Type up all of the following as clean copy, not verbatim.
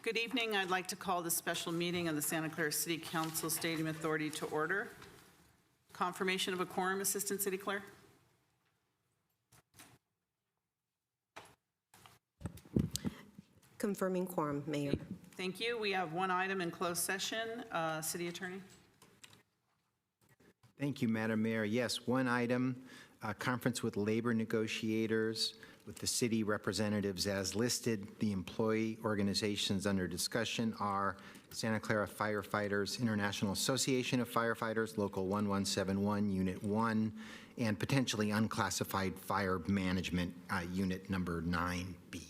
Good evening. I'd like to call the special meeting of the Santa Clara City Council Stadium Authority to order. Confirmation of a quorum, Assistant City Clerk. Confirming quorum, Mayor. Thank you. We have one item in closed session. City Attorney. Thank you, Madam Mayor. Yes, one item, conference with labor negotiators with the city representatives as listed. The employee organizations under discussion are Santa Clara Firefighters International Association of Firefighters, Local 1171, Unit 1, and potentially unclassified fire management, Unit number 9B.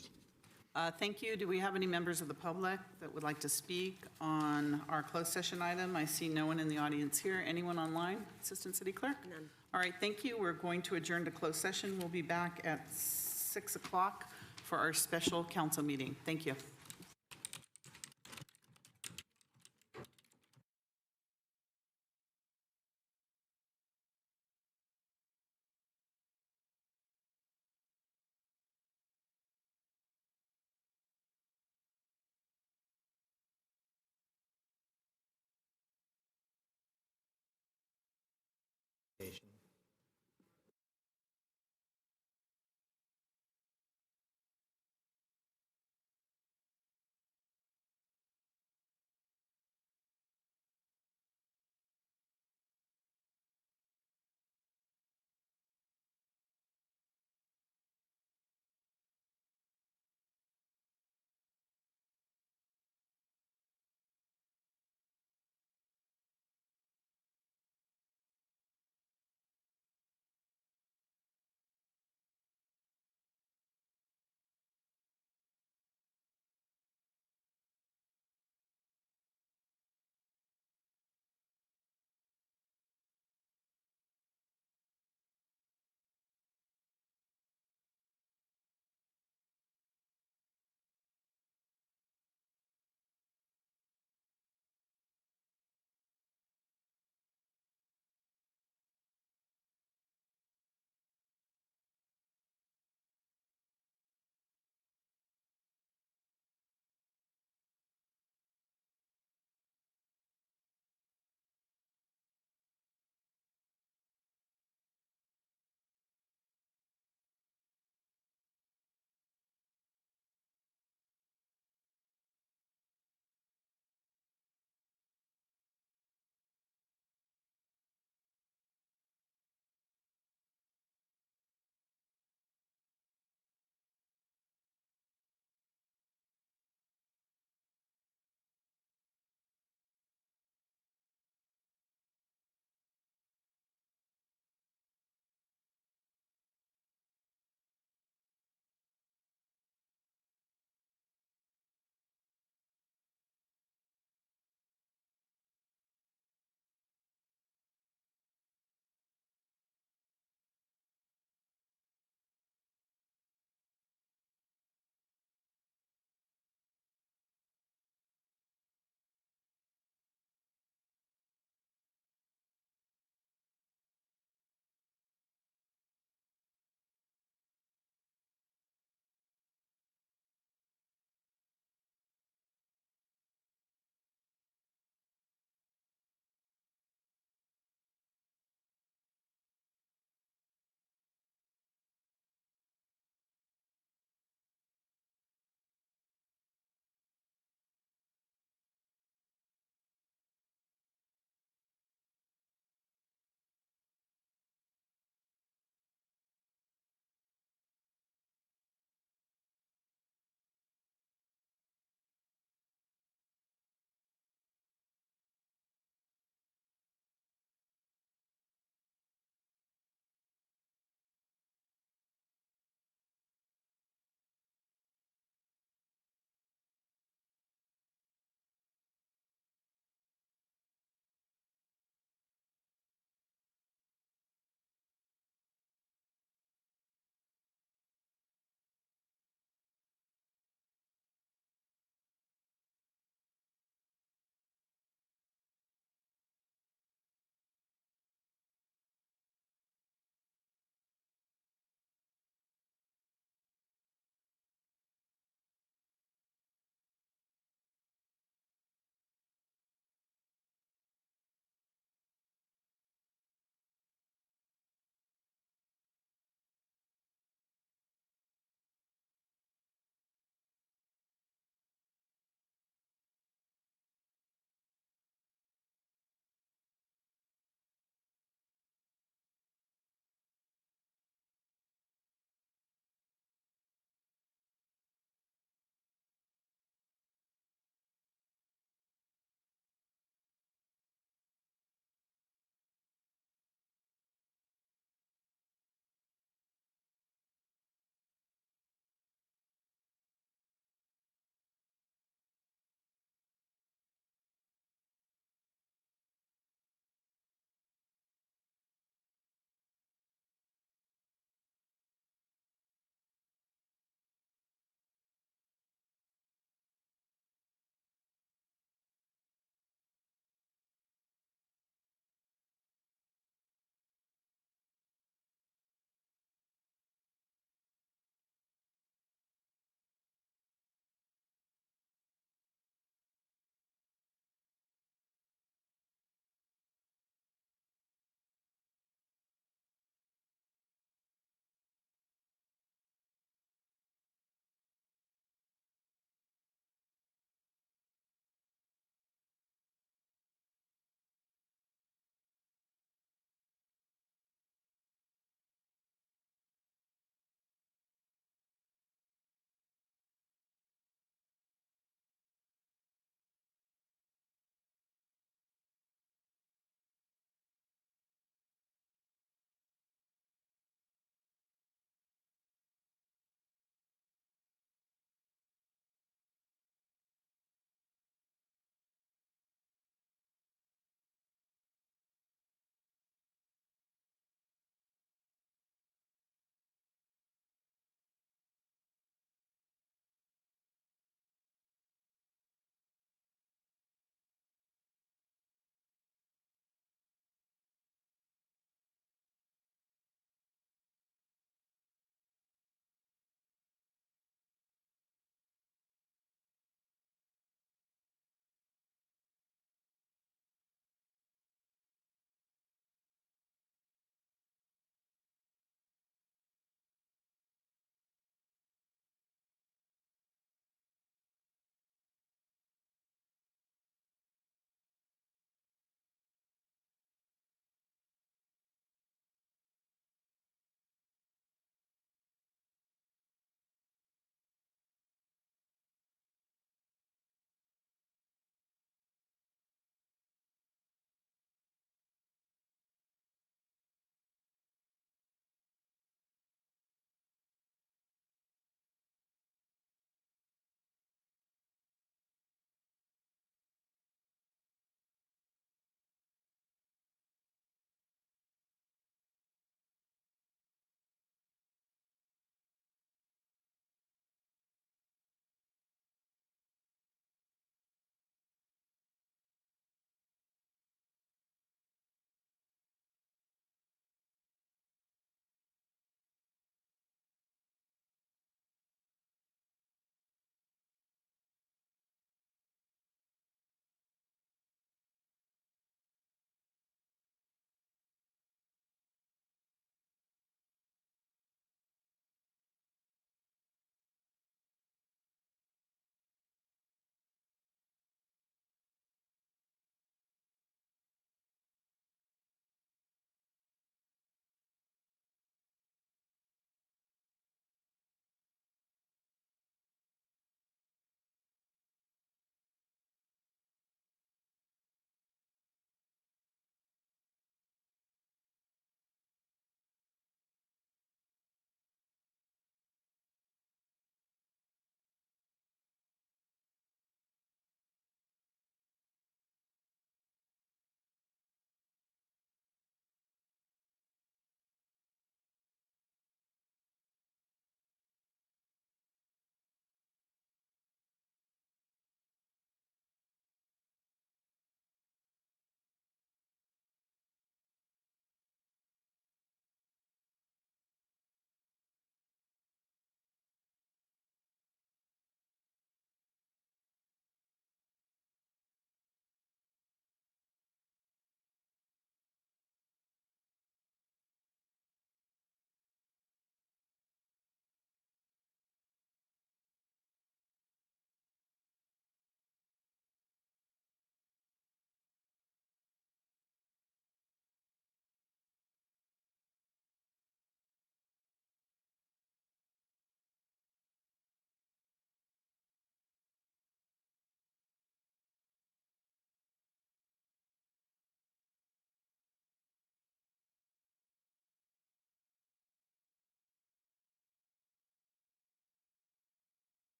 Thank you. Do we have any members of the public that would like to speak on our closed session item? I see no one in the audience here. Anyone online, Assistant City Clerk? None. All All right, thank you. We're going to adjourn to closed session. We'll be back at 6 o'clock for our special council meeting. Thank you.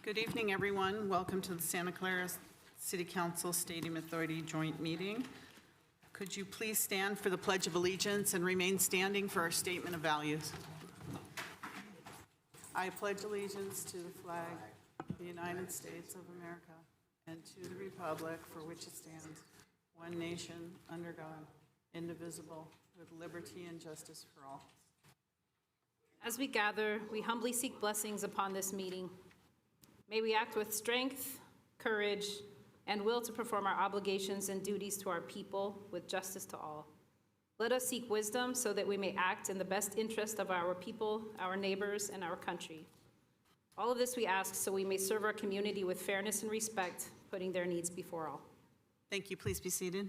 Good evening, everyone. Welcome to the Santa Clara City Council Stadium Authority Joint Meeting. Could you please stand for the Pledge of Allegiance and remain standing for our statement of values? I pledge allegiance to the flag of the United States of America and to the republic for which it stands, one nation, under God, indivisible, with liberty and justice for all. As we gather, we humbly seek blessings upon this meeting. May we act with strength, courage, and will to perform our obligations and duties to our people with justice to all. Let us seek wisdom so that we may act in the best interest of our people, our neighbors, and our country. All of this we ask so we may serve our community with fairness and respect, putting their needs before all. Thank you. Please be seated.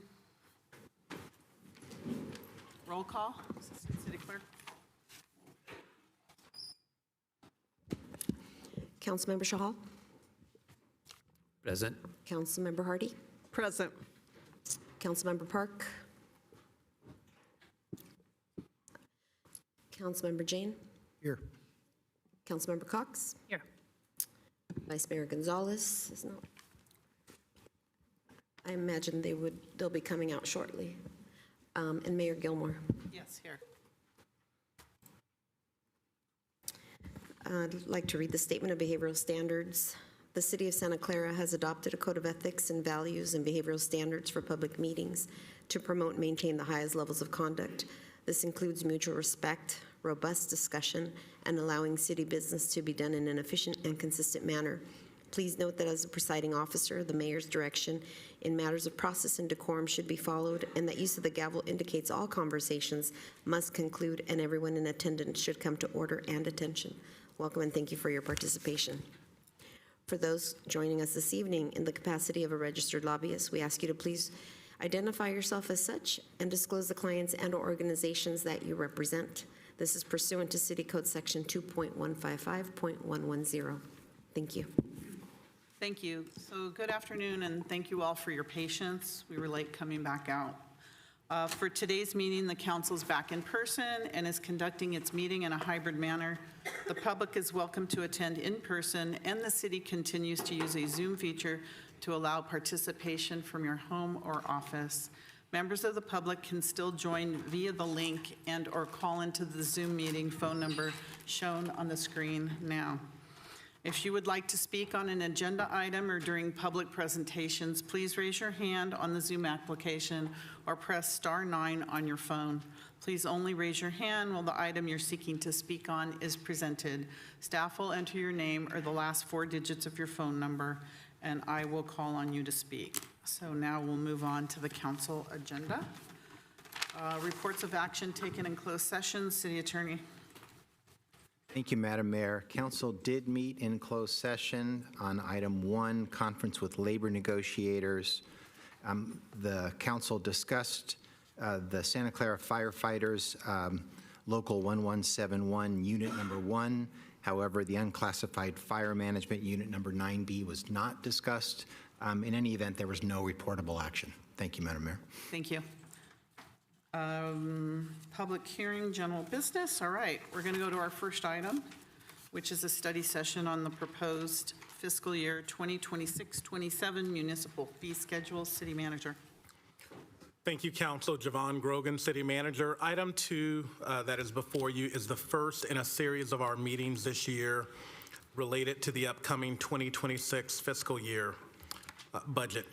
Roll call. Assistant City Clerk. Councilmember Shahal? Present. Councilmember Hardy? Present. Councilmember Park? Councilmember Jane? Here. Councilmember Cox? Here. Vice Mayor Gonzalez is not. I imagine they'll be coming out shortly. And Mayor Gilmore. Yes, here. I'd like to read the Statement of Behavioral Standards. The City of Santa Clara has adopted a code of ethics and values and behavioral standards for public meetings to promote and maintain the highest levels of conduct. This includes mutual respect, robust discussion, and allowing city business to be done in an efficient and consistent manner. Please note that as a presiding officer, the mayor's direction in matters of process and decorum should be followed, and that use of the gavel indicates all conversations must conclude and everyone in attendance should come to order and attention. Welcome and thank you for your participation. For those joining us this evening in the capacity of a registered lobbyist, we ask you to please identify yourself as such and disclose the clients and/or organizations that you represent. This is pursuant to City Code Section 2.155.110. Thank you. Thank you. So good afternoon, and thank you all for your patience. We were late coming back out. For today's meeting, the council is back in person and is conducting its meeting in a hybrid manner. The public is welcome to attend in person, and the city continues to use a Zoom feature to allow participation from your home or office. Members of the public can still join via the link and/or call into the Zoom meeting phone number shown on the screen now. If you would like to speak on an agenda item or during public presentations, please raise your hand on the Zoom application or press *9 on your phone. Please only raise your hand while the item you're seeking to speak on is presented. Staff will enter your name or the last 4 digits of your phone number, and I will call on you to speak. So now we'll move on to the council agenda. Reports of action taken in closed session. City Attorney. Thank you, Madam Mayor. Council did meet in closed session on item 1, conference with labor negotiators. The council discussed the Santa Clara firefighters, Local 1171, Unit Number 1. However, the unclassified fire management Unit Number 9B was not discussed. In any event, there was no reportable action. Thank you, Madam Mayor. Thank you. Public hearing, general business. All right, we're going to go to our first item, which is a study session on the proposed fiscal year 2026-27 municipal fee schedule. City Manager. Thank you, Council. Javon Grogan, City Manager. Item 2 that is before you is the first in a series of our meetings this year related to the upcoming 2026 fiscal year budget.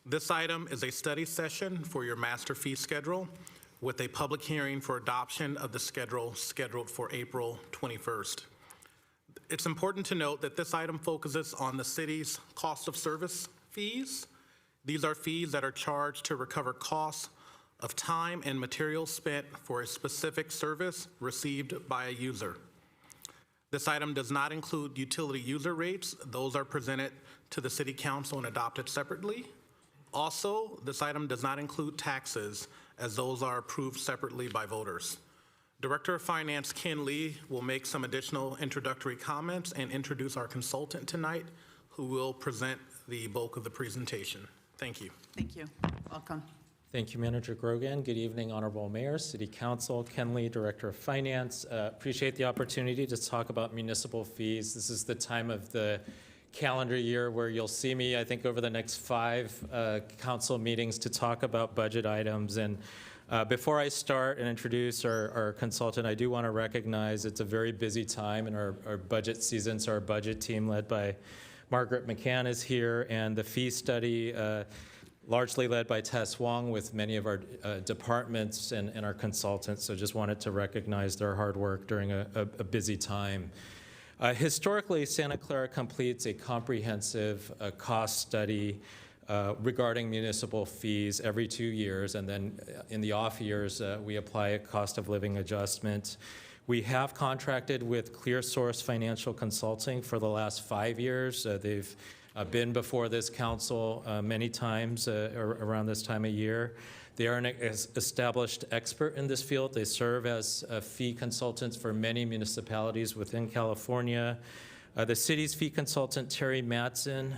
This item is a study session for your master fee schedule with a public hearing for adoption of the schedule scheduled for April 21st. It's important to note that this item focuses on the city's cost of service fees. These are fees that are charged to recover costs of time and materials spent for a specific service received by a user. This item does not include utility user rates. Those are presented to the City Council and adopted separately. Also, this item does not include taxes, as those are approved separately by voters. Director of Finance Ken Lee will make some additional introductory comments and introduce our consultant tonight, who will present the bulk of the presentation. Thank you. Thank you. Welcome. Thank you, Manager Grogan. Good evening, Honorable Mayor, City Council. Ken Lee, Director of Finance. Appreciate the opportunity to talk about municipal fees. This is the time of the calendar year where you'll see me, I think, over the next 5 council meetings to talk about budget items. And before I start and introduce our consultant, I do want to recognize it's a very busy time in our budget season. So our budget team, led by Margaret McCann, is here, and the fee study, largely led by Tess Wong, with many of our departments and our consultants. So just wanted to recognize their hard work during a busy time. Historically, Santa Clara completes a comprehensive cost study regarding municipal fees every 2 years, and then in the off years, we apply a cost of living adjustment. We have contracted with ClearSource Financial Consulting for the last 5 years. They've been before this council many times around this time of year. They are an established expert in this field. They serve as fee consultants for many municipalities within California. The city's fee consultant, Terry Mattson,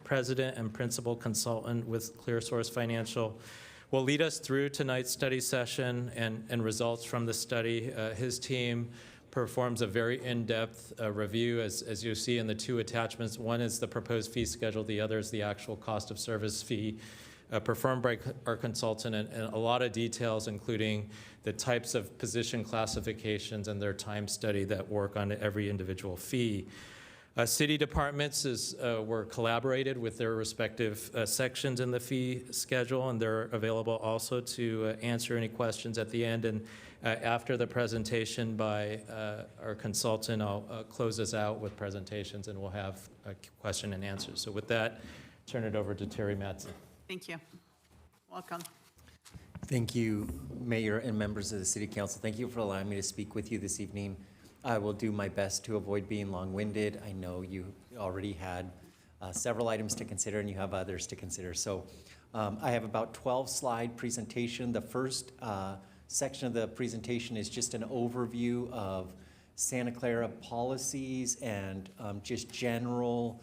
president and principal consultant with ClearSource Financial, will lead us through tonight's study session and results from the study. His team performs a very in-depth review, as you see in the 2 attachments. One is the proposed fee schedule, the other is the actual cost of service fee performed by our consultant, and a lot of details, including the types of position classifications and their time study that work on every individual fee. City departments were collaborated with their respective sections in the fee schedule, and they're available also to answer any questions at the end. And after the presentation by our consultant, I'll close us out with presentations, and we'll have a question and answers. So with that, turn it over to Terry Mattson. Thank you. Welcome. Thank you, Mayor and members of the City Council. Thank you for allowing me to speak with you this evening. I will do my best to avoid being long-winded. I know you already had several items to consider, and you have others to consider. So I have about 12-slide presentation. The first section of the presentation is just an overview of Santa Clara policies and just general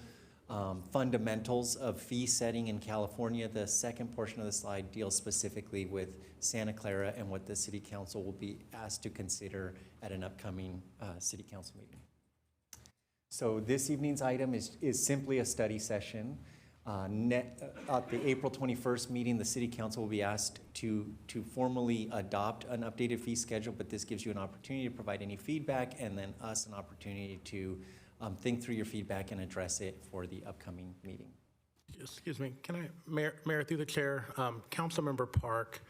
fundamentals of fee setting in California. The second portion of the slide deals specifically with Santa Clara and what the City Council will be asked to consider at an upcoming City Council meeting. So this evening's item is simply a study session. At the April 21st meeting, the City Council will be asked to formally adopt an updated fee schedule, but this gives you an opportunity to provide any feedback, and then us an opportunity to think through your feedback and address it for the upcoming meeting. Excuse me, can I, Mayor through the chair, Councilmember Park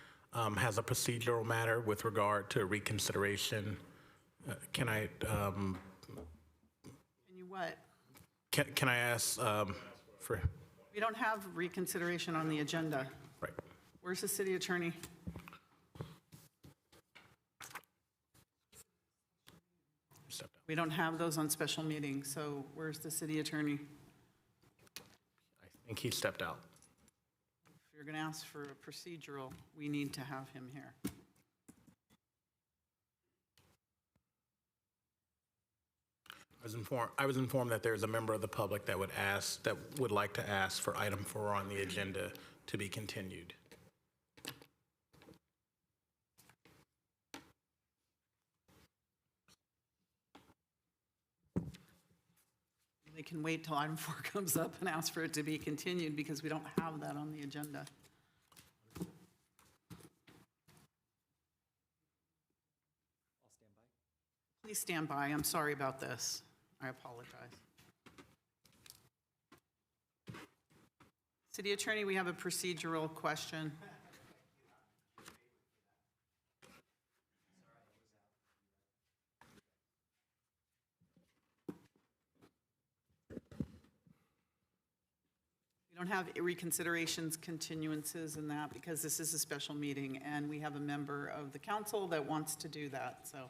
has a procedural matter with regard to reconsideration. Can I? Can you what? Can I ask for? We don't have reconsideration on the agenda. Right. Where's the city attorney? We don't have those on special meetings, so where's the city attorney? I think he stepped out. If you're going to ask for a procedural, we need to have him here. I was informed that there's a member of the public that would like to ask for item 4 on the agenda to be continued. They can wait till item 4 comes up and ask for it to be continued because we don't have that on the agenda. Please stand by. I'm sorry about this. I apologize. City Attorney, we have a procedural question. We don't have reconsiderations, continuances, and that because this is a special meeting, and we have a member of the council that wants to do that, so.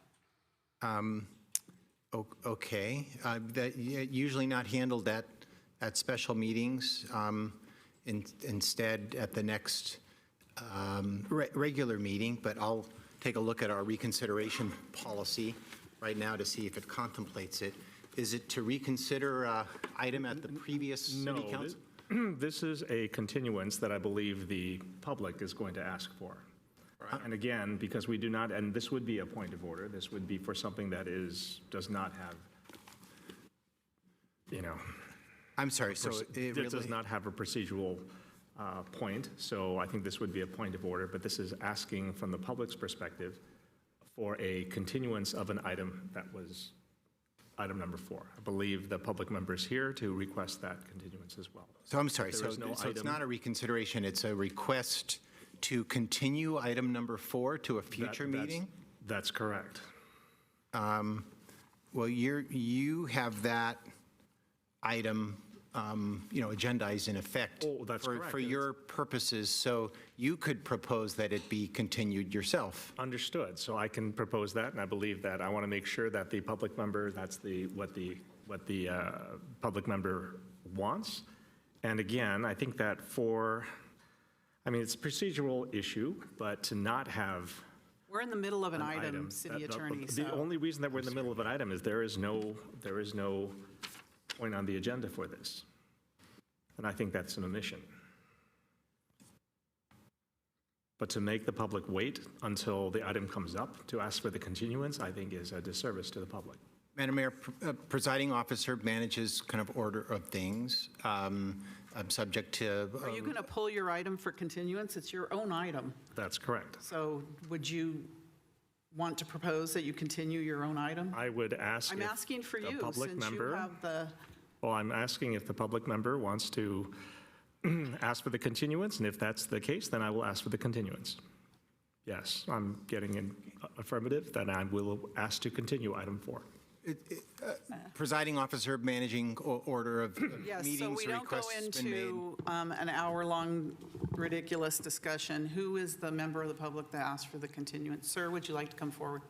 Okay, that usually not handled at special meetings. Instead, at the next regular meeting, but I'll take a look at our reconsideration policy right now to see if it contemplates it. Is it to reconsider item at the previous city council? This is a continuance that I believe the public is going to ask for. And again, because we do not, and this would be a point of order, this would be for something that does not have, I'm sorry, so it It does really, not have a procedural point, so I think this would be a point of order, but this is asking from the public's perspective for a continuance of an item that was item number 4. I believe the public member is here to request that continuance as well. so I'm sorry, There so is no so it's item. not a reconsideration, it's a request to continue item number 4 to a future meeting? That's correct. Well, you have that item, agendized in effect. Oh, that's correct. For your purposes, so you could propose that it be continued yourself. Understood. So I can propose that, and I believe that I want to make sure that the public member, that's what the public member wants. And again, I think that it's a procedural issue, but to not have We're in the middle of an an item, city attorney, The so. only reason that we're in the middle of an item is there is no point on the agenda for this. And I think that's an omission. But to make the public wait until the item comes up to ask for the continuance, I think is a disservice to the public. Madam Mayor, presiding officer manages kind of order of things. I'm subject to. Are you going to pull your item for continuance? It's your own item. That's correct. So would you want to propose that you continue your own item? I would ask I'm if asking for the you, public since you member- have the, Well, I'm asking if the public member wants to ask for the continuance, and if that's the case, then I will ask for the continuance. Yes, I'm getting an affirmative, then I will ask to continue item 4. Presiding officer managing order of yes, so meetings, we don't go requests been made. into an hour-long ridiculous discussion. Who is the member of the public that asked for the continuance? Sir, would you like to come forward?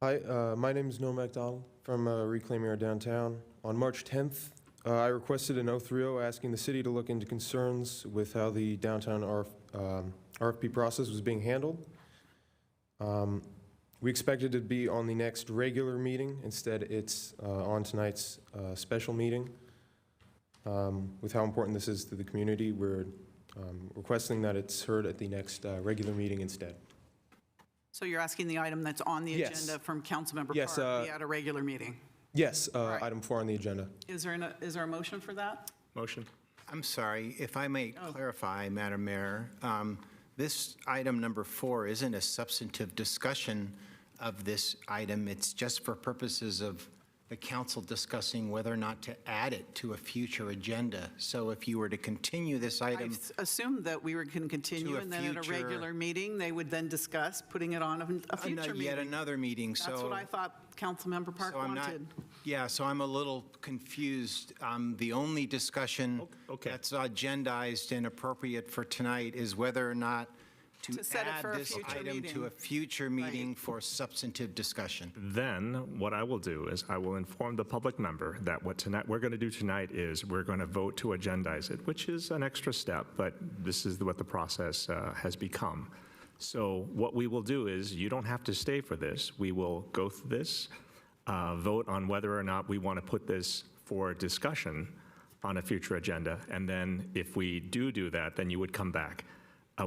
Hi, my name is Noah MacDonald from Reclaiming Our Downtown. On March 10th, I requested an 030 asking the city to look into concerns with how the downtown RFP process was being handled. We expected it to be on the next regular meeting. Instead, it's on tonight's special meeting. With how important this is to the community, we're requesting that it's heard at the next regular meeting instead. So you're asking the item that's on the Yes. agenda from Councilmember Yes, Park be at a regular meeting? Yes, Right. item 4 on the agenda. Is there a motion for that? Motion? I'm sorry, if I may clarify, Madam Mayor, this item number 4 isn't a substantive discussion of this item. It's just for purposes of the council discussing whether or not to add it to a future agenda. So if you were to continue this I item, assumed that we were going to continue, To a and then at a future- regular meeting, they would then discuss putting it on a future yet meeting. another meeting, so. That's what I thought Councilmember Park So I'm not, wanted. yeah, so I'm a little confused. The only discussion Okay. that's agendized and appropriate for tonight is whether or not to To set it for add a this future item to meeting. a future meeting for substantive discussion. Then, what I will do is I will inform the public member that what we're going to do tonight is we're going to vote to agendize it, which is an extra step, but this is what the process has become. So what we will do is, you don't have to stay for this. We will go through this, vote on whether or not we want to put this for discussion on a future agenda, and then if we do that, then you would come back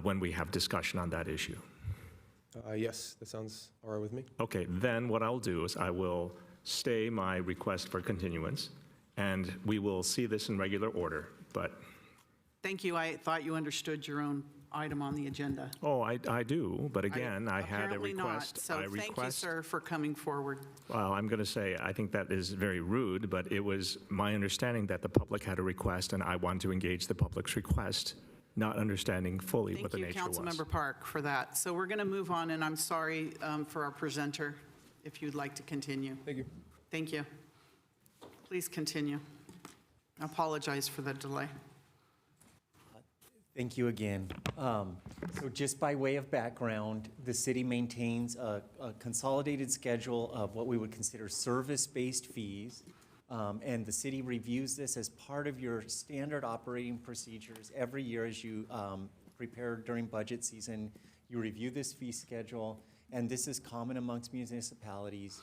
when we have discussion on that issue. Yes, that sounds all right with me. Okay, then what I'll do is I will stay my request for continuance, and we will see this in regular order, but, Thank you. I thought you understood your own item on the agenda. oh, I do, but again, I had a Apparently not. request. So thank you, sir, for coming forward. Well, I'm going to say, I think that is very rude, but it was my understanding that the public had a request, and I wanted to engage the public's request, not understanding fully what the Thank you, nature was. Councilmember Park, for that. So we're going to move on, and I'm sorry for our presenter, if you'd like to continue. Thank you. Thank you. Please continue. I apologize for the delay. Thank you again. So just by way of background, the city maintains a consolidated schedule of what we would consider service-based fees. And the city reviews this as part of your standard operating procedures. Every year as you prepare during budget season, you review this fee schedule, and this is common amongst municipalities.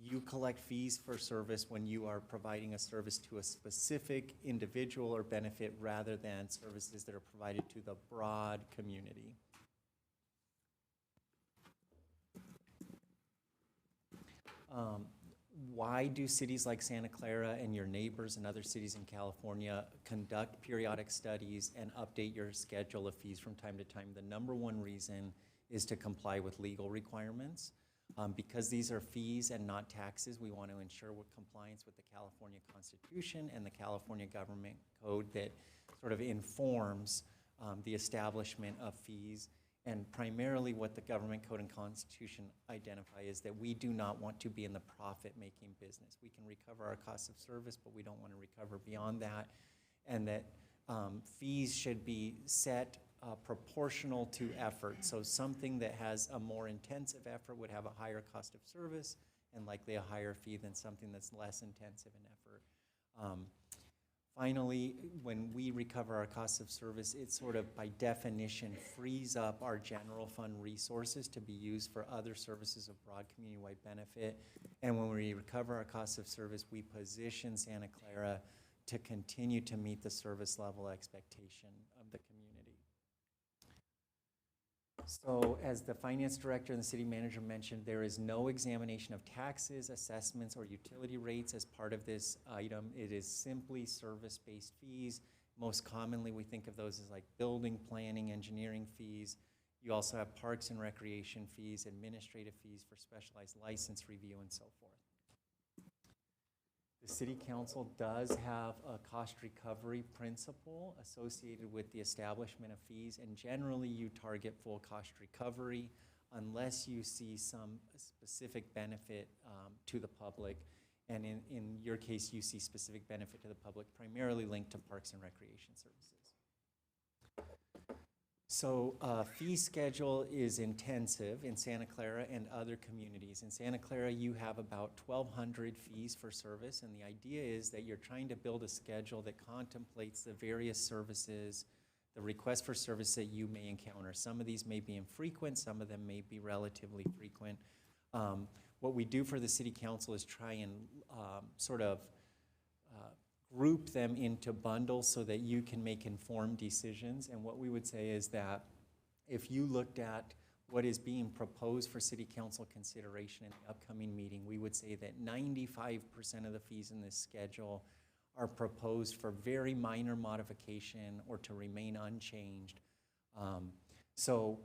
You collect fees for service when you are providing a service to a specific individual or benefit rather than services that are provided to the broad community. Why do cities like Santa Clara and your neighbors and other cities in California conduct periodic studies and update your schedule of fees from time to time? The number one reason is to comply with legal requirements. Because these are fees and not taxes, we want to ensure compliance with the California Constitution and the California Government Code that sort of informs the establishment of fees. And primarily what the Government Code and Constitution identify is that we do not want to be in the profit-making business. We can recover our cost of service, but we don't want to recover beyond that. And that fees should be set proportional to effort. So something that has a more intensive effort would have a higher cost of service and likely a higher fee than something that's less intensive in effort. Finally, when we recover our cost of service, it sort of by definition frees up our general fund resources to be used for other services of broad community-wide benefit. And when we recover our cost of service, we position Santa Clara to continue to meet the service level expectation of the community. So as the finance director and the city manager mentioned, there is no examination of taxes, assessments, or utility rates as part of this item. It is simply service-based fees. Most commonly, we think of those as like building, planning, engineering fees. You also have parks and recreation fees, administrative fees for specialized license review, and so forth. The city council does have a cost recovery principle associated with the establishment of fees, and generally you target full cost recovery unless you see some specific benefit to the public. And in your case, you see specific benefit to the public, primarily linked to parks and recreation services. So fee schedule is intensive in Santa Clara and other communities. In Santa Clara, you have about 1,200 fees for service, and the idea is that you're trying to build a schedule that contemplates the various services, the request for service that you may encounter. Some of these may be infrequent, some of them may be relatively frequent. What we do for the city council is try and sort of group them into bundles so that you can make informed decisions. And what we would say is that if you looked at what is being proposed for city council consideration in the upcoming meeting, we would say that 95% of the fees in this schedule are proposed for very minor modification or to remain unchanged. So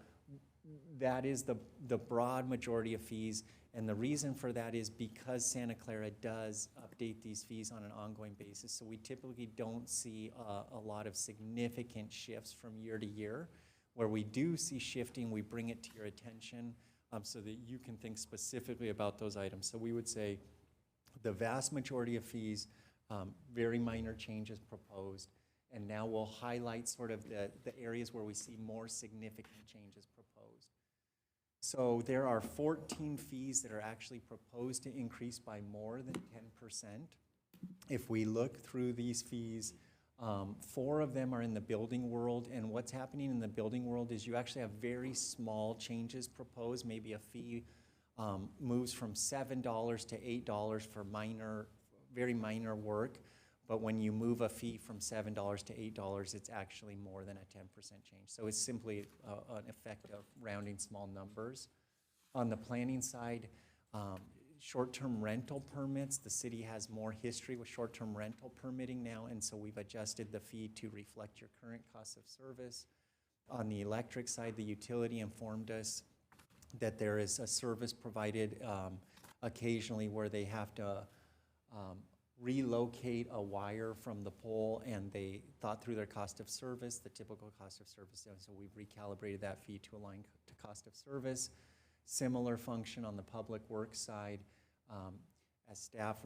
that is the broad majority of fees. And the reason for that is because Santa Clara does update these fees on an ongoing basis. So we typically don't see a lot of significant shifts from year to year. Where we do see shifting, we bring it to your attention so that you can think specifically about those items. So we would say the vast majority of fees, very minor changes proposed. And now we'll highlight sort of the areas where we see more significant changes proposed. So there are 14 fees that are actually proposed to increase by more than 10%. If we look through these fees, 4 of them are in the building world, and what's happening in the building world is you actually have very small changes proposed. Maybe a fee moves from $7 to $8 for very minor work, but when you move a fee from $7 to $8, it's actually more than a 10% change. So it's simply an effect of rounding small numbers. On the planning side, short-term rental permits, the city has more history with short-term rental permitting now, and so we've adjusted the fee to reflect your current cost of service. On the electric side, the utility informed us that there is a service provided occasionally where they have to relocate a wire from the pole, and they thought through their cost of service, the typical cost of service, and so we've recalibrated that fee to align to cost of service. Similar function on the public works side. As staff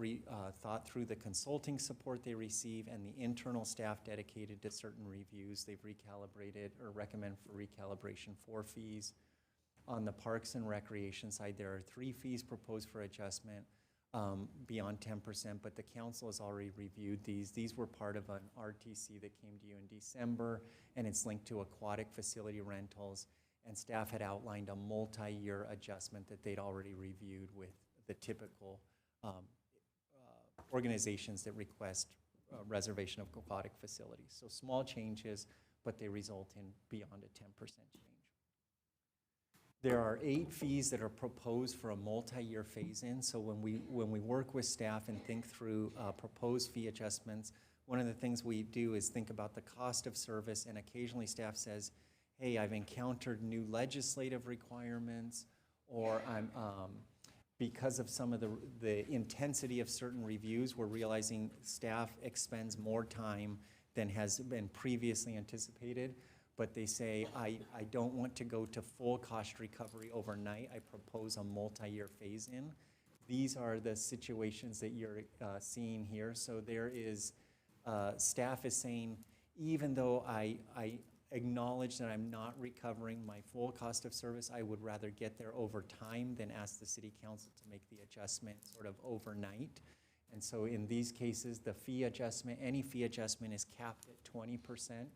thought through the consulting support they receive and the internal staff dedicated to certain reviews, they've recalibrated or recommend for recalibration 4 fees. On the parks and recreation side, there are 3 fees proposed for adjustment beyond 10%, but the council has already reviewed these. These were part of an RTC that came to you in December, and it's linked to aquatic facility rentals, and staff had outlined a multi-year adjustment that they'd already reviewed with the typical organizations that request reservation of aquatic facilities. So small changes, but they result in beyond a 10% change. There are 8 fees that are proposed for a multi-year phase-in. So when we work with staff and think through proposed fee adjustments, one of the things we do is think about the cost of service, and occasionally staff says, hey, I've encountered new legislative requirements, or I'm, because of some of the intensity of certain reviews, we're realizing staff expends more time than has been previously anticipated. But they say, I don't want to go to full cost recovery overnight. I propose a multi-year phase-in. These are the situations that you're seeing here. So there is, staff is saying, even though I acknowledge that I'm not recovering my full cost of service, I would rather get there over time than ask the city council to make the adjustment sort of overnight. And so in these cases, the fee adjustment, any fee adjustment is capped at 20%.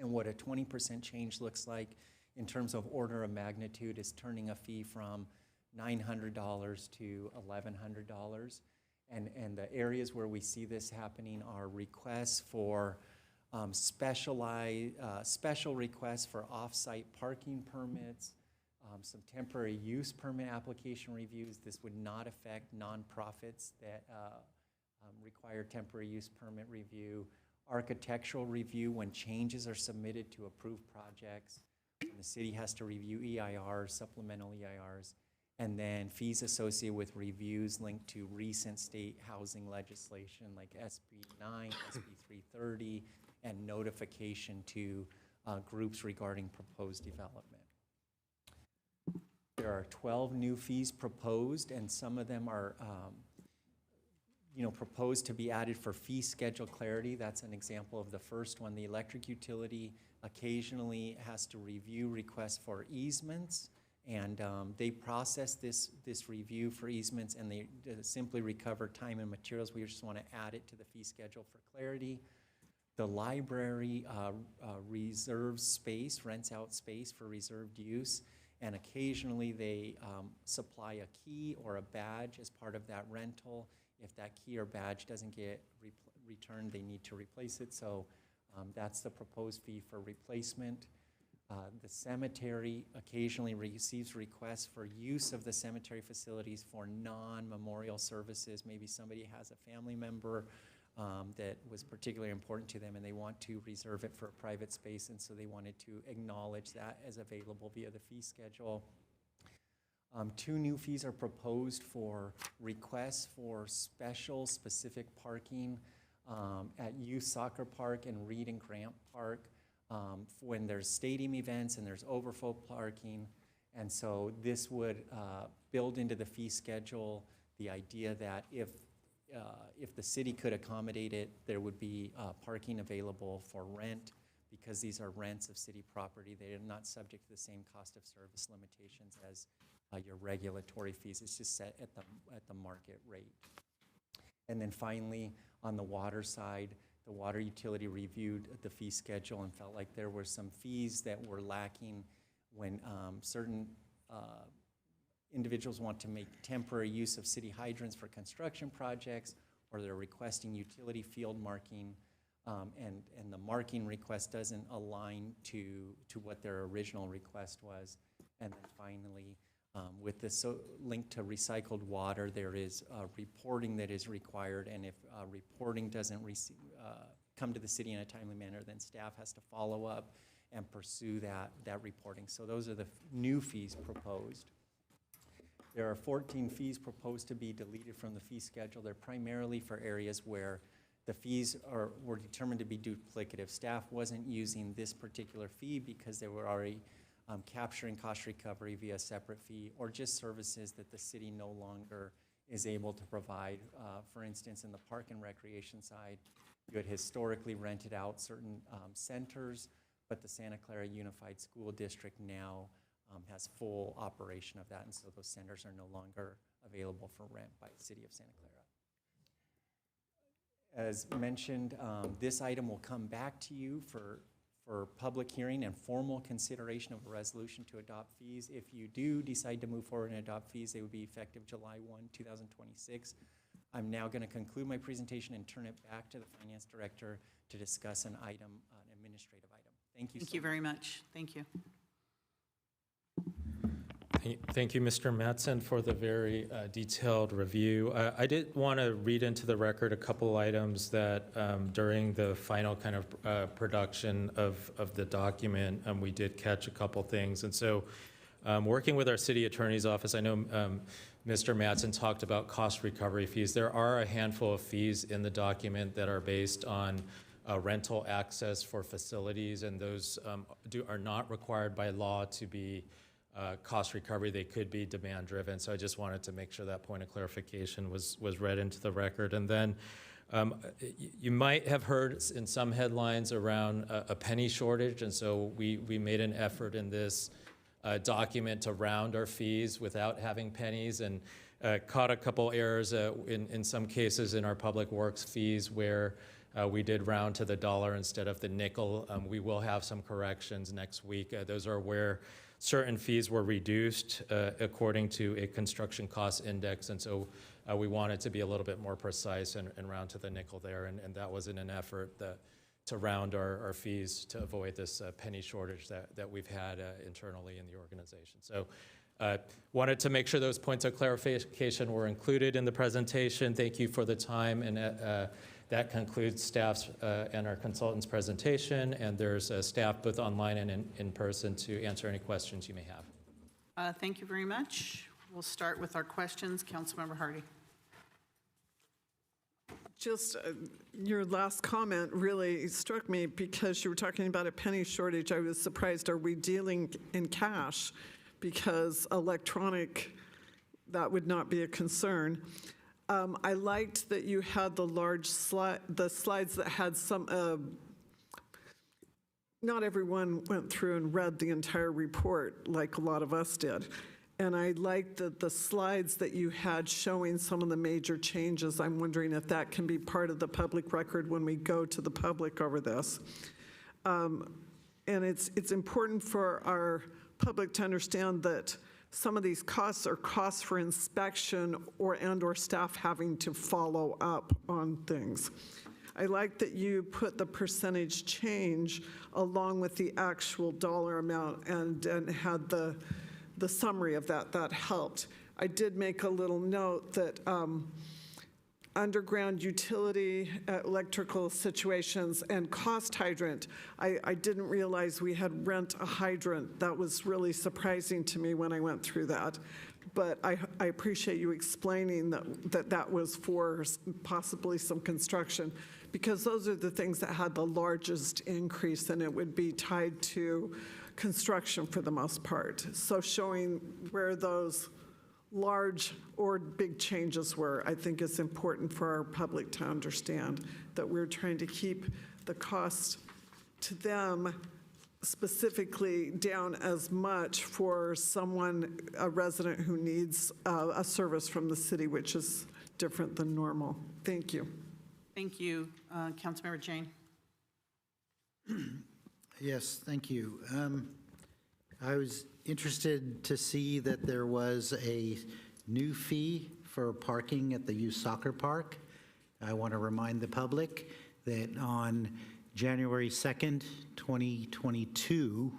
And what a 20% change looks like in terms of order of magnitude is turning a fee from $900 to $1,100. And the areas where we see this happening are requests for special requests for off-site parking permits, some temporary use permit application reviews. This would not affect nonprofits that require temporary use permit review. Architectural review when changes are submitted to approved projects. And the city has to review EIRs, supplemental EIRs, and then fees associated with reviews linked to recent state housing legislation like SB 9, SB 330, and notification to groups regarding proposed development. There are 12 new fees proposed, and some of them are proposed to be added for fee schedule clarity. That's an example of the first one. The electric utility occasionally has to review requests for easements, and they process this review for easements, and they simply recover time and materials. We just want to add it to the fee schedule for clarity. The library reserves space, rents out space for reserved use, and occasionally they supply a key or a badge as part of that rental. If that key or badge doesn't get returned, they need to replace it. So that's the proposed fee for replacement. The cemetery occasionally receives requests for use of the cemetery facilities for non-memorial services. Maybe somebody has a family member that was particularly important to them and they want to reserve it for a private space, and so they wanted to acknowledge that as available via the fee schedule. 2 new fees are proposed for requests for special specific parking at Youth Soccer Park and Reed and Grant Park when there's stadium events and there's overflow parking. And so this would build into the fee schedule the idea that if the city could accommodate it, there would be parking available for rent, because these are rents of city property. They are not subject to the same cost of service limitations as your regulatory fees. It's just set at the market rate. And then finally, on the water side, the water utility reviewed the fee schedule and felt like there were some fees that were lacking when certain individuals want to make temporary use of city hydrants for construction projects, or they're requesting utility field marking, and the marking request doesn't align to what their original request was. And then finally, with this link to recycled water, there is reporting that is required, and if reporting doesn't come to the city in a timely manner, then staff has to follow up and pursue that reporting. So those are the new fees proposed. There are 14 fees proposed to be deleted from the fee schedule. They're primarily for areas where the fees were determined to be duplicative. Staff wasn't using this particular fee because they were already capturing cost recovery via a separate fee, or just services that the city no longer is able to provide. For instance, in the park and recreation side, you had historically rented out certain centers, but the Santa Clara Unified School District now has full operation of that, and so those centers are no longer available for rent by the city of Santa Clara. As mentioned, this item will come back to you for public hearing and formal consideration of a resolution to adopt fees. If you do decide to move forward and adopt fees, they would be effective July 1, 2026. I'm now going to conclude my presentation and turn it back to the Finance Director to discuss an item, an administrative item. Thank you. Thank you very much. Thank you. Thank you, Mr. Mattson, for the very detailed review. I did want to read into the record a couple items that during the final kind of production of the document, we did catch a couple things. And so working with our city attorney's office, I know Mr. Mattson talked about cost recovery fees. There are a handful of fees in the document that are based on rental access for facilities, and those are not required by law to be cost recovery. They could be demand driven. So I just wanted to make sure that point of clarification was read into the record. And then you might have heard in some headlines around a penny shortage. And so we made an effort in this document to round our fees without having pennies, and caught a couple errors in some cases in our public works fees where we did round to the dollar instead of the nickel. We will have some corrections next week. Those are where certain fees were reduced according to a construction cost index, and so we wanted to be a little bit more precise and round to the nickel there, and that was in an effort to round our fees to avoid this penny shortage that we've had internally in the organization. So wanted to make sure those points of clarification were included in the presentation. Thank you for the time, and that concludes staff's and our consultant's presentation, and there's staff both online and in person to answer any questions you may have. Thank you very much. We'll start with our questions. Councilmember Hardy. Just your last comment really struck me because you were talking about a penny shortage. I was surprised. Are we dealing in cash? Because electronic, that would not be a concern. I liked that you had the the slides that had some, not everyone went through and read the entire report like a lot of us did. And I liked the slides that you had showing some of the major changes. I'm wondering if that can be part of the public record when we go to the public over this. And it's important for our public to understand that some of these costs are costs for inspection or staff having to follow up on things. I like that you put the percentage change along with the actual dollar amount and had the summary of that. That helped. I did make a little note that underground utility, electrical situations, and cost hydrant. I didn't realize we had rent a hydrant. That was really surprising to me when I went through that. But I appreciate you explaining that was for possibly some construction, because those are the things that had the largest increase, and it would be tied to construction for the most part. So showing where those large or big changes were, I think is important for our public to understand that we're trying to keep the cost to them specifically down as much for someone, a resident who needs a service from the city, which is different than normal. Thank you. Thank you. Councilmember Jane. Yes, thank you. I was interested to see that there was a new fee for parking at the youth soccer park. I want to remind the public that on January 2nd, 2022,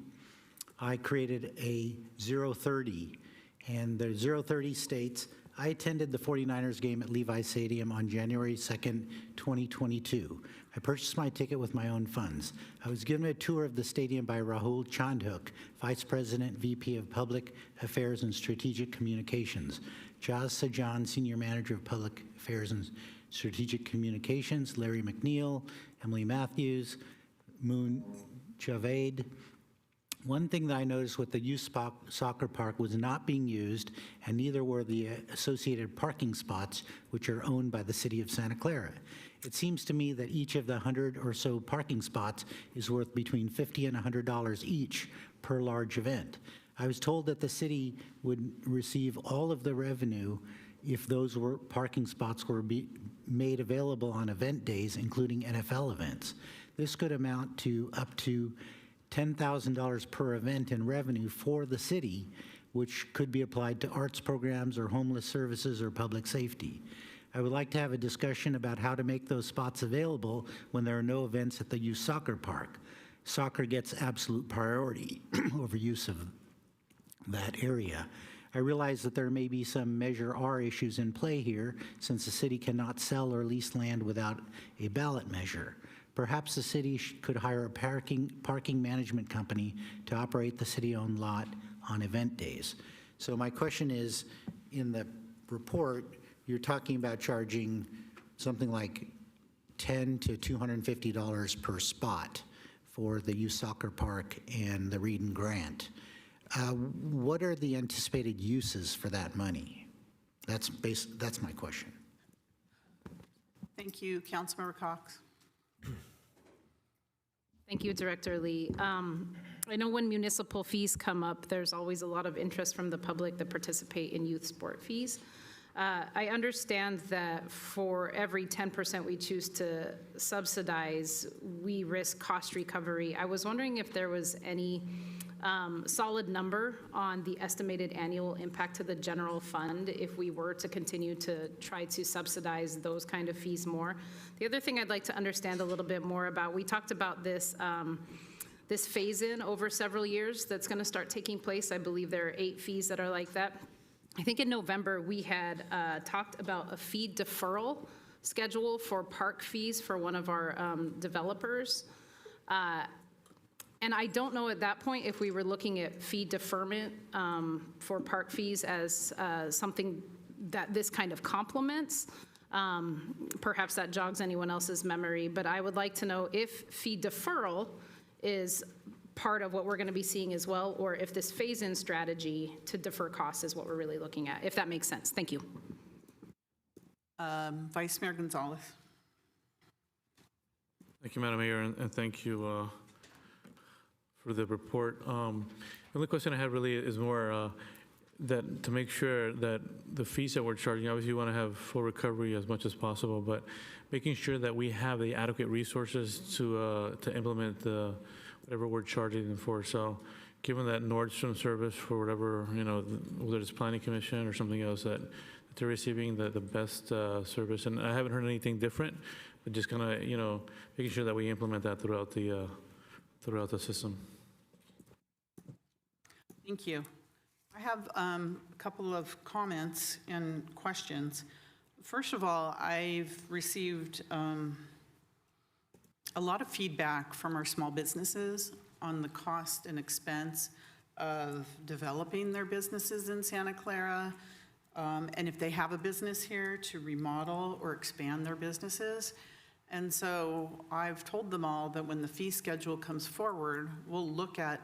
I created a 030, and the 030 states, I attended the 49ers game at Levi Stadium on January 2nd, 2022. I purchased my ticket with my own funds. I was given a tour of the stadium by Rahul Chandhook, Vice President, VP of Public Affairs and Strategic Communications, Jaz Sajan, Senior Manager of Public Affairs and Strategic Communications, Larry McNeil, Emily Matthews, Moon Javed. One thing that I noticed with the youth soccer park was not being used, and neither were the associated parking spots, which are owned by the city of Santa Clara. It seems to me that each of the 100 or so parking spots is worth between $50 and $100 each per large event. I was told that the city would receive all of the revenue if those parking spots were made available on event days, including NFL events. This could amount to up to $10,000 per event in revenue for the city, which could be applied to arts programs or homeless services or public safety. I would like to have a discussion about how to make those spots available when there are no events at the youth soccer park. Soccer gets absolute priority over use of that area. I realize that there may be some Measure R issues in play here, since the city cannot sell or lease land without a ballot measure. Perhaps the city could hire a parking management company to operate the city-owned lot on event days. So my question is, in the report, you're talking about charging something like $10 to $250 per spot for the youth soccer park and the Reed and Grant. What are the anticipated uses for that money? That's my question. Thank you. Councilmember Cox. Thank you, Director Lee. I know when municipal fees come up, there's always a lot of interest from the public that participate in youth sport fees. I understand that for every 10% we choose to subsidize, we risk cost recovery. I was wondering if there was any solid number on the estimated annual impact to the general fund if we were to continue to try to subsidize those kind of fees more. The other thing I'd like to understand a little bit more about, we talked about this this phase-in over several years that's going to start taking place. I believe there are 8 fees that are like that. I think in November, we had talked about a fee deferral schedule for park fees for one of our developers. And I don't know at that point if we were looking at fee deferment for park fees as something that this kind of complements. Perhaps that jogs anyone else's memory, but I would like to know if fee deferral is part of what we're going to be seeing as well, or if this phase-in strategy to defer costs is what we're really looking at, if that makes sense. Thank you. Vice Mayor Gonzalez. Thank you, Madam Mayor, and thank you for the report. The only question I have really is more that to make sure that the fees that we're charging, obviously you want to have full recovery as much as possible, but making sure that we have the adequate resources to implement whatever we're charging them for. So given that Nordstrom service for whatever, whether it's planning commission or something else, that they're receiving the best service. And I haven't heard anything different, but just kind of, making sure that we implement that throughout the system. Thank you. I have a couple of comments and questions. First of all, I've received a lot of feedback from our small businesses on the cost and expense of developing their businesses in Santa Clara, and if they have a business here, to remodel or expand their businesses. And so I've told them all that when the fee schedule comes forward, we'll look at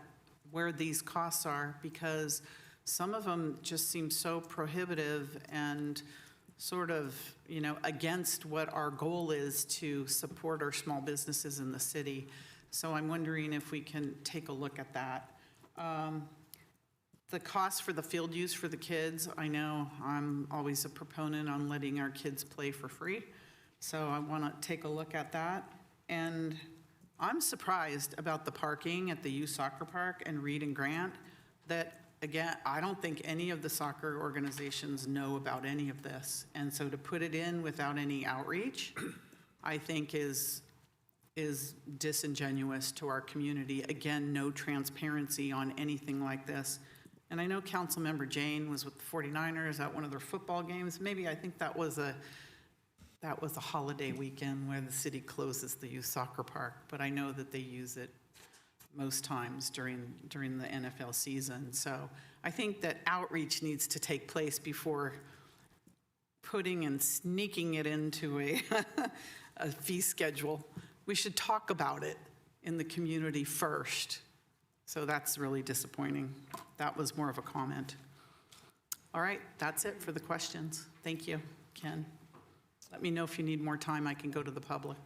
where these costs are, because some of them just seem so prohibitive and sort of, against what our goal is to support our small businesses in the city. So I'm wondering if we can take a look at that. The cost for the field use for the kids, I know I'm always a proponent on letting our kids play for free. So I want to take a look at that. And I'm surprised about the parking at the youth soccer park and Reed and Grant that, again, I don't think any of the soccer organizations know about any of this. And so to put it in without any outreach, I think is disingenuous to our community. Again, no transparency on anything like this. And I know Councilmember Jane was with the 49ers at one of their football games. Maybe I think that was a holiday weekend where the city closes the youth soccer park, but I know that they use it most times during the NFL season. So I think that outreach needs to take place before putting and sneaking it into a fee schedule. We should talk about it in the community first. So that's really disappointing. That was more of a comment. All right, that's it for the questions. Thank you, Ken. Let me know if you need more time. I can go to the public.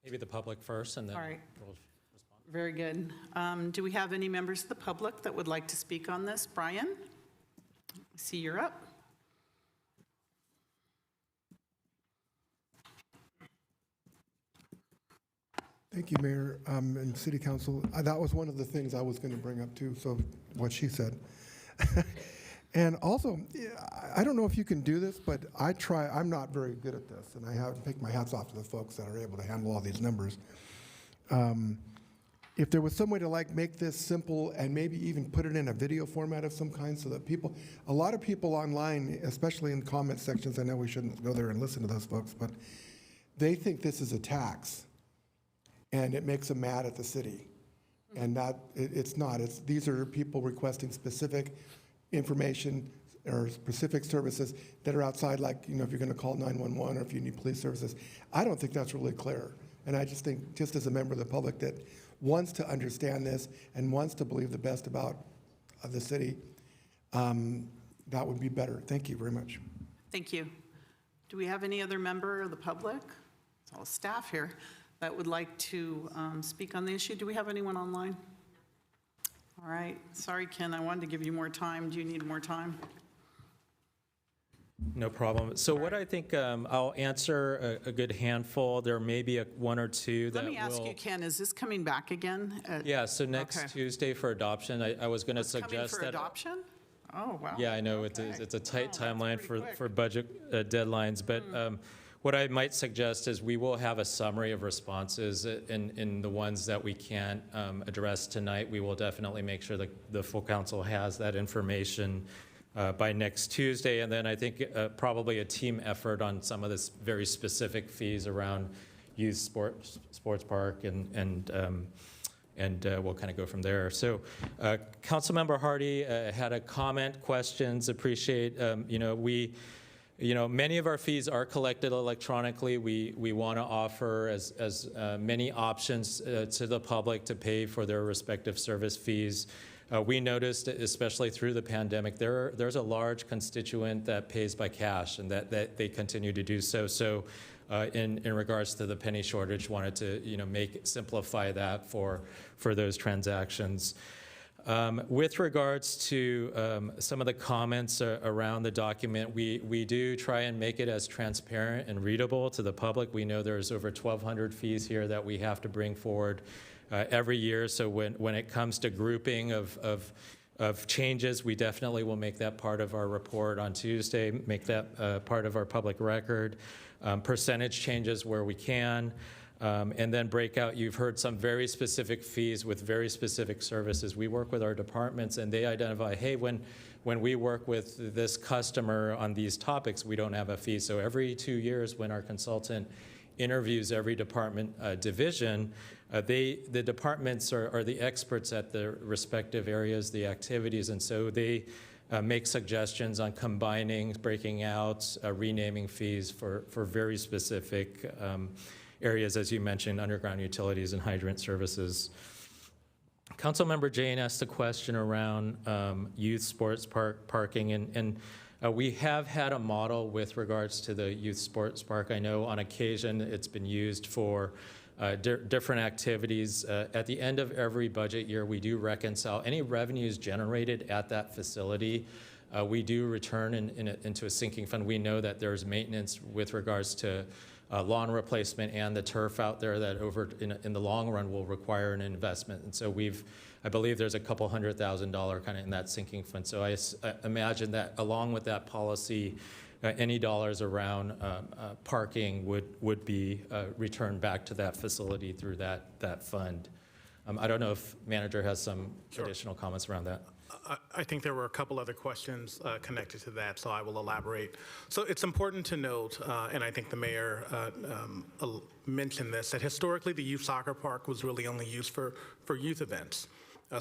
Maybe the public first, and then All right. we'll respond. Very good. Do we have any members of the public that would like to speak on this? Brian, I see you're up. Thank you, Mayor and City Council. That was one of the things I was going to bring up too, so what she said. And also, I don't know if you can do this, but I'm not very good at this, and I have to take my hats off to the folks that are able to handle all these numbers. if there was some way to like make this simple and maybe even put it in a video format of some kind so that a lot of people online, especially in comment sections, I know we shouldn't go there and listen to those folks, but they think this is a tax and it makes them mad at the city. And it's not. These are people requesting specific information or specific services that are outside, like, if you're going to call 911 or if you need police services. I don't think that's really clear. And I just think, just as a member of the public that wants to understand this and wants to believe the best about the city, that would be better. Thank you very much. Thank you. Do we have any other member of the public? It's all staff here that would like to speak on the issue. Do we have anyone online? All right. Sorry, Ken, I wanted to give you more time. Do you need more time? No problem. So what I think, I'll answer a good handful. There may be one or two that Let will. me ask you, Ken, is this coming back again? Yeah, so next Okay. Tuesday for adoption, I was going to It's coming suggest for that. adoption? Oh, wow. Yeah, I know, it's a tight timeline for budget deadlines, but what I might suggest is we will have a summary of responses in the ones that we can't address tonight. We will definitely make sure that the full council has that information by next Tuesday, and then I think probably a team effort on some of this very specific fees around youth sports park, and we'll kind of go from there. So Councilmember Hardy had a comment, questions, appreciate, many of our fees are collected electronically. We want to offer as many options to the public to pay for their respective service fees. We noticed, especially through the pandemic, there's a large constituent that pays by cash, and that they continue to do so. So in regards to the penny shortage, wanted to simplify that for those transactions. With regards to some of the comments around the document, we do try and make it as transparent and readable to the public. We know there's over 1,200 fees here that we have to bring forward every year. So when it comes to grouping of changes, we definitely will make that part of our report on Tuesday, make that part of our public record. Percentage changes where we can. And then break out, you've heard some very specific fees with very specific services. We work with our departments and they identify, hey, when we work with this customer on these topics, we don't have a fee. So every 2 years when our consultant interviews every department division, the departments are the experts at the respective areas, the activities, and so they make suggestions on combining, breaking out, renaming fees for very specific areas, as you mentioned, underground utilities and hydrant services. Councilmember Jane asked a question around youth sports parking, and we have had a model with regards to the youth sports park. I know on occasion it's been used for different activities. At the end of every budget year, we do reconcile any revenues generated at that facility. We do return into a sinking fund. We know that there's maintenance with regards to lawn replacement and the turf out there that in the long run will require an investment. And so I believe there's a couple $100,000 kind of in that sinking fund. So I imagine that along with that policy, any dollars around parking would be returned back to that facility through that fund. I don't know if manager has some additional comments around that. I think there were a couple other questions connected to that, so I will elaborate. So it's important to note, and I think the mayor mentioned this, that historically the youth soccer park was really only used for youth events.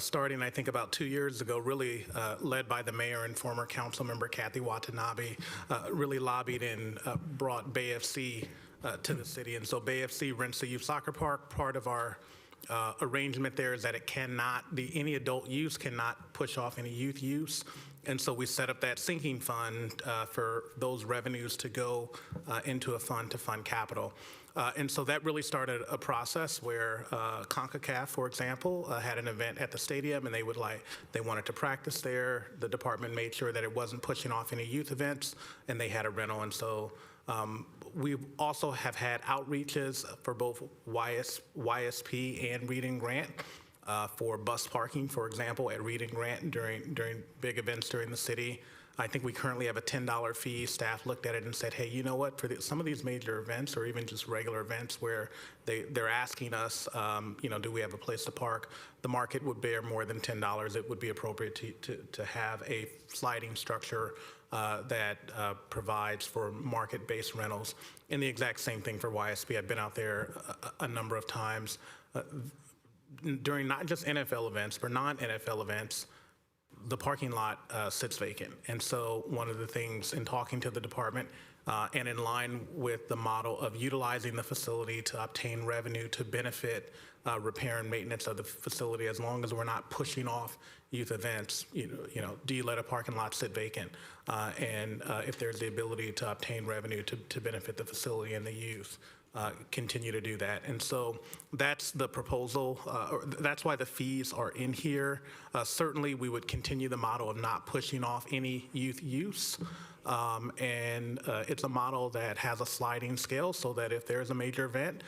Starting, I think, about 2 years ago, really led by the mayor and former council member Kathy Watanabe, really lobbied and brought Bay FC to the city. And so Bay FC rents the youth soccer park. Part of our arrangement there is that it cannot, any adult use cannot push off any youth use. And so we set up that sinking fund for those revenues to go into a fund to fund capital. And so that really started a process where CONCACAF, for example, had an event at the stadium and they wanted to practice there. The department made sure that it wasn't pushing off any youth events and they had a rental. And so we also have had outreaches for both YSP and Reading Grant for bus parking, for example, at Reed and Grant during big events during the city. I think we currently have a $10 fee. Staff looked at it and said, hey, you know what, for some of these major events or even just regular events where they're asking us, do we have a place to park? The market would bear more than $10. It would be appropriate to have a sliding structure that provides for market-based rentals. And the exact same thing for YSP. I've been out there a number of times during not just NFL events, but non-NFL events. The parking lot sits vacant. And so one of the things in talking to the department and in line with the model of utilizing the facility to obtain revenue to benefit repair and maintenance of the facility, as long as we're not pushing off youth events, do you let a parking lot sit vacant? And if there's the ability to obtain revenue to benefit the facility and the youth, continue to do that. And so that's the proposal. That's why the fees are in here. Certainly, we would continue the model of not pushing off any youth use. And it's a model that has a sliding scale so that if there's a major event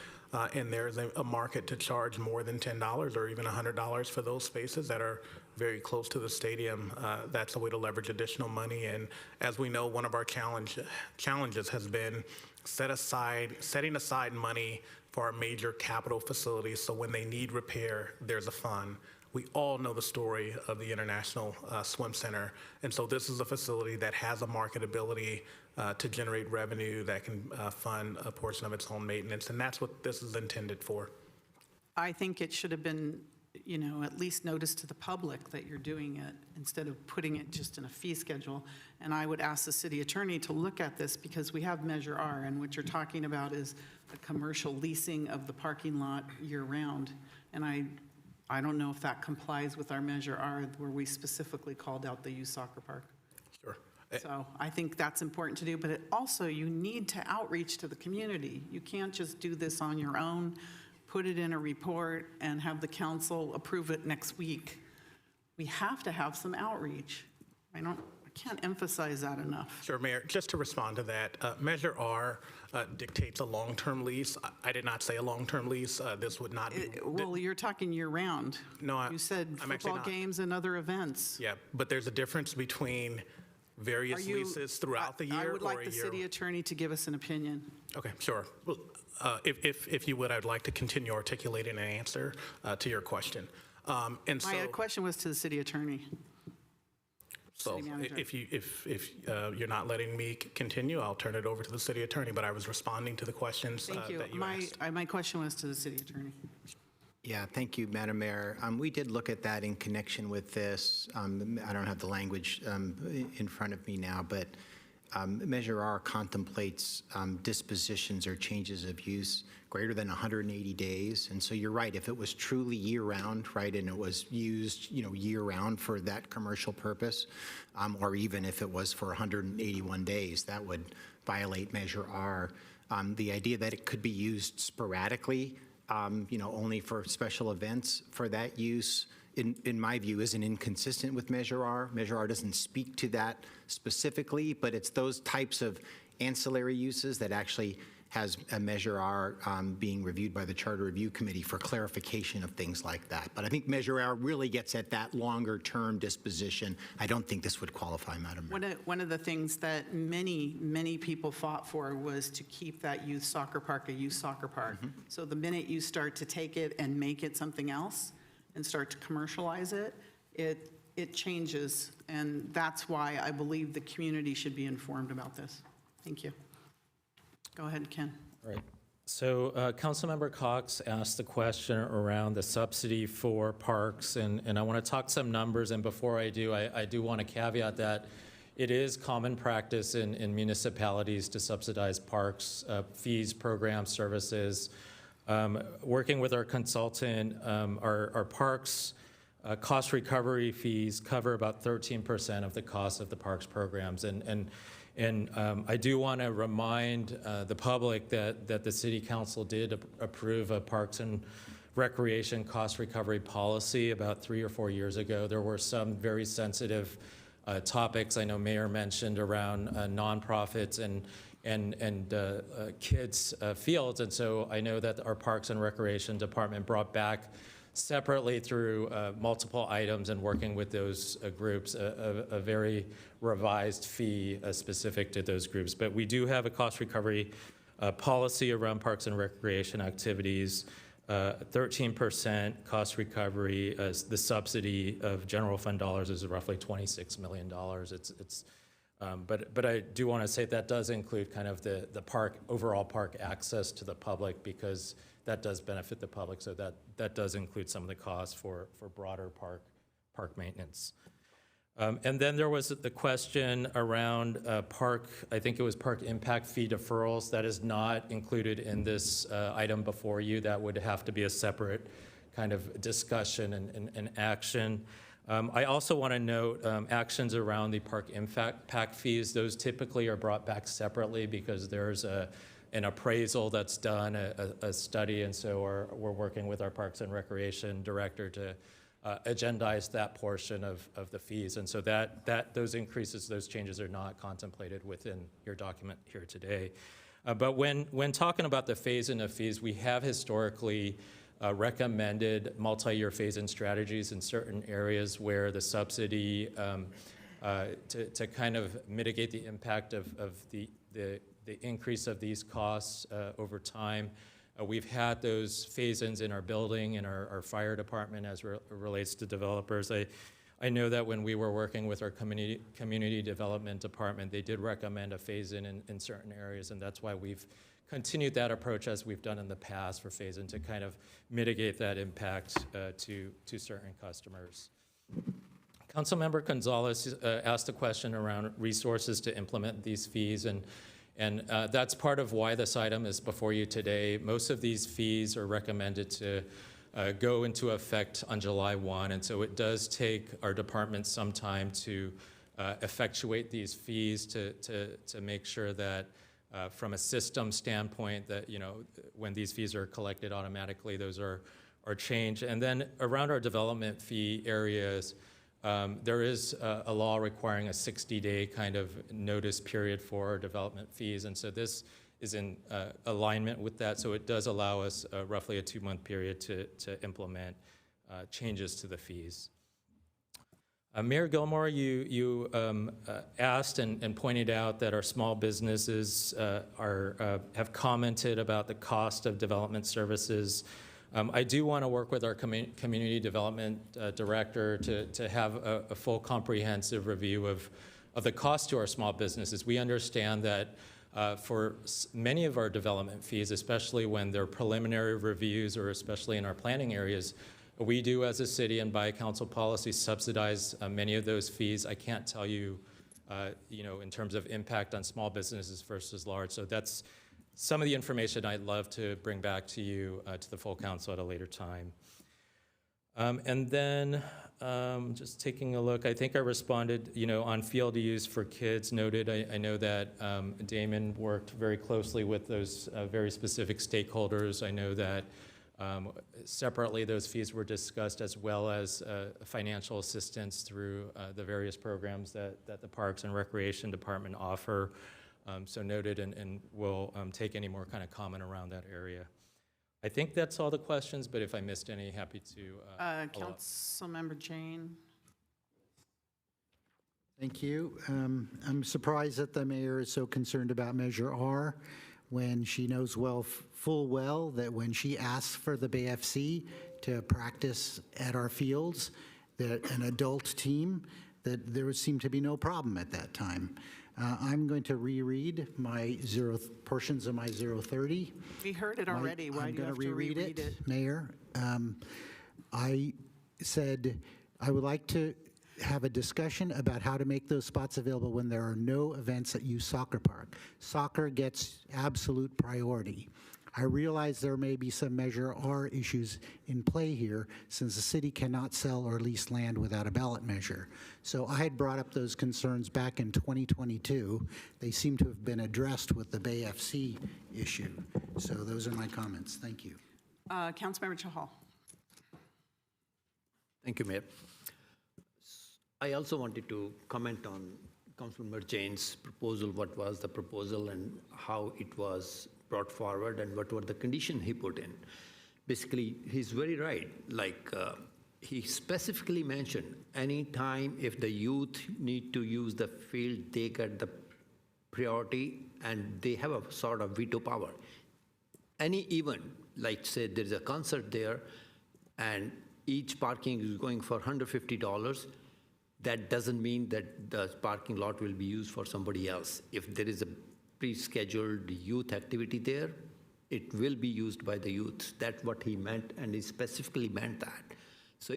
and there's a market to charge more than $10 or even $100 for those spaces that are very close to the stadium, that's a way to leverage additional money. And as we know, one of our challenges has been setting aside money for our major capital facilities so when they need repair, there's a fund. We all know the story of the International Swim Center, and so this is a facility that has a marketability to generate revenue that can fund a portion of its own maintenance, and that's what this is intended for. I think it should have been, at least notice to the public that you're doing it instead of putting it just in a fee schedule. And I would ask the city attorney to look at this because we have Measure R, and what you're talking about is the commercial leasing of the parking lot year-round. And I don't know if that complies with our Measure R, where we specifically called out the youth soccer park. Sure. So I think that's important to do, but you need to outreach to the community. You can't just do this on your own, put it in a report, and have the council approve it next week. We have to have some outreach. I can't emphasize that enough. Sure, Mayor, just to respond to that, Measure R dictates a long-term lease. I did not say a long-term lease. This would not be. Well, you're talking year-round. No, You said I'm actually football not. games and other events. Yeah, but there's a difference between various leases throughout the year or a year. I would like the city attorney to give us an opinion. Okay, sure. Well, if you would, I'd like to continue articulating an answer to your question. And so, My question was to the city attorney. so city manager. if you're not letting me continue, I'll turn it over to the city attorney. But I was responding to the questions Thank you. that you asked. My question was to the city attorney. Yeah, thank you, Madam Mayor. We did look at that in connection with this. I don't have the language in front of me now, but Measure R contemplates dispositions or changes of use greater than 180 days. And so you're right, if it was truly year-round, right, and it was used, year-round for that commercial purpose, or even if it was for 181 days, that would violate Measure R. The idea that it could be used sporadically, only for special events for that use, in my view, isn't inconsistent with Measure R. Measure R doesn't speak to that specifically, but it's those types of ancillary uses that actually has a Measure R being reviewed by the Charter Review Committee for clarification of things like that. But I think Measure R really gets at that longer-term disposition. I don't think this would qualify, Madam Mayor. One of the things that many people fought for was to keep that youth soccer park a youth soccer park. So the minute you start to take it and make it something else and start to commercialize it, it changes. And that's why I believe the community should be informed about this. Thank you. Go ahead, Ken. All right. So Councilmember Cox asked the question around the subsidy for parks, and I want to talk some numbers. And before I do, I do want to caveat that it is common practice in municipalities to subsidize parks, fees, programs, services. Working with our consultant, our parks cost recovery fees cover about 13% of the cost of the parks programs. And I do want to remind the public that the City Council did approve a Parks and Recreation cost recovery policy about 3 or 4 years ago. There were some very sensitive topics I know Mayor mentioned around nonprofits and kids' fields. And so I know that our Parks and Recreation Department brought back separately through multiple items and working with those groups, a very revised fee specific to those groups. But we do have a cost recovery policy around parks and recreation activities, 13% cost recovery. The subsidy of general fund dollars is roughly $26 million. But I do want to say that does include kind of the overall park access to the public, because that does benefit the public. So that does include some of the costs for broader park maintenance. And then there was the question around I think it was park impact fee deferrals. That is not included in this item before you. That would have to be a separate kind of discussion and action. I also want to note actions around the park impact fees. Those typically are brought back separately because there's an appraisal that's done, a study, and so we're working with our Parks and Recreation Director to agendize that portion of the fees. And so those increases, those changes are not contemplated within your document here today. But when talking about the phase-in of fees, we have historically recommended multi-year phase-in strategies in certain areas where the subsidy to kind of mitigate the impact of the increase of these costs over time. We've had those phase-ins in our building, in our fire department as relates to developers. I know that when we were working with our community development department, they did recommend a phase-in in certain areas, and that's why we've continued that approach as we've done in the past for phase-in to kind of mitigate that impact to certain customers. Councilmember Gonzalez asked a question around resources to implement these fees, and that's part of why this item is before you today. Most of these fees are recommended to go into effect on July 1, and so it does take our department some time to effectuate these fees to make sure that from a system standpoint that, when these fees are collected automatically, those are changed. And then around our development fee areas, there is a law requiring a 60-day kind of notice period for development fees, and so this is in alignment with that. So it does allow us roughly a 2-month period to implement changes to the fees. Mayor Gilmore, you asked and pointed out that our small businesses have commented about the cost of development services. I do want to work with our community development director to have a full comprehensive review of the cost to our small businesses. We understand that for many of our development fees, especially when they're preliminary reviews or especially in our planning areas, we do as a city and by council policy subsidize many of those fees. I can't tell you, in terms of impact on small businesses versus large. So that's some of the information I'd love to bring back to you, to the full council at a later time. And then just taking a look, I think I responded, on field use for kids noted. I know that Damon worked very closely with those very specific stakeholders. I know that separately those fees were discussed, as well as financial assistance through the various programs that the Parks and Recreation Department offer. So noted, and we'll take any more kind of comment around that area. I think that's all the questions, but if I missed any, happy to follow up. Councilmember Jane. Thank you. I'm surprised that the mayor is so concerned about Measure R when she knows full well that when she asks for the BFC to practice at our fields, that an adult team, that there would seem to be no problem at that time. I'm going to reread my portions of my 030. We heard it already. Why do you have to reread it? Mayor, I said I would like to have a discussion about how to make those spots available when there are no events at Youth Soccer Park. Soccer gets absolute priority. I realize there may be some Measure R issues in play here, since the city cannot sell or lease land without a ballot measure. So I had brought up those concerns back in 2022. They seem to have been addressed with the BFC issue. So those are my comments. Thank you. Councilmember Chahal. Thank you, Mayor. I also wanted to comment on Councilmember Jane's proposal, what was the proposal and how it was brought forward and what were the conditions he put in. basically, he's very right. Like, he specifically mentioned, anytime if the youth need to use the field, they get the priority and they have a sort of veto power. Any event, like say there's a concert there and each parking is going for $150, that doesn't mean that the parking lot will be used for somebody else. If there is a pre-scheduled youth activity there, it will be used by the youth. That's what he meant, and he specifically meant that. So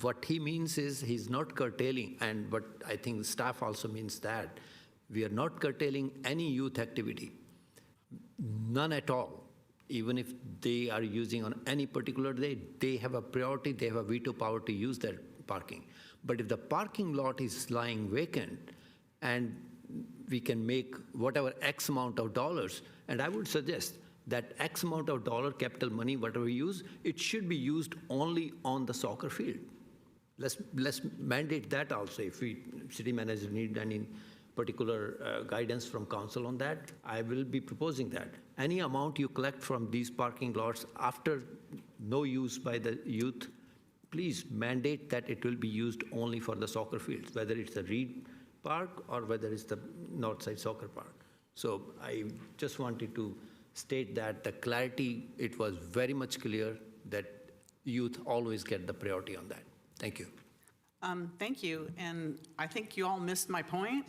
what he means is he's not curtailing, and what I think staff also means that, we are not curtailing any youth activity, none at all. Even if they are using on any particular day, they have a priority, they have a veto power to use that parking. But if the parking lot is lying vacant and we can make whatever X amount of dollars, and I would suggest that X amount of dollar capital money, whatever we use, it should be used only on the soccer field. Let's mandate that also. If we, city manager, need any particular guidance from council on that, I will be proposing that. Any amount you collect from these parking lots after no use by the youth, please mandate that it will be used only for the soccer fields, whether it's the Reed Park or whether it's the Northside Soccer Park. So I just wanted to state that the clarity, it was very much clear that youth always get the priority on that. Thank you. Thank you, and I think you all missed my point,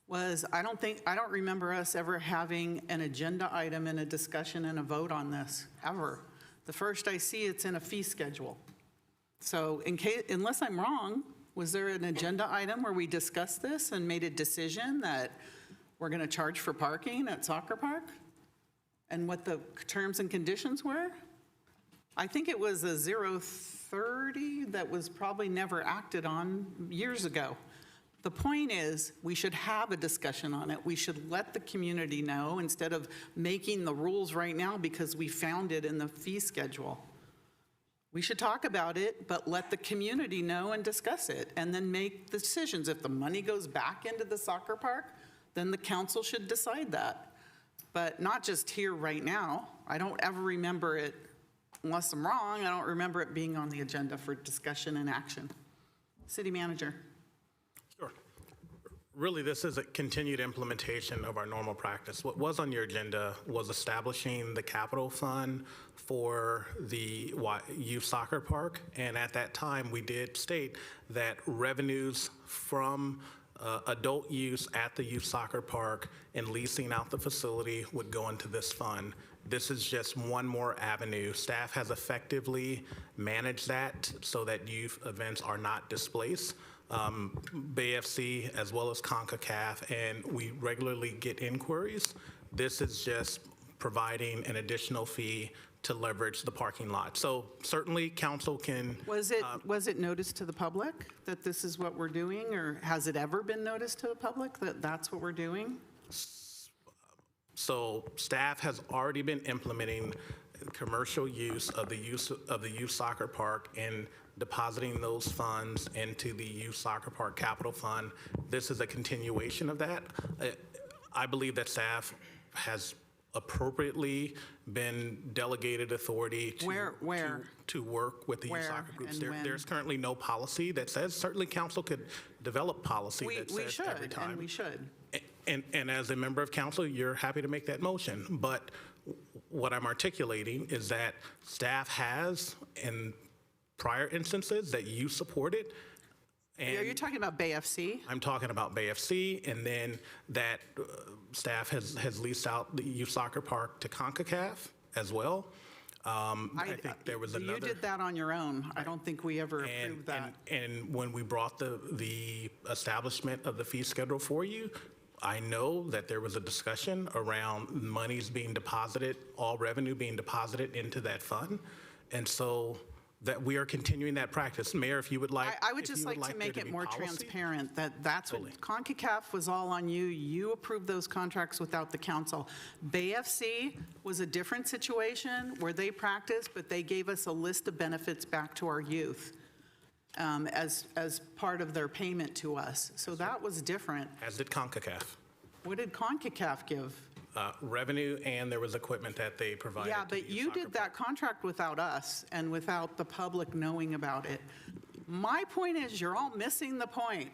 was I don't remember us ever having an agenda item and a discussion and a vote on this, ever. The first I see, it's in a fee schedule. So unless I'm wrong, was there an agenda item where we discussed this and made a decision that we're going to charge for parking at Soccer Park? And what the terms and conditions were? I think it was a 030 that was probably never acted on years ago. The point is, we should have a discussion on it. We should let the community know instead of making the rules right now because we found it in the fee schedule. We should talk about it, but let the community know and discuss it, and then make the decisions. If the money goes back into the soccer park, then the council should decide that. But not just here right now. I don't ever remember it, unless I'm wrong, I don't remember it being on the agenda for discussion and action. City manager. Sure. Really, this is a continued implementation of our normal practice. What was on your agenda was establishing the capital fund for the youth soccer park. And at that time, we did state that revenues from adult use at the youth soccer park and leasing out the facility would go into this fund. This is just one more avenue. Staff has effectively managed that so that youth events are not displaced. BAFC as well as CONCACAF, and we regularly get inquiries. This is just providing an additional fee to leverage the parking lot. So certainly council can. Was it noticed to the public that this is what we're doing, or has it ever been noticed to the public that that's what we're doing? So staff has already been implementing commercial use of the youth soccer park and depositing those funds into the youth soccer park capital fund. This is a continuation of that. I believe that staff has appropriately been delegated authority to work with the youth soccer groups. There's currently no policy that says, certainly council could develop policy that says every time. And we should. And as a member of council, you're happy to make that motion. But what I'm articulating is that staff has, in prior instances that you supported. And are you talking about BAFC? I'm talking about BAFC, and then that staff has leased out the youth soccer park to CONCACAF as well. I think there was another. You did that on your own. I don't think we ever approved that. And when we brought the establishment of the fee schedule for you, I know that there was a discussion around monies being deposited, all revenue being deposited into that fund. And so that we are continuing that practice. Mayor, if you would like. I would just like to make it more transparent that's what CONCACAF was all on you. You approved those contracts without the council. BAFC was a different situation where they practiced, but they gave us a list of benefits back to our youth as part of their payment to us. So that was different. As did CONCACAF. What did CONCACAF give? revenue, and there was equipment that they provided. Yeah, to the but youth you soccer did that contract without us and without the public knowing about it. My point is, you're all missing the point.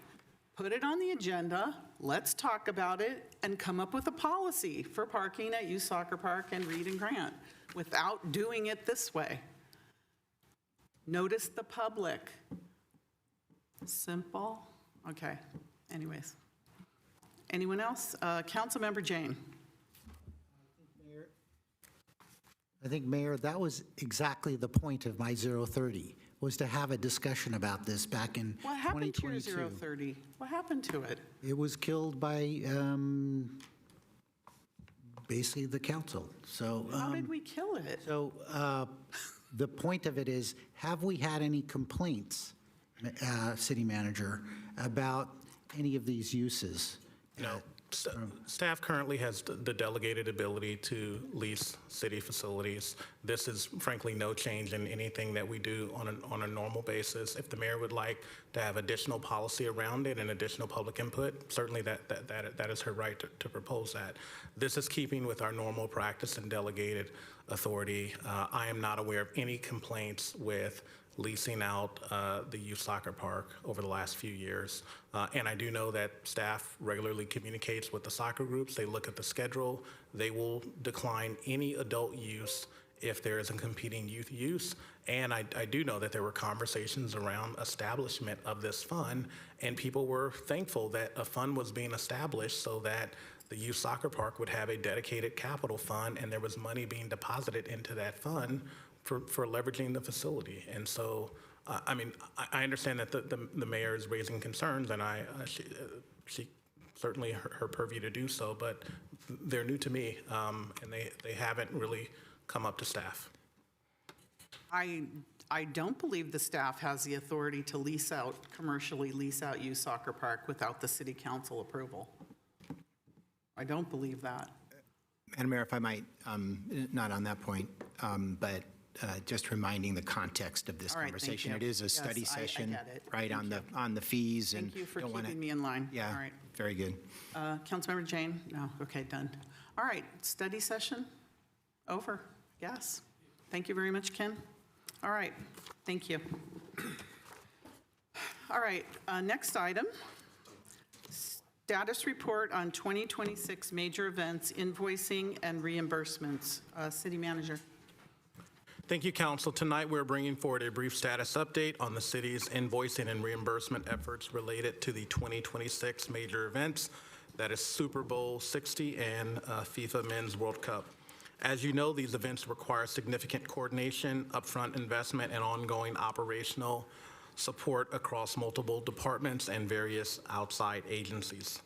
Put it on the agenda, let's talk about it, and come up with a policy for parking at Youth Soccer Park and Reed and Grant without doing it this way. Notice the public. Simple. Okay, anyways. Anyone else? Councilmember Jane. I think, Mayor, that was exactly the point of my 030, was to have a discussion about this back in 2022. What happened to your 030? What happened to it? It was killed by basically the council. So How did we kill it? So the point of it is, have we had any complaints, City Manager, about any of these uses? No. Staff currently has the delegated ability to lease city facilities. This is frankly no change in anything that we do on a normal basis. If the mayor would like to have additional policy around it and additional public input, certainly that is her right to propose that. This is keeping with our normal practice and delegated authority. I am not aware of any complaints with leasing out the youth soccer park over the last few years. And I do know that staff regularly communicates with the soccer groups. They look at the schedule. They will decline any adult use if there is a competing youth use. And I do know that there were conversations around establishment of this fund, and people were thankful that a fund was being established so that the youth soccer park would have a dedicated capital fund, and there was money being deposited into that fund for leveraging the facility. And so, I mean, I understand that the mayor is raising concerns, and she certainly her purview to do so, but they're new to me, and they haven't really come up to staff. I don't believe the staff has the authority to commercially lease out Youth Soccer Park without the city council approval. I don't believe that. Madam Mayor, if I might, not on that point, but just reminding the context of this All right, thank conversation. you. It is a Yes, study I session, get it. right, Thank on the fees. Thank and you for don't wanna- keeping me in line. Yeah, All right. very good. Councilmember Jane? No, okay, done. All right, study session over, yes. Thank you very much, Ken. All right, thank you. All right, next item, status report on 2026 major events, invoicing and reimbursements. City Manager. Thank you, Council. Tonight, we're bringing forward a brief status update on the city's invoicing and reimbursement efforts related to the 2026 major events, that is Super Bowl 60 and FIFA Men's World Cup. As you know, these events require significant coordination, upfront investment, and ongoing operational support across multiple departments and various outside agencies.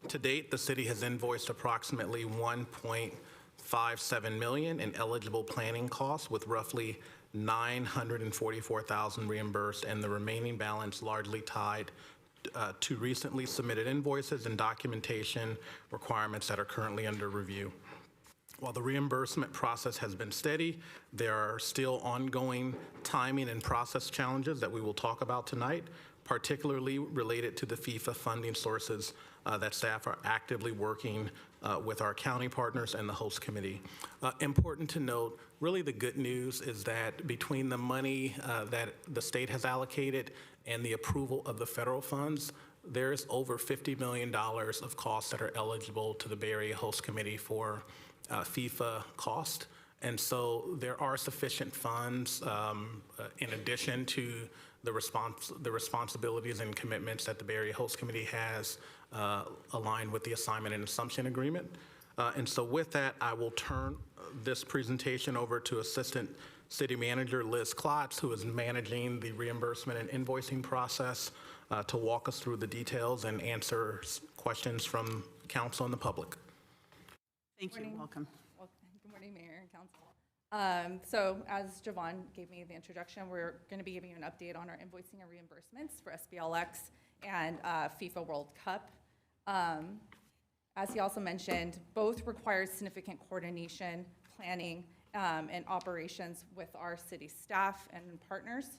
To date, the city has invoiced approximately $1.57 million in eligible planning costs, with roughly $944,000 reimbursed, and the remaining balance largely tied to recently submitted invoices and documentation requirements that are currently under review. While the reimbursement process has been steady, there are still ongoing timing and process challenges that we will talk about tonight, particularly related to the FIFA funding sources that staff are actively working with our county partners and the host committee. Important to note, really the good news is that between the money that the state has allocated and the approval of the federal funds, there's over $50 million of costs that are eligible to the Bay Area Host Committee for FIFA cost. And so there are sufficient funds in addition to the responsibilities and commitments that the Bay Area Host Committee has aligned with the assignment and assumption agreement. And so with that, I will turn this presentation over to Assistant City Manager Liz Klotz, who is managing the reimbursement and invoicing process, to walk us through the details and answer questions from council and the public. Thank you, welcome. Well, good morning, Mayor and Council. So as Javon gave me the introduction, we're going to be giving you an update on our invoicing and reimbursements for SBLX and FIFA World Cup. As he also mentioned, both require significant coordination, planning, and operations with our city staff and partners.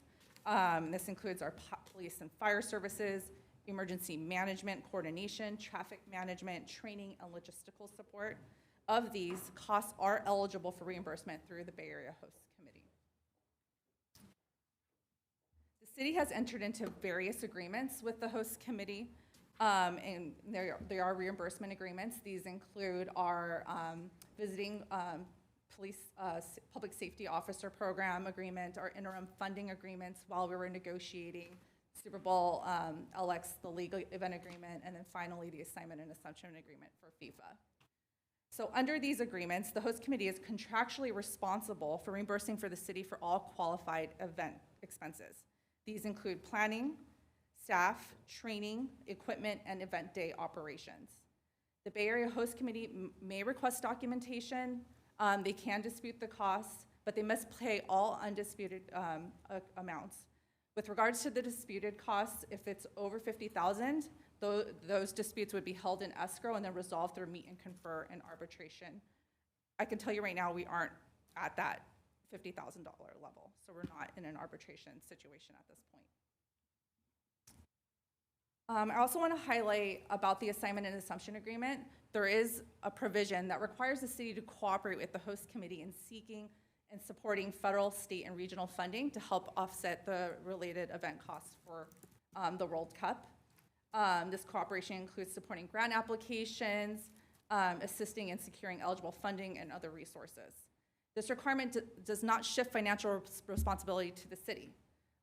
This includes our police and fire services, emergency management, coordination, traffic management, training, and logistical support. Of these, costs are eligible for reimbursement through the Bay Area Host Committee. The city has entered into various agreements with the Host Committee, and there are reimbursement agreements. These include our visiting public safety officer program agreement, our interim funding agreements while we were negotiating Super Bowl LX, the legal event agreement, and then finally the assignment and assumption agreement for FIFA. So under these agreements, the Host Committee is contractually responsible for reimbursing for the city for all qualified event expenses. These include planning, staff, training, equipment, and event day operations. The Bay Area Host Committee may request documentation. They can dispute the costs, but they must pay all undisputed amounts. With regards to the disputed costs, if it's over $50,000, those disputes would be held in escrow and then resolved through meet and confer and arbitration. I can tell you right now, we aren't at that $50,000 level, so we're not in an arbitration situation at this point. I also want to highlight about the assignment and assumption agreement. There is a provision that requires the city to cooperate with the Host Committee in seeking and supporting federal, state, and regional funding to help offset the related event costs for the World Cup. This cooperation includes supporting grant applications, assisting in securing eligible funding, and other resources. This requirement does not shift financial responsibility to the city.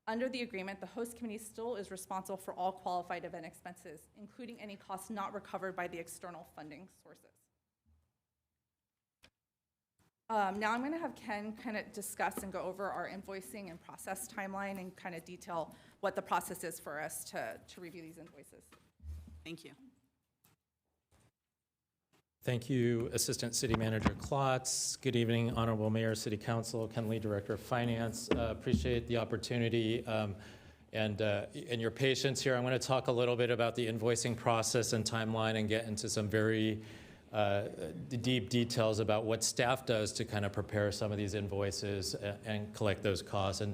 Under the agreement, the Host Committee still is responsible for all qualified event expenses, including any costs not recovered by the external funding sources. Now I'm going to have Ken kind of discuss and go over our invoicing and process timeline and kind of detail what the process is for us to review these invoices. Thank you. Thank you, Assistant City Manager Klotz. Good evening, Honorable Mayor, City Council, Ken Lee, Director of Finance. Appreciate the opportunity and your patience here. I'm going to talk a little bit about the invoicing process and timeline and get into some very deep details about what staff does to kind of prepare some of these invoices and collect those costs. And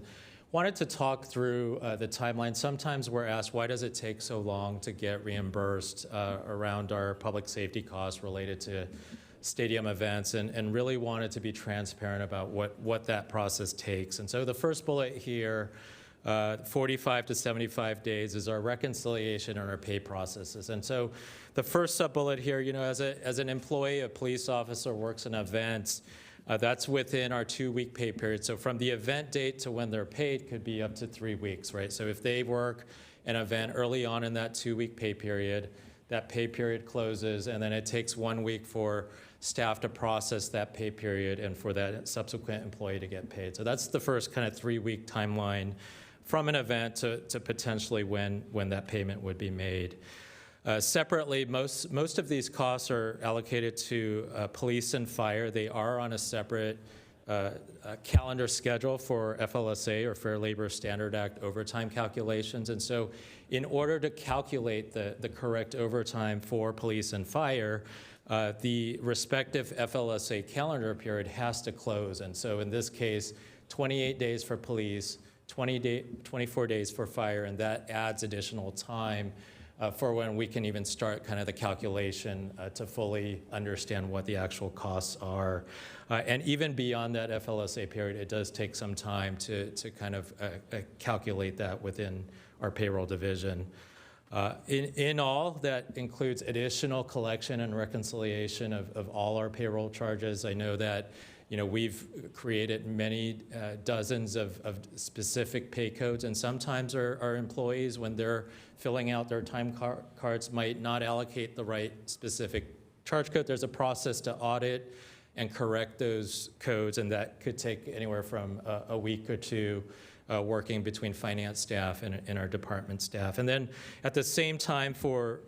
wanted to talk through the timeline. Sometimes we're asked, why does it take so long to get reimbursed around our public safety costs related to stadium events, and really wanted to be transparent about what that process takes. And so the first bullet here, 45 to 75 days, is our reconciliation and our pay processes. And so the first sub-bullet here, you know, as an employee, a police officer works in events, that's within our 2-week pay period. So from the event date to when they're paid could be up to 3 weeks, right? So if they work an event early on in that 2-week pay period, that pay period closes, and then it takes 1 week for staff to process that pay period and for that subsequent employee to get paid. So that's the first kind of 3-week timeline from an event to potentially when that payment would be made. Separately, most of these costs are allocated to police and fire. They are on a separate calendar schedule for FLSA, or Fair Labor Standard Act, overtime calculations. And so in order to calculate the correct overtime for police and fire, the respective FLSA calendar period has to close. And so in this case, 28 days for police, 24 days for fire, and that adds additional time for when we can even start kind of the calculation to fully understand what the actual costs are. And even beyond that FLSA period, it does take some time to kind of calculate that within our payroll division. In all, that includes additional collection and reconciliation of all our payroll charges. I know that, you know, we've created many dozens of specific pay codes, and sometimes our employees, when they're filling out their time cards, might not allocate the right specific charge code. There's a process to audit and correct those codes, and that could take anywhere from a week or two working between finance staff and our department staff. And then at the same time, for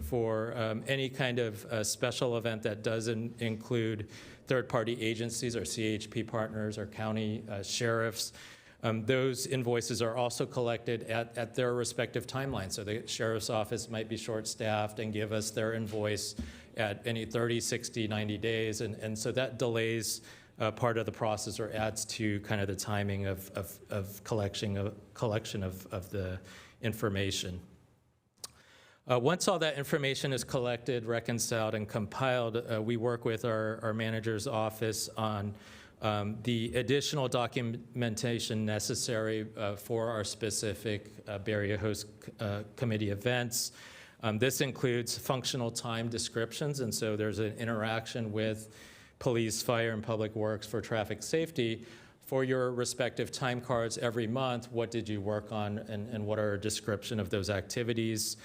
any kind of special event that doesn't include third-party agencies or CHP partners or county sheriffs, those invoices are also collected at their respective timelines. So the sheriff's office might be short-staffed and give us their invoice at any 30, 60, 90 days. And so that delays part of the process or adds to kind of the timing of collection of the information. Once all that information is collected, reconciled, and compiled, we work with our manager's office on the additional documentation necessary for our specific Barrier Host Committee events. This includes functional time descriptions, and so there's an interaction with police, fire, and public works for traffic safety. For your respective time cards every month, what did you work on, and what are a description of those activities?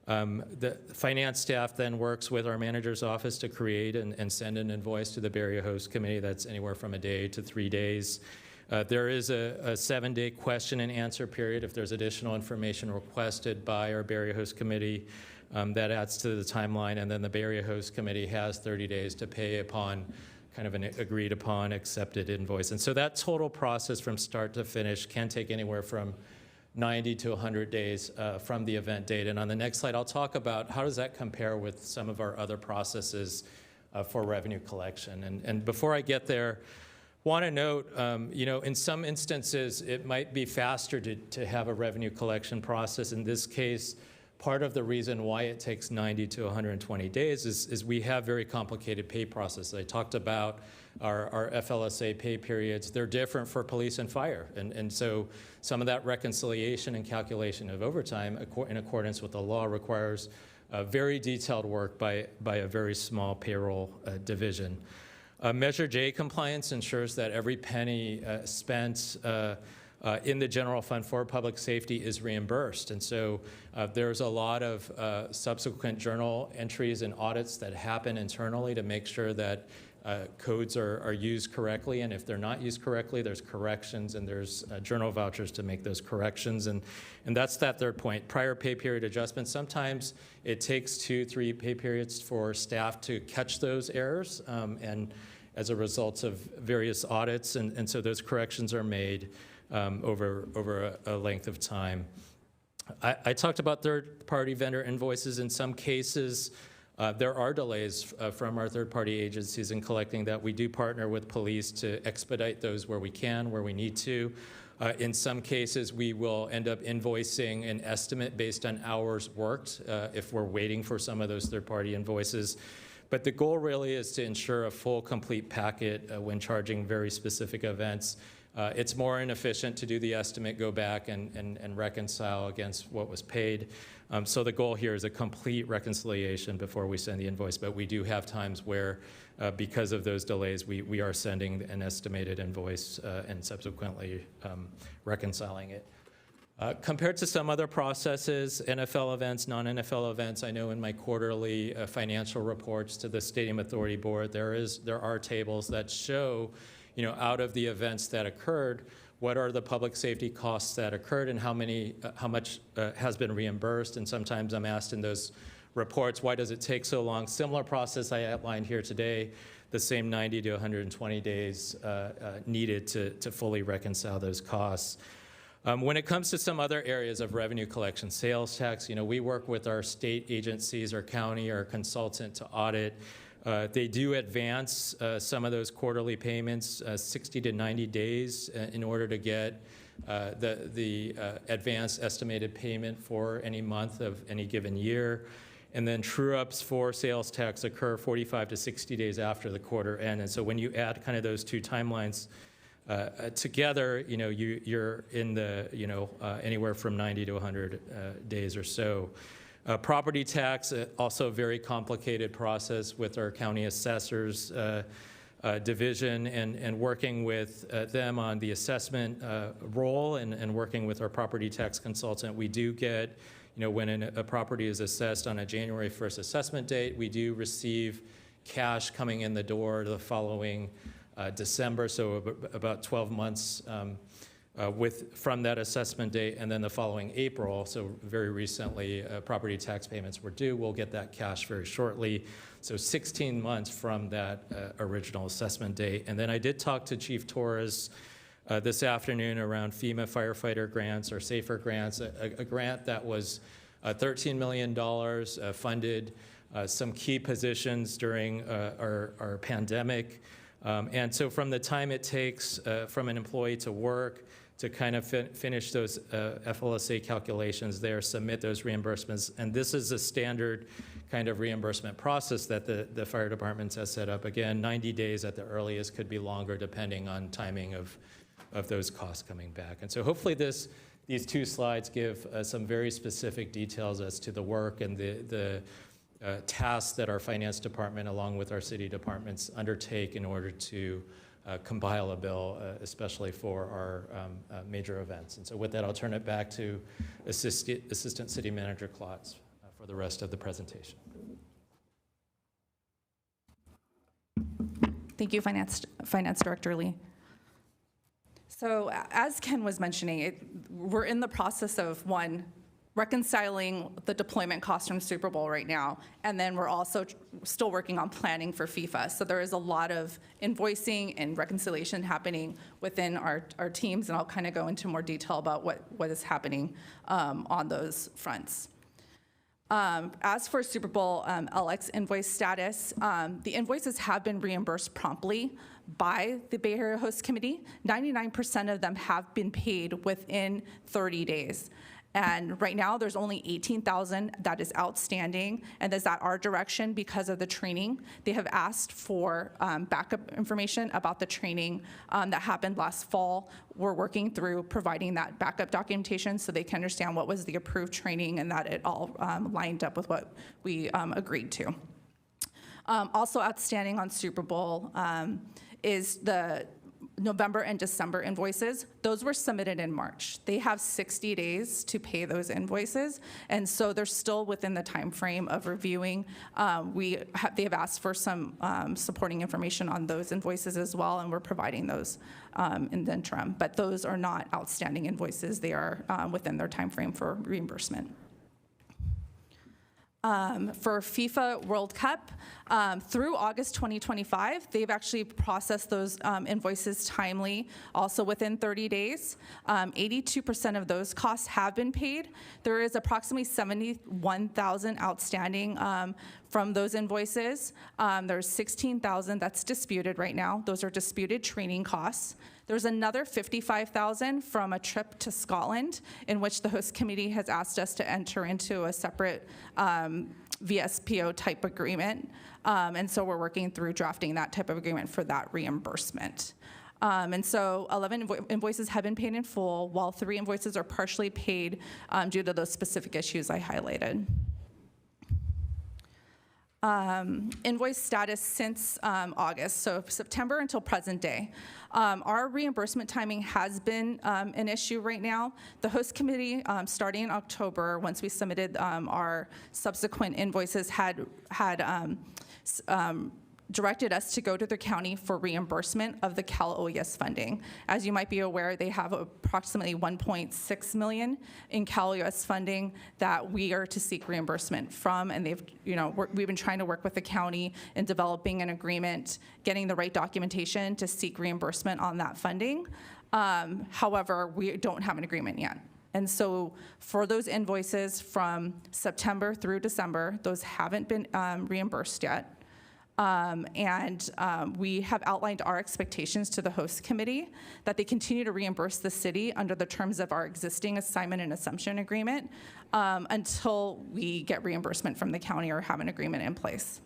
The finance staff then works with our manager's office to create and send an invoice to the Barrier Host Committee that's anywhere from a day to 3 days. There is a 7-day question and answer period if there's additional information requested by our Barrier Host Committee. That adds to the timeline, and then the Barrier Host Committee has 30 days to pay upon kind of an agreed upon accepted invoice. And so that total process from start to finish can take anywhere from 90 to 100 days from the event date. And on the next slide, I'll talk about how does that compare with some of our other processes for revenue collection. And before I get there, want to note, in some instances, it might be faster to have a revenue collection process. In this case, part of the reason why it takes 90 to 120 days is we have very complicated pay processes. I talked about our FLSA pay periods. They're different for police and fire. And so some of that reconciliation and calculation of overtime in accordance with the law requires very detailed work by a very small payroll division. Measure J compliance ensures that every penny spent in the general fund for public safety is reimbursed. And so there's a lot of subsequent journal entries and audits that happen internally to make sure that codes are used correctly, and if they're not used correctly, there's corrections, and there's journal vouchers to make those corrections. And that's that third point, prior pay period adjustments. Sometimes it takes 2-3 pay periods for staff to catch those errors, and as a result of various audits, and so those corrections are made over a length of time. I talked about third-party vendor invoices. In some cases, there are delays from our third-party agencies in collecting that. We do partner with police to expedite those where we can, where we need to. In some cases, we will end up invoicing an estimate based on hours worked if we're waiting for some of those third-party invoices. But the goal really is to ensure a full, complete packet when charging very specific events. It's more inefficient to do the estimate, go back and reconcile against what was paid. So the goal here is a complete reconciliation before we send the invoice, but we do have times where, because of those delays, we are sending an estimated invoice and subsequently reconciling it. Compared to some other processes, NFL events, non-NFL events, I know in my quarterly financial reports to the Stadium Authority Board, there are tables that show, out of the events that occurred, what are the public safety costs that occurred and how much has been reimbursed. And sometimes I'm asked in those reports, why does it take so long? Similar process I outlined here today, the same 90 to 120 days needed to fully reconcile those costs. When it comes to some other areas of revenue collection, sales tax, we work with our state agencies, our county, our consultant to audit. They do advance some of those quarterly payments 60 to 90 days in order to get the advanced estimated payment for any month of any given year. And then true-ups for sales tax occur 45 to 60 days after the quarter end. And so when you add kind of those two timelines together, you're in the, anywhere from 90 to 100 days or so. Property tax, also a very complicated process with our county assessors division and working with them on the assessment role and working with our property tax consultant. We do get, when a property is assessed on a January 1st assessment date, we do receive cash coming in the door the following December, so about 12 months from that assessment date, and then the following April, so very recently, property tax payments were due. We'll get that cash very shortly. So 16 months from that original assessment date. And then I did talk to Chief Torres this afternoon around FEMA firefighter grants or SAFER grants, a grant that was $13 million, funded some key positions during our pandemic. And so from the time it takes from an employee to work to kind of finish those FLSA calculations there, submit those reimbursements. And this is a standard kind of reimbursement process that the fire departments has set up. Again, 90 days at the earliest, could be longer depending on timing of those costs coming back. And so hopefully these two slides give some very specific details as to the work and the tasks that our finance department, along with our city departments, undertake in order to compile a bill, especially for our major events. And so with that, I'll turn it back to Assistant City Manager Klotz for the rest of the presentation. Thank you, Finance Director Lee. So as Ken was mentioning, we're in the process of, one, reconciling the deployment costs from Super Bowl right now, and then we're also still working on planning for FIFA. So there is a lot of invoicing and reconciliation happening within our teams, and I'll kind of go into more detail about what is happening on those fronts. As for Super Bowl LX invoice status, the invoices have been reimbursed promptly by the Bay Area Host Committee. 99% of them have been paid within 30 days. And right now, there's only $18,000 that is outstanding, and that's at our direction because of the training. They have asked for backup information about the training that happened last fall. We're working through providing that backup documentation so they can understand what was the approved training and that it all lined up with what we agreed to. Also outstanding on Super Bowl is the November and December invoices. Those were submitted in March. They have 60 days to pay those invoices, and so they're still within the time frame of reviewing. They have asked for some supporting information on those invoices as well, and we're providing those in the interim. But those are not outstanding invoices. They are within their time frame for reimbursement. For FIFA World Cup, through August 2025, they've actually processed those invoices timely, also within 30 days. 82% of those costs have been paid. There is approximately 71,000 outstanding from those invoices. There's 16,000 that's disputed right now. Those are disputed training costs. There's another 55,000 from a trip to Scotland, in which the host committee has asked us to enter into a separate VSPO type agreement. And so we're working through drafting that type of agreement for that reimbursement. And so 11 invoices have been paid in full, while 3 invoices are partially paid due to those specific issues I highlighted. Invoice status since August, so September until present day. Our reimbursement timing has been an issue right now. The host committee, starting in October, once we submitted our subsequent invoices, had directed us to go to the county for reimbursement of the Cal OES funding. As you might be aware, they have approximately $1.6 million in Cal OES funding that we are to seek reimbursement from, and we've been trying to work with the county in developing an agreement, getting the right documentation to seek reimbursement on that funding. However, we don't have an agreement yet. And so for those invoices from September through December, those haven't been reimbursed yet. We have outlined our expectations to the host committee that they continue to reimburse the city under the terms of our existing assignment and assumption agreement until we get reimbursement from the county or have an agreement in place.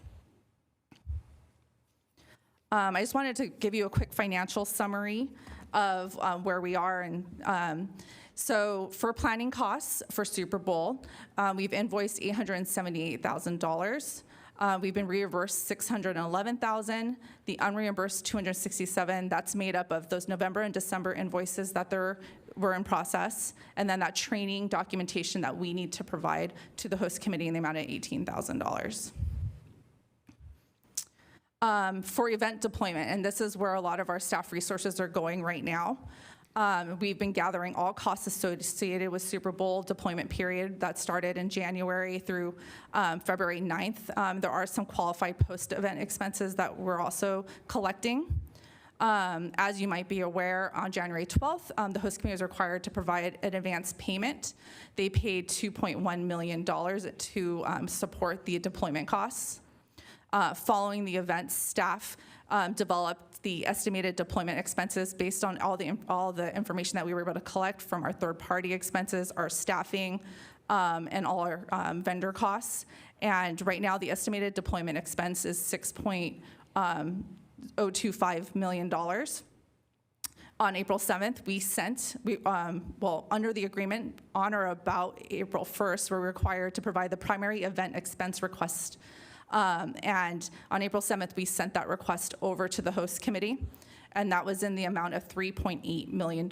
I just wanted to give you a quick financial summary of where we are. So for planning costs for Super Bowl, we've invoiced $878,000. We've been reimbursed $611,000. The unreimbursed $267,000. That's made up of those November and December invoices that were in process, and then that training documentation that we need to provide to the host committee in the amount of $18,000. For event deployment, and this is where a lot of our staff resources are going right now. We've been gathering all costs associated with Super Bowl deployment period that started in January through February 9th. There are some qualified post-event expenses that we're also collecting. As you might be aware, on January 12th, the host committee was required to provide an advance payment. They paid $2.1 million to support the deployment costs. Following the event, staff developed the estimated deployment expenses based on all the information that we were able to collect from our third-party expenses, our staffing, and all our vendor costs. And right now, the estimated deployment expense is $6.025 million. On April 7th, under the agreement, on or about April 1st, we're required to provide the primary event expense request. And on April 7th, we sent that request over to the host committee, and that was in the amount of $3.8 million.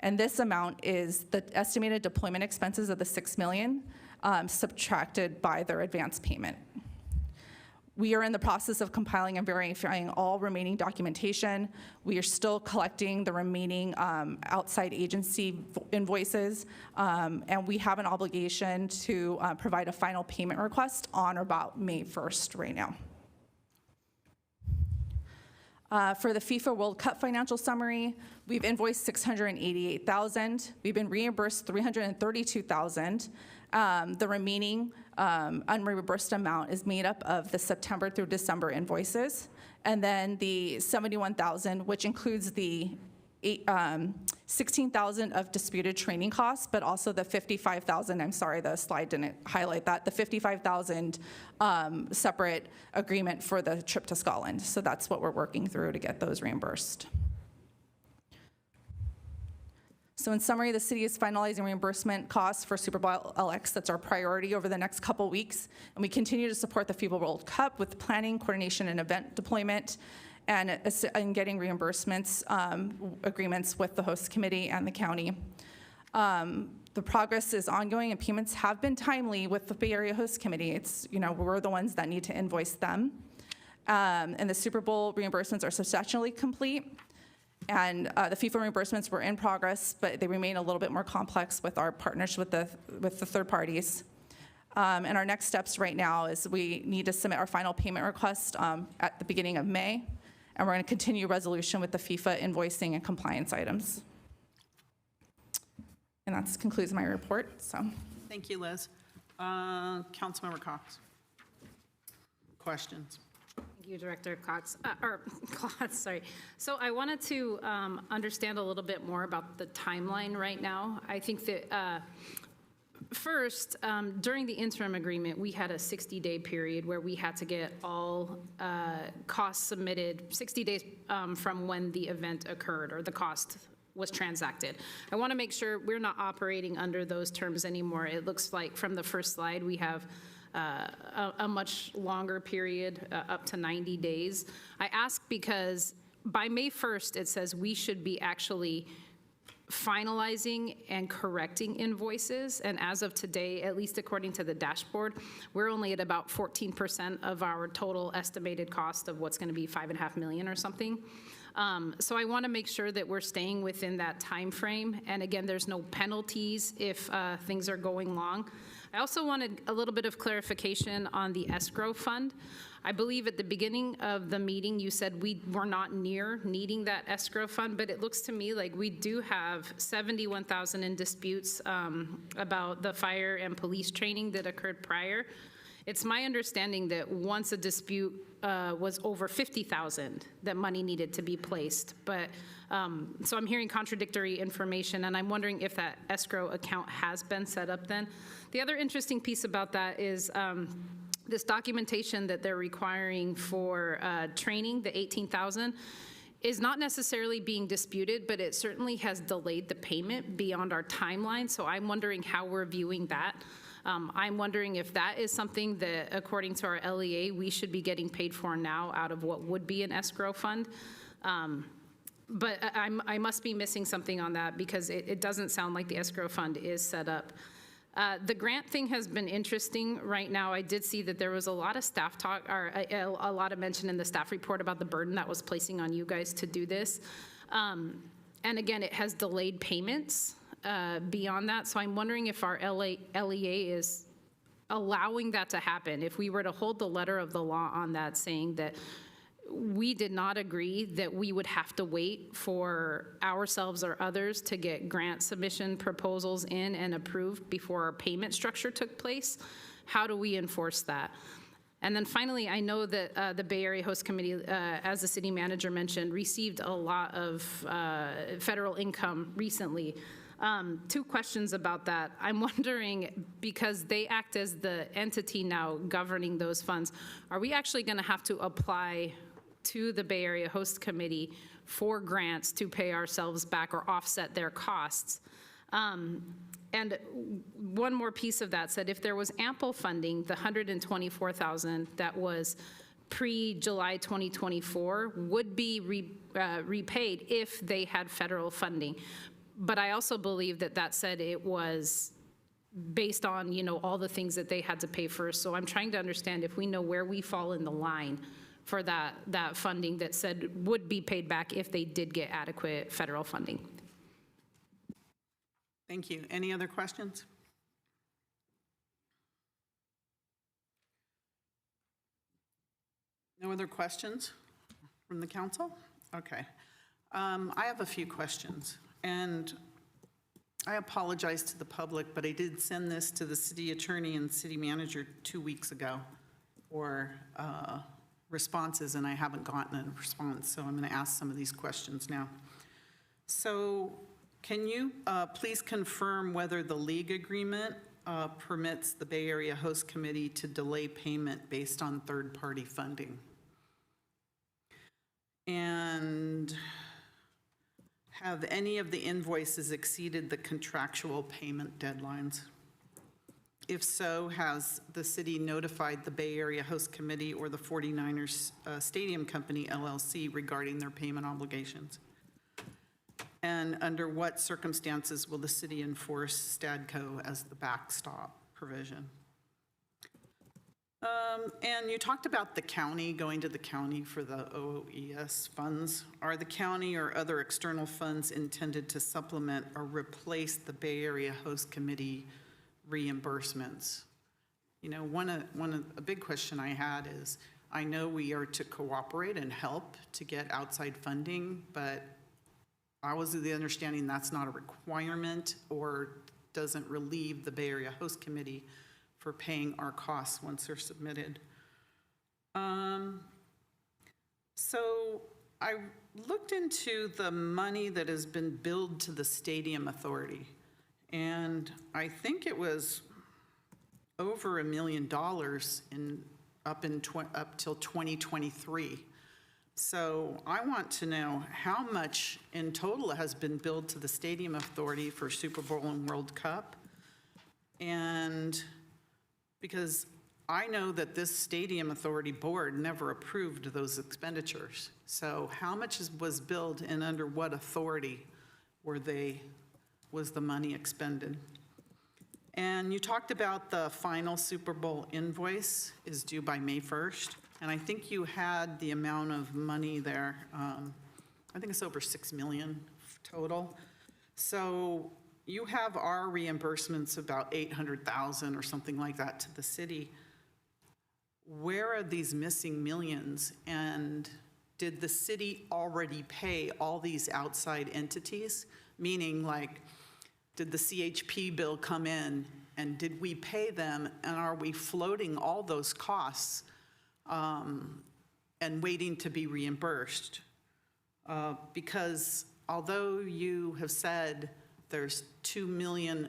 And this amount is the estimated deployment expenses of the $6 million subtracted by their advance payment. We are in the process of compiling and verifying all remaining documentation. We are still collecting the remaining outside agency invoices, and we have an obligation to provide a final payment request on or about May 1st right now. For the FIFA World Cup financial summary, we've invoiced $688,000. We've been reimbursed $332,000. The remaining unreimbursed amount is made up of the September through December invoices, and then the $71,000, which includes the $16,000 of disputed training costs, but also the $55,000. I'm sorry, the slide didn't highlight that. The $55,000 separate agreement for the trip to Scotland. So that's what we're working through to get those reimbursed. So in summary, the city is finalizing reimbursement costs for Super Bowl LX. That's our priority over the next couple weeks. And we continue to support the FIFA World Cup with planning, coordination, and event deployment, and getting reimbursements agreements with the host committee and the county. The progress is ongoing, and payments have been timely with the Bay Area Host Committee. It's, we're the ones that need to invoice them. And the Super Bowl reimbursements are substantially complete. And the FIFA reimbursements were in progress, but they remain a little bit more complex with our partnership with the third parties. And our next steps right now is we need to submit our final payment request at the beginning of May, and we're going to continue resolution with the FIFA invoicing and compliance items. And that concludes my report. So, Thank you, Liz. Councilmember Cox. Questions? Thank you, Director Cox, Klotz, sorry. So I wanted to understand a little bit more about the timeline right now. I think that first, during the interim agreement, we had a 60-day period where we had to get all costs submitted 60 days from when the event occurred or the cost was transacted. I want to make sure we're not operating under those terms anymore. It looks like from the first slide, we have a much longer period, up to 90 days. I ask because by May 1st, it says we should be actually finalizing and correcting invoices. And as of today, at least according to the dashboard, we're only at about 14% of our total estimated cost of what's going to be $5.5 million or something. So I want to make sure that we're staying within that time frame. And again, there's no penalties if things are going long. I also wanted a little bit of clarification on the escrow fund. I believe at the beginning of the meeting, you said we were not near needing that escrow fund, but it looks to me like we do have $71,000 in disputes about the fire and police training that occurred prior. It's my understanding that once a dispute was over $50,000, that money needed to be placed. But so I'm hearing contradictory information, and I'm wondering if that escrow account has been set up then. The other interesting piece about that is this documentation that they're requiring for training, the $18,000, is not necessarily being disputed, but it certainly has delayed the payment beyond our timeline. So I'm wondering how we're viewing that. I'm wondering if that is something that, according to our LEA, we should be getting paid for now out of what would be an escrow fund. But I must be missing something on that because it doesn't sound like the escrow fund is set up. The grant thing has been interesting right now. I did see that there was a lot of staff talk, or a lot of mention in the staff report about the burden that was placing on you guys to do this. And again, it has delayed payments beyond that. So I'm wondering if our LEA is allowing that to happen. If we were to hold the letter of the law on that, saying that we did not agree that we would have to wait for ourselves or others to get grant submission proposals in and approved before our payment structure took place, how do we enforce that? And then finally, I know that the Bay Area Host Committee, as the city manager mentioned, received a lot of federal income recently. 2 questions about that. I'm wondering, because they act as the entity now governing those funds, are we actually going to have to apply to the Bay Area Host Committee for grants to pay ourselves back or offset their costs? And one more piece of that said, if there was ample funding, the $124,000 that was pre-July 2024 would be repaid if they had federal funding. But I also believe that that said it was based on, you know, all the things that they had to pay first. So I'm trying to understand if we know where we fall in the line for that funding that said would be paid back if they did get adequate federal funding. Thank you. Any other questions? No other questions from the council? Okay. I have a few questions, and I apologize to the public, but I did send this to the city attorney and city manager 2 weeks ago for responses, and I haven't gotten a response, so I'm going to ask some of these questions now. So can you please confirm whether the league agreement permits the Bay Area Host Committee to delay payment based on third-party funding? And have any of the invoices exceeded the contractual payment deadlines? If so, has the city notified the Bay Area Host Committee or the 49ers Stadium Company, LLC, regarding their payment obligations? And under what circumstances will the city enforce Stadco as the backstop provision? And you talked about the county, going to the county for the OES funds. Are the county or other external funds intended to supplement or replace the Bay Area Host Committee reimbursements? You know, a big question I had is, I know we are to cooperate and help to get outside funding, but I was of the understanding that's not a requirement or doesn't relieve the Bay Area Host Committee for paying our costs once they're submitted. So I looked into the money that has been billed to the Stadium Authority, and I think it was over $1 million up till 2023. So I want to know how much in total has been billed to the Stadium Authority for Super Bowl and World Cup. And because I know that this Stadium Authority board never approved those expenditures. So how much was billed and under what authority was the money expended? And you talked about the final Super Bowl invoice is due by May 1st. And I think you had the amount of money there. I think it's over $6 million total. So you have our reimbursements about $800,000 or something like that to the city. Where are these missing millions? And did the city already pay all these outside entities? Meaning, like, did the CHP bill come in and did we pay them? And are we floating all those costs and waiting to be reimbursed? Because although you have said there's $2 million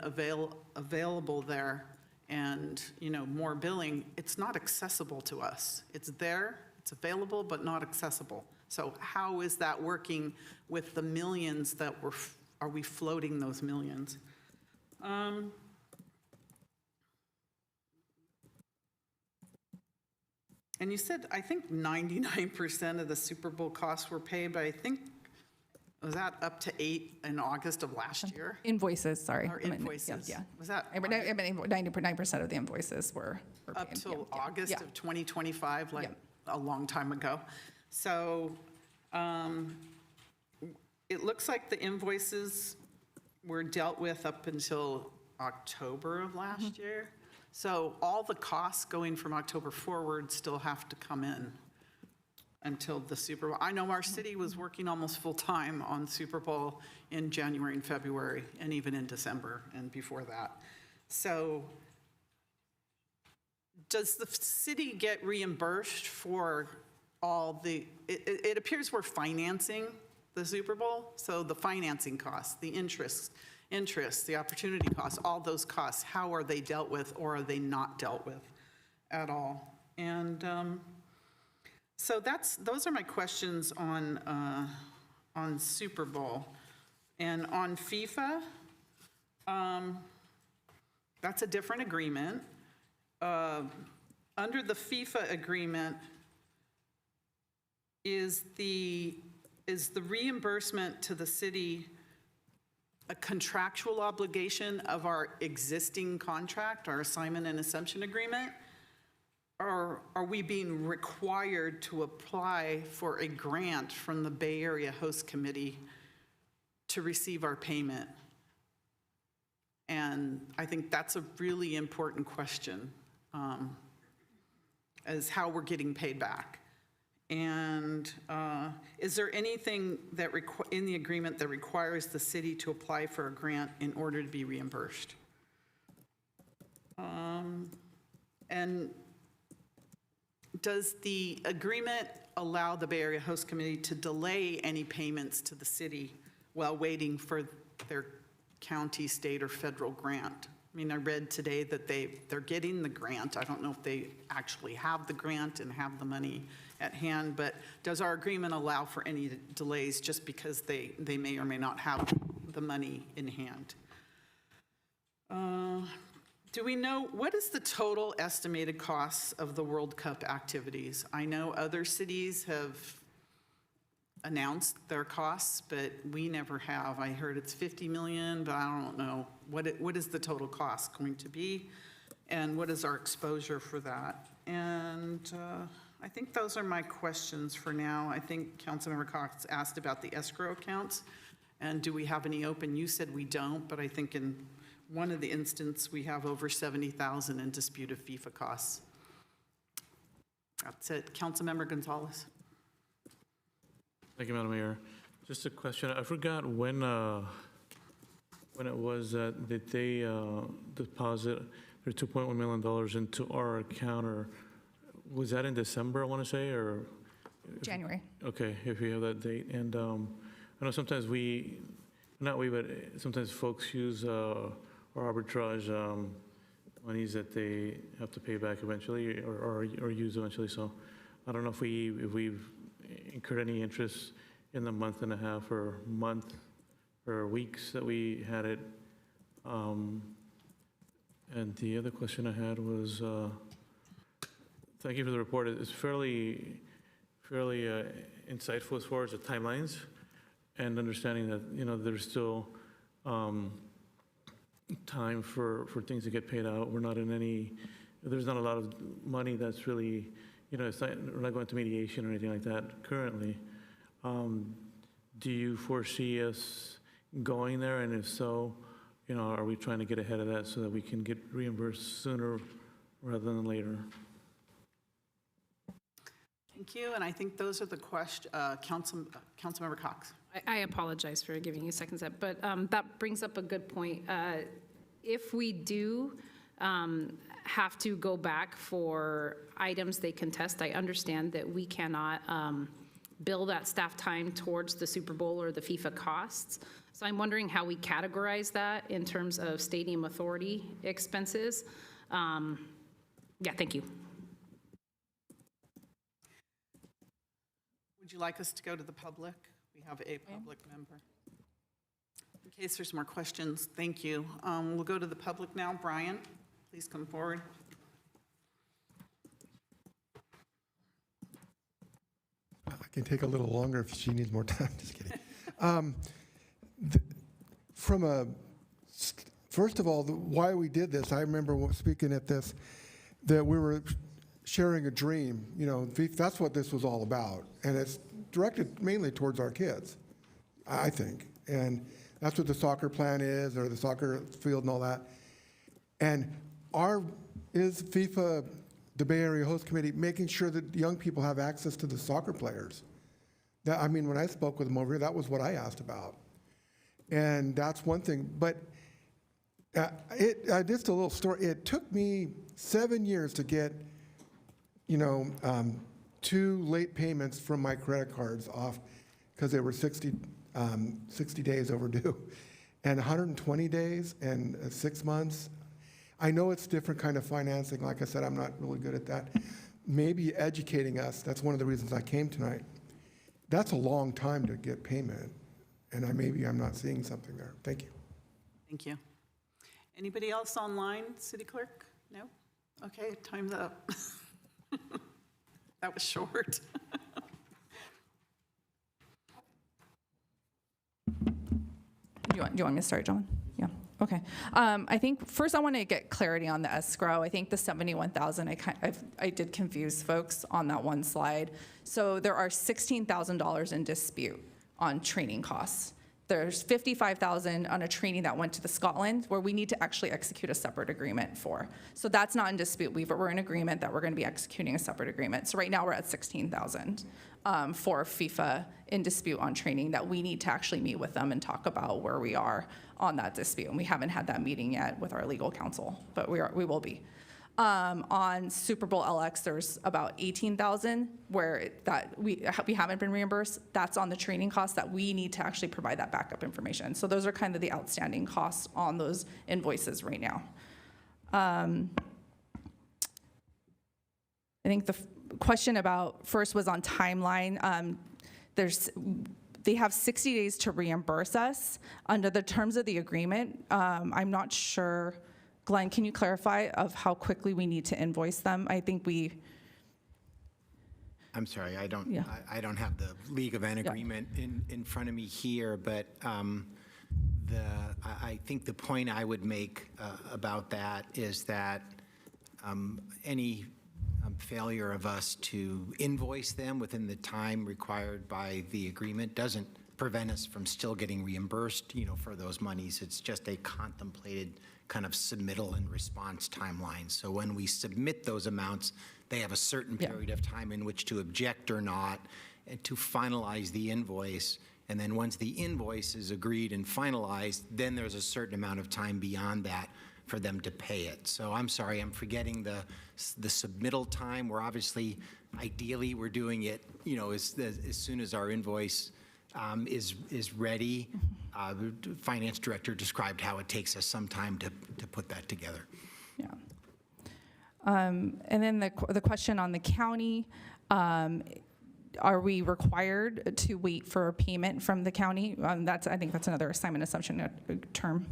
available there and, you know, more billing, it's not accessible to us. It's there, it's available, but not accessible. So how is that working with the millions that are we floating those millions? And you said, I think 99% of the Super Bowl costs were paid, but I think, was that up to 8 in August of last year? Invoices, sorry. Or invoices? Yeah. Was that 99% of the invoices were paid. up till August Yeah. of 2025, like a long time ago? So it looks like the invoices were dealt with up until October of last year. So all the costs going from October forward still have to come in until the Super Bowl. I know our city was working almost full-time on Super Bowl in January and February, and even in December and before that. So does the city get reimbursed for all the, it appears we're financing the Super Bowl, so the financing costs, the interest, the opportunity costs, all those costs, how are they dealt with or are they not dealt with at all? And so those are my questions on Super Bowl. And on FIFA, that's a different agreement. Under the FIFA agreement, is the reimbursement to the city a contractual obligation of our existing contract, our assignment and assumption agreement? Or are we being required to apply for a grant from the Bay Area Host Committee to receive our payment? And I think that's a really important question, as how we're getting paid back. And is there anything that in the agreement that requires the city to apply for a grant in order to be reimbursed? And does the agreement allow the Bay Area Host Committee to delay any payments to the city while waiting for their county, state, or federal grant? I mean, I read today that they're getting the grant. I don't know if they actually have the grant and have the money at hand, but does our agreement allow for any delays just because they may or may not have the money in hand? Do we know, what is the total estimated costs of the World Cup activities? I know other cities have announced their costs, but we never have. I heard it's 50 million, but I don't know. What is the total cost going to be? And what is our exposure for that? And I think those are my questions for now. I think Councilmember Cox asked about the escrow accounts. And do we have any open? You said we don't, but I think in one of the instances, we have over 70,000 in disputed FIFA costs. That's it. Councilmember Gonzalez. Thank you, Madam Mayor. Just a question. I forgot when it was that they deposit their $2.1 million into our account, or was that in December, I want to say, or? January. Okay, if you have that date. And I know sometimes but sometimes folks use or arbitrage monies that they have to pay back eventually or use eventually. So I don't know if we've incurred any interest in the month and a half or month or weeks that we had it. And the other question I had was, thank you for the report. It's fairly insightful as far as the timelines and understanding that, there's still time for things to get paid out. There's not a lot of money that's really, we're not going to mediation or anything like that currently. Do you foresee us going there? And if so, are we trying to get ahead of that so that we can get reimbursed sooner rather than later? Thank you, and I think those are the questions. Councilmember Cox. I apologize for giving you seconds up, but that brings up a good point. If we do have to go back for items they contest, I understand that we cannot bill that staff time towards the Super Bowl or the FIFA costs. So I'm wondering how we categorize that in terms of stadium authority expenses. Yeah, thank you. Would you like us to go to the public? We have a public member. In case there's more questions, thank you. We'll go to the public now. Brian, please come forward. I can take a little longer if she needs more time. Just kidding. First of all, why we did this, I remember speaking at this, that we were sharing a dream. That's what this was all about. And it's directed mainly towards our kids, I think. And that's what the soccer plan is, or the soccer field and all that. And is FIFA, the Bay Area Host Committee, making sure that young people have access to the soccer players? When I spoke with them over here, that was what I asked about. And that's one thing. But Just a little story. It took me 7 years to get, 2 late payments from my credit cards off because they were 60 days overdue, and 120 days and 6 months. I know it's different kind of financing. Like I said, I'm not really good at that. Maybe educating us, that's one of the reasons I came tonight. That's a long time to get payment, and maybe I'm not seeing something there. Thank you. Thank you. Anybody else online, City Clerk? No? Okay, time's up. That was short. Do you want me to start, John? Yeah. Okay. I think first I want to get clarity on the escrow. I think the 71,000, I did confuse folks on that one slide. So there are $16,000 in dispute on training costs. There's $55,000 on a training that went to the Scotland where we need to actually execute a separate agreement for. So that's not in dispute. We're in agreement that we're going to be executing a separate agreement. So right now we're at $16,000 for FIFA in dispute on training that we need to actually meet with them and talk about where we are on that dispute. And we haven't had that meeting yet with our legal counsel, but we will be. On Super Bowl LX, there's about 18,000 where we haven't been reimbursed. That's on the training costs that we need to actually provide that backup information. So those are kind of the outstanding costs on those invoices right now. I think the question about first was on timeline. They have 60 days to reimburse us under the terms of the agreement. I'm not sure. Glenn, can you clarify of how quickly we need to invoice them? I think I'm sorry, I don't have the League of N agreement in front of me here, but I think the point I would make about that is that any failure of us to invoice them within the time required by the agreement doesn't prevent us from still getting reimbursed, for those monies. It's just a contemplated kind of submittal and response timeline. So when we submit those amounts, they have a certain period of time in which to object or not, and to finalize the invoice. And then once the invoice is agreed and finalized, then there's a certain amount of time beyond that for them to pay it. So I'm sorry, I'm forgetting the submittal time. We're obviously, ideally, we're doing it, as soon as our invoice is ready. The finance director described how it takes us some time to put that together. Yeah. And then the question on the county, are we required to wait for a payment from the county? I think that's another assignment assumption term.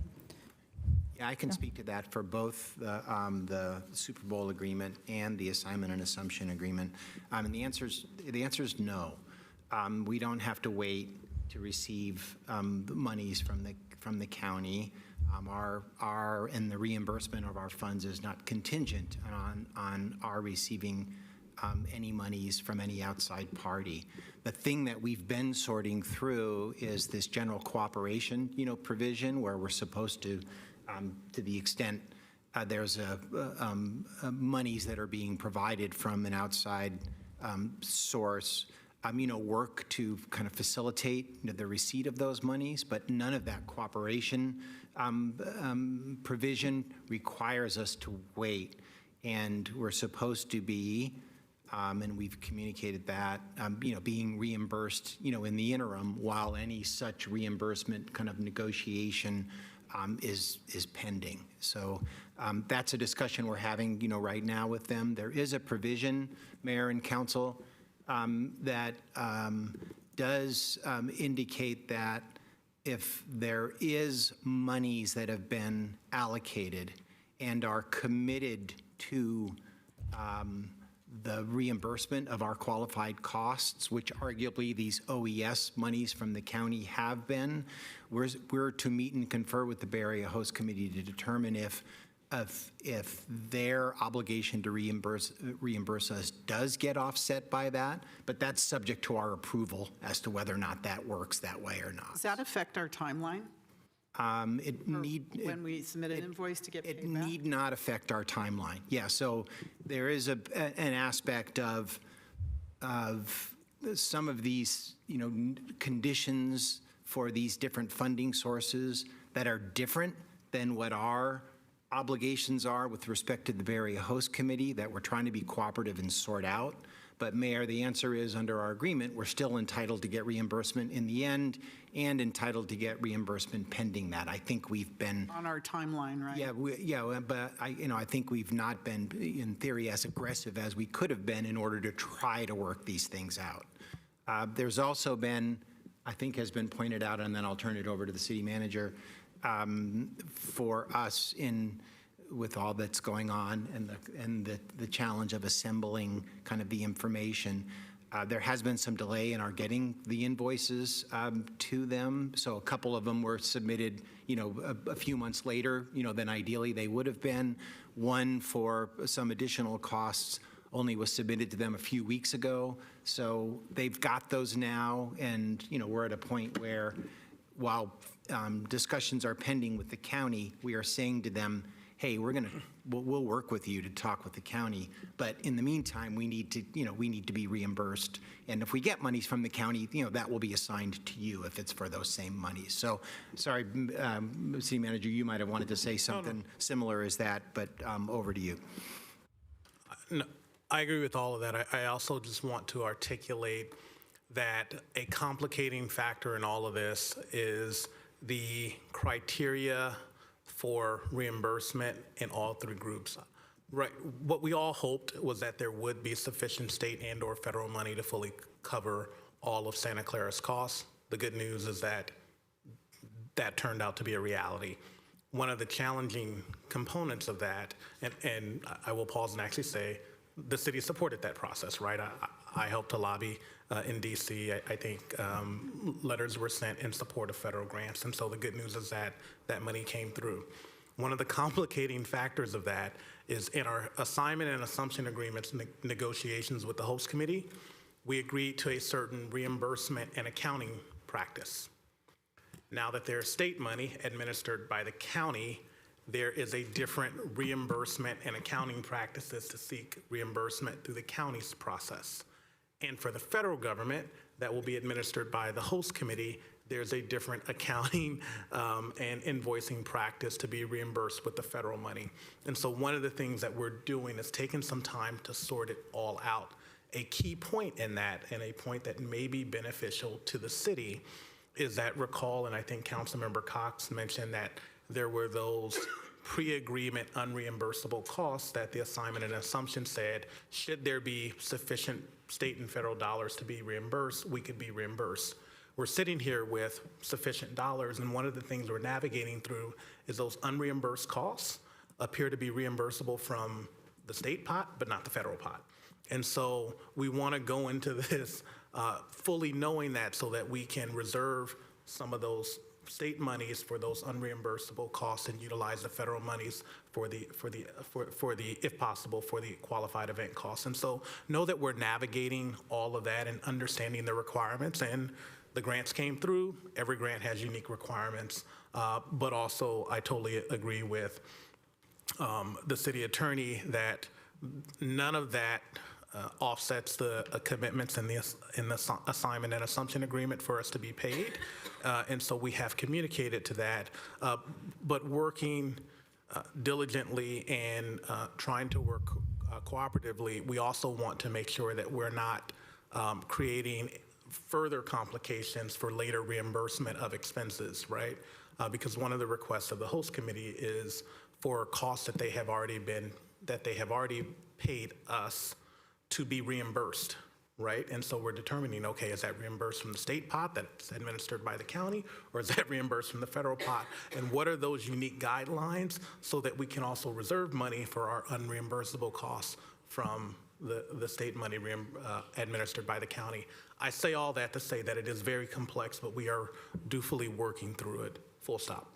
Yeah, I can speak to that for both the Super Bowl agreement and the assignment and assumption agreement. And the answer is no. We don't have to wait to receive monies from the county. And the reimbursement of our funds is not contingent on our receiving any monies from any outside party. The thing that we've been sorting through is this general cooperation, provision where we're supposed to the extent there's monies that are being provided from an outside source, work to kind of facilitate the receipt of those monies, but none of that cooperation provision requires us to wait. And we're supposed to be, and we've communicated that, being reimbursed, in the interim while any such reimbursement kind of negotiation is pending. So that's a discussion we're having, right now with them. There is a provision, Mayor and Council, that does indicate that if there is monies that have been allocated and are committed to the reimbursement of our qualified costs, which arguably these OES monies from the county have been, we're to meet and confer with the Bay Area Host Committee to determine if their obligation to reimburse us does get offset by that, but that's subject to our approval as to whether or not that works that way or not. Does that affect our timeline? When we submit an invoice to get paid back? It need not affect our timeline. Yeah, so there is an aspect of some of these, conditions for these different funding sources that are different than what our obligations are with respect to the Bay Area Host Committee that we're trying to be cooperative and sort out. But Mayor, the answer is, under our agreement, we're still entitled to get reimbursement in the end and entitled to get reimbursement pending that. I think we've been, On our timeline, right? but I think we've not been, in theory, as aggressive as we could have been in order to try to work these things out. There's also been, I think has been pointed out, and then I'll turn it over to the city manager, for us with all that's going on and the challenge of assembling kind of the information. There has been some delay in our getting the invoices to them. So a couple of them were submitted, a few months later, than ideally they would have been. One for some additional costs only was submitted to them a few weeks ago. So they've got those now, and, we're at a point where, while discussions are pending with the county, we are saying to them, hey, we'll work with you to talk with the county, but in the meantime, we need to be reimbursed. And if we get monies from the county, that will be assigned to you if it's for those same monies. So, sorry, City Manager, you might have wanted to say something similar as that, but over to you. No, I agree with all of that. I also just want to articulate that a complicating factor in all of this is the criteria for reimbursement in all three groups. Right. What we all hoped was that there would be sufficient state and/or federal money to fully cover all of Santa Clara's costs. The good news is that that turned out to be a reality. One of the challenging components of that, and I will pause and actually say, the city supported that process, right? I helped to lobby in DC. I think letters were sent in support of federal grants. And so the good news is that that money came through. One of the complicating factors of that is in our assignment and assumption agreements negotiations with the host committee, we agreed to a certain reimbursement and accounting practice. Now that there's state money administered by the county, there is a different reimbursement and accounting practices to seek reimbursement through the county's process. And for the federal government, that will be administered by the host committee, there's a different accounting and invoicing practice to be reimbursed with the federal money. And so one of the things that we're doing is taking some time to sort it all out. A key point in that, and a point that may be beneficial to the city, is that recall, and I think Councilmember Cox mentioned that there were those pre-agreement unreimbursable costs that the assignment and assumption said, should there be sufficient state and federal dollars to be reimbursed, we could be reimbursed. We're sitting here with sufficient dollars, and one of the things we're navigating through is those unreimbursed costs appear to be reimbursable from the state pot, but not the federal pot. And so we want to go into this fully knowing that, so that we can reserve some of those state monies for those unreimbursable costs and utilize the federal monies for the if possible for the qualified event costs. And so know that we're navigating all of that and understanding the requirements, and the grants came through. Every grant has unique requirements, but also I totally agree with the city attorney that none of that offsets the commitments in the assignment and assumption agreement for us to be paid. And so we have communicated to that, but working diligently and trying to work cooperatively, we also want to make sure that we're not creating further complications for later reimbursement of expenses, right? Because one of the requests of the host committee is for costs that they have already paid us to be reimbursed, right? And so we're determining, okay, is that reimbursed from the state pot that's administered by the county, or is that reimbursed from the federal pot? And what are those unique guidelines so that we can also reserve money for our unreimbursable costs from the state money administered by the county? I say all that to say that it is very complex, but we are dutifully working through it, full stop.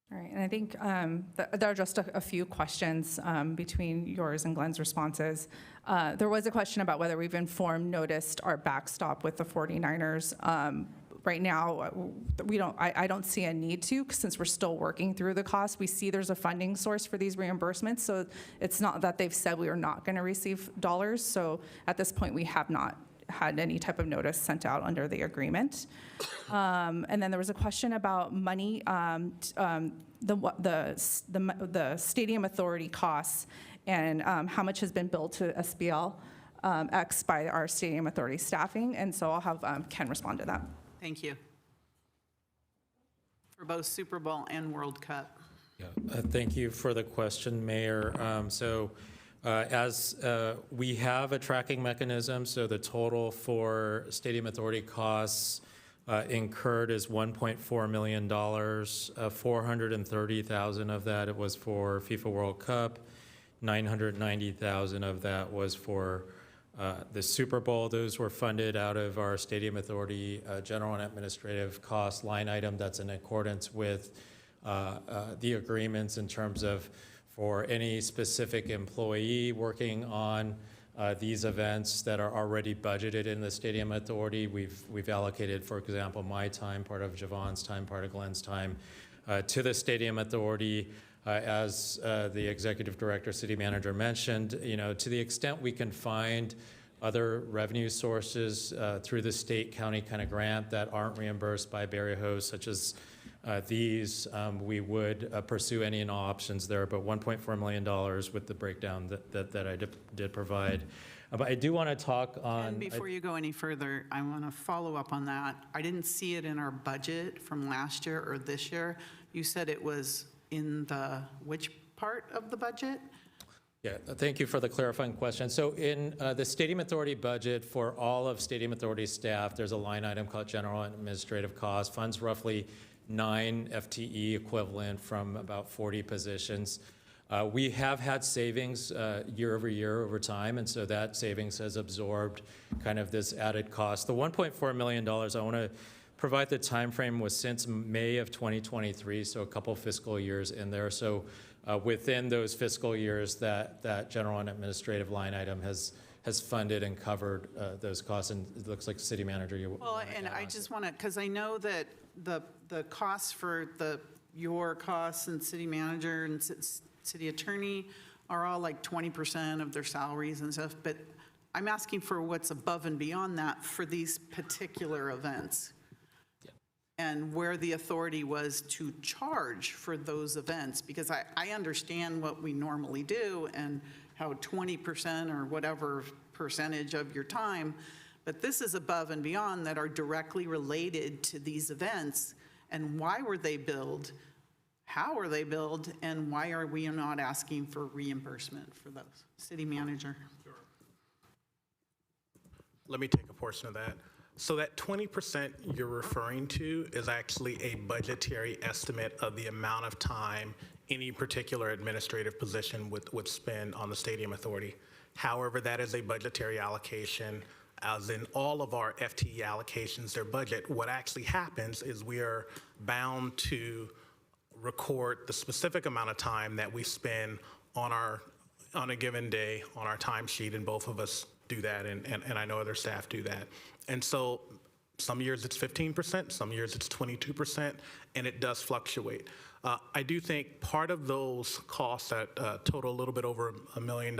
All right, and I think there are just a few questions between yours and Glenn's responses. There was a question about whether we've noticed our backstop with the 49ers. Right now, I don't see a need to, since we're still working through the cost. We see there's a funding source for these reimbursements, so it's not that they've said we are not going to receive dollars. So at this point, we have not had any type of notice sent out under the agreement. And then there was a question about money, the stadium authority costs and how much has been billed to SBL X by our stadium authority staffing. And so I'll have Ken respond to that. Thank you. For both Super Bowl and World Cup. Yeah, thank you for the question, Mayor. As we have a tracking mechanism, so the total for Stadium Authority costs incurred is $1.4 million. 430,000 of that it was for FIFA World Cup. 990,000 of that was for the Super Bowl. Those were funded out of our Stadium Authority general and administrative cost line item. That's in accordance with the agreements in terms of for any specific employee working on these events that are already budgeted in the Stadium Authority. We've allocated, for example, my time, part of Javon's time, part of Glenn's time, to the Stadium Authority. As the executive director, city manager mentioned, to the extent we can find other revenue sources through the state county kind of grant that aren't reimbursed by barrier hosts, such as these, we would pursue any and all options there. But $1.4 million with the breakdown that I did provide. But I do want to talk on. And before you go any further, I want to follow up on that. I didn't see it in our budget from last year or this year. You said it was in the which part of the budget? Yeah, thank you for the clarifying question. So in the Stadium Authority budget for all of Stadium Authority staff, there's a line item called General and Administrative Costs, funds roughly 9 FTE equivalent from about 40 positions. We have had savings year over year over time, and so that savings has absorbed kind of this added cost. The $1.4 million, I want to provide the time frame was since May of 2023, so a couple fiscal years in there. So within those fiscal years, that general and administrative line item has funded and covered those costs. And it looks like city manager, you. Well, and I just want to, because I know that the costs for your costs and city manager and city attorney are all like 20% of their salaries and stuff, but I'm asking for what's above and beyond that for these particular events. And where the authority was to charge for those events, because I understand what we normally do and how 20% or whatever percentage of your time, but this is above and beyond that are directly related to these events. And why were they billed? How are they billed? And why are we not asking for reimbursement for those? City manager. Sure. Let me take a portion of that. So that 20% you're referring to is actually a budgetary estimate of the amount of time any particular administrative position would spend on the Stadium Authority. However, that is a budgetary allocation. As in all of our FTE allocations, their budget, what actually happens is we are bound to record the specific amount of time that we spend on a given day on our timesheet, and both of us do that, and I know other staff do that. And so some years it's 15%, some years it's 22%, and it does fluctuate. I do think part of those costs that total a little bit over $1 million,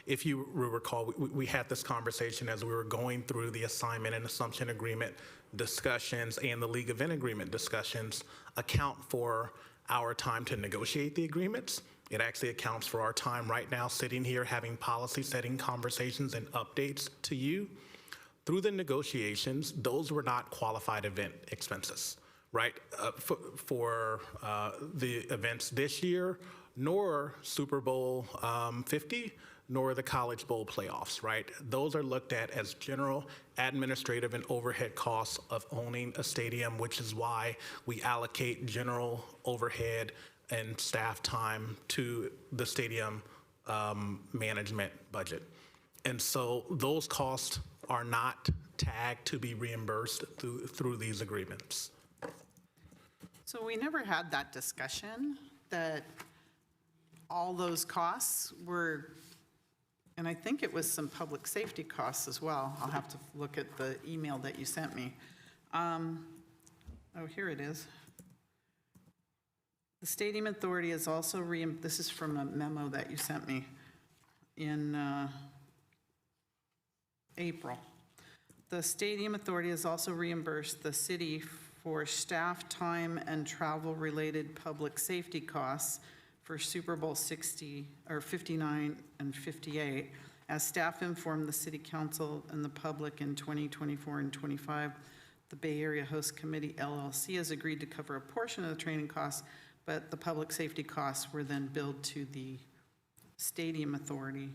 if you recall, we had this conversation as we were going through the assignment and assumption agreement discussions and the league event agreement discussions account for our time to negotiate the agreements. It actually accounts for our time right now sitting here having policy setting conversations and updates to you. Through the negotiations, those were not qualified event expenses, right? For the events this year, nor Super Bowl 50, nor the College Bowl playoffs, right? Those are looked at as general administrative and overhead costs of owning a stadium, which is why we allocate general overhead and staff time to the stadium management budget. And so those costs are not tagged to be reimbursed through these agreements. So we never had that discussion that all those costs were, and I think it was some public safety costs as well. I'll have to look at the email that you sent me. Oh, here it is. The Stadium Authority is also this is from a memo that you sent me in April. The Stadium Authority has also reimbursed the city for staff time and travel-related public safety costs for Super Bowl 59 and 58. As staff informed the city council and the public in 2024 and 25, the Bay Area Host Committee LLC has agreed to cover a portion of the training costs, but the public safety costs were then billed to the Stadium Authority.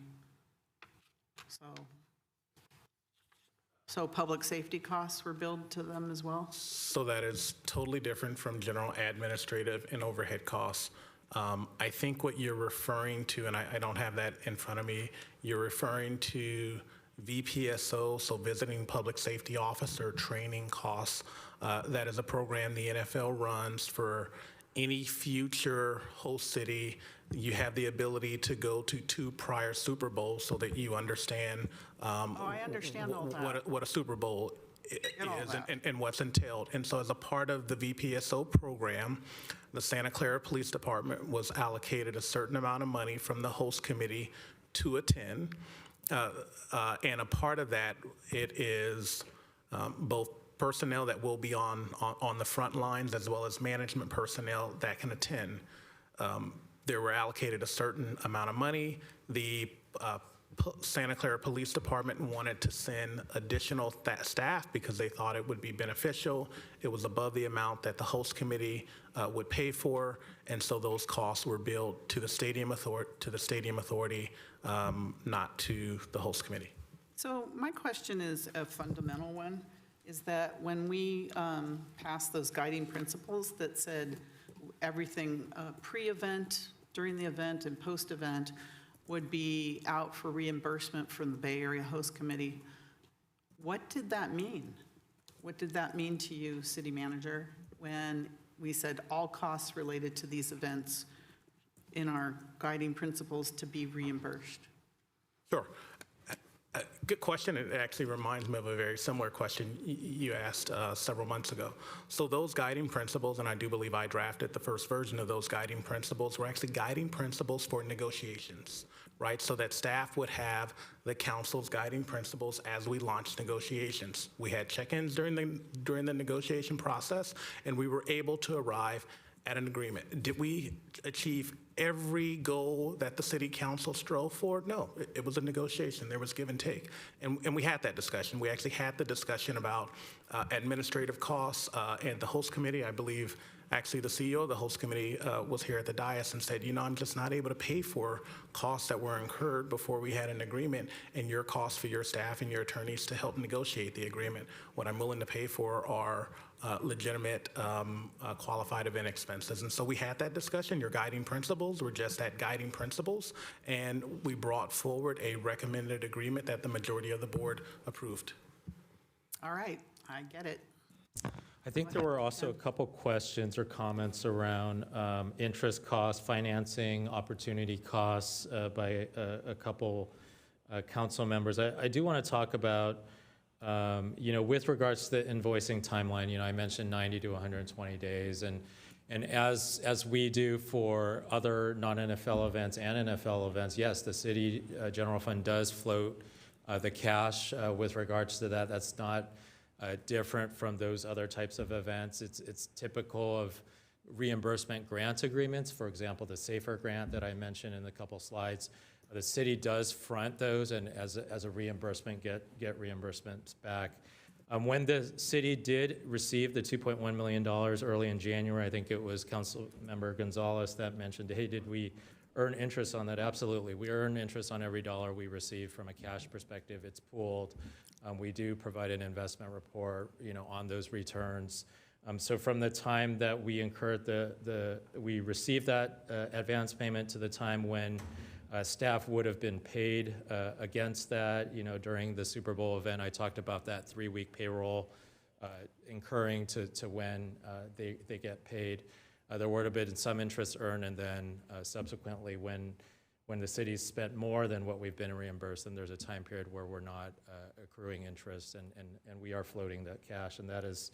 So public safety costs were billed to them as well? So that is totally different from general administrative and overhead costs. I think what you're referring to, and I don't have that in front of me, you're referring to VPSO, so Visiting Public Safety Officer Training Costs. That is a program the NFL runs for any future host city. You have the ability to go to 2 prior Super Bowls so that you understand I understand all that. what a Super Bowl all is that. and what's entailed. And so as a part of the VPSO program, the Santa Clara Police Department was allocated a certain amount of money from the host committee to attend. And a part of that, it is both personnel that will be on the front lines as well as management personnel that can attend. There were allocated a certain amount of money. The Santa Clara Police Department wanted to send additional staff because they thought it would be beneficial. It was above the amount that the host committee would pay for, and so those costs were billed to the Stadium Authority, not to the host committee. So my question is a fundamental one, is that when we passed those guiding principles that said everything pre-event, during the event, and post-event would be out for reimbursement from the Bay Area Host Committee, what did that mean? What did that mean to you, City Manager, when we said all costs related to these events in our guiding principles to be reimbursed? Sure. Good question. It actually reminds me of a very similar question you asked several months ago. So those guiding principles, and I do believe I drafted the first version of those guiding principles, were actually guiding principles for negotiations, right? So that staff would have the council's guiding principles as we launched negotiations. We had check-ins during the negotiation process, and we were able to arrive at an agreement. Did we achieve every goal that the city council strove for? No, it was a negotiation. There was give and take. And we had that discussion. We actually had the discussion about administrative costs and the host committee. I believe actually the CEO of the host committee was here at the dais and said, I'm just not able to pay for costs that were incurred before we had an agreement, and your costs for your staff and your attorneys to help negotiate the agreement. What I'm willing to pay for are legitimate qualified event expenses. And so we had that discussion. Your guiding principles were just that, guiding principles, and we brought forward a recommended agreement that the majority of the board approved. All right, I get it. I think there were also a couple questions or comments around interest costs, financing, opportunity costs by a couple council members. I do want to talk about, with regards to the invoicing timeline, I mentioned 90 to 120 days. And as we do for other non-NFL events and NFL events, yes, the city general fund does float the cash with regards to that. That's not different from those other types of events. It's typical of reimbursement grant agreements. For example, the SAFER grant that I mentioned in a couple slides. The city does front those and as a reimbursement get reimbursements back. When the city did receive the $2.1 million early in January, I think it was Councilmember Gonzalez that mentioned, hey, did we earn interest on that? Absolutely. We earn interest on every dollar we receive from a cash perspective. It's pooled. We do provide an investment report, on those returns. So from the time that we incurred we received that advance payment to the time when staff would have been paid against that, during the Super Bowl event, I talked about that 3-week payroll incurring to when they get paid. There would have been some interest earned, and then subsequently when the city's spent more than what we've been reimbursed, then there's a time period where we're not accruing interest, and we are floating that cash, and that is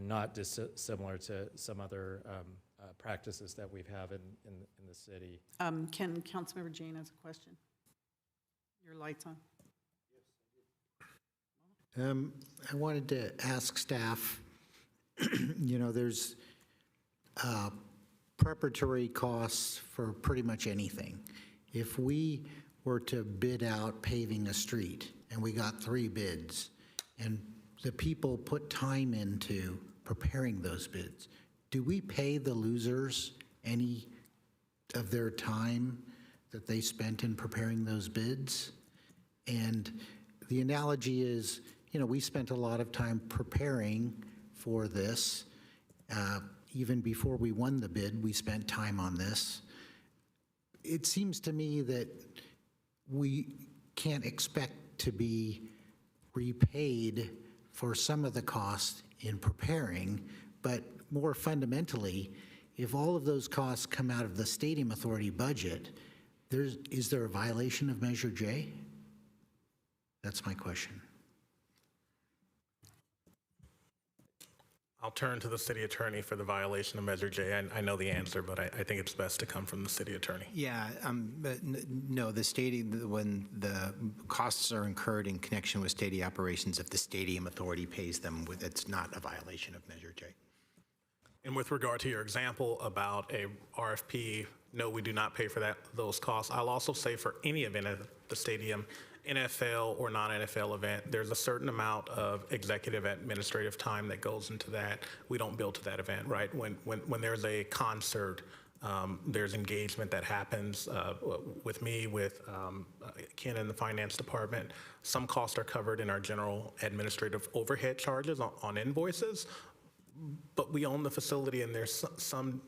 not dissimilar to some other practices that we have in the city. Can Councilmember Jane ask a question? Your light's on. I wanted to ask staff, there's preparatory costs for pretty much anything. If we were to bid out paving a street and we got 3 bids and the people put time into preparing those bids, do we pay the losers any of their time that they spent in preparing those bids? And the analogy is, we spent a lot of time preparing for this. Even before we won the bid, we spent time on this. It seems to me that we can't expect to be repaid for some of the cost in preparing, but more fundamentally, if all of those costs come out of the Stadium Authority budget, is there a violation of Measure J? That's my question. I'll turn to the city attorney for the violation of Measure J. I know the answer, but I think it's best to come from the city attorney. Yeah, but no, the stadium, when the costs are incurred in connection with stadium operations, if the Stadium Authority pays them, it's not a violation of Measure J. And with regard to your example about a RFP, no, we do not pay for those costs. I'll also say for any event at the stadium, NFL or non-NFL event, there's a certain amount of executive administrative time that goes into that. We don't bill to that event, right? When there's a concert, there's engagement that happens with me, with Ken in the finance department. Some costs are covered in our general administrative overhead charges on invoices, but we own the facility and there's some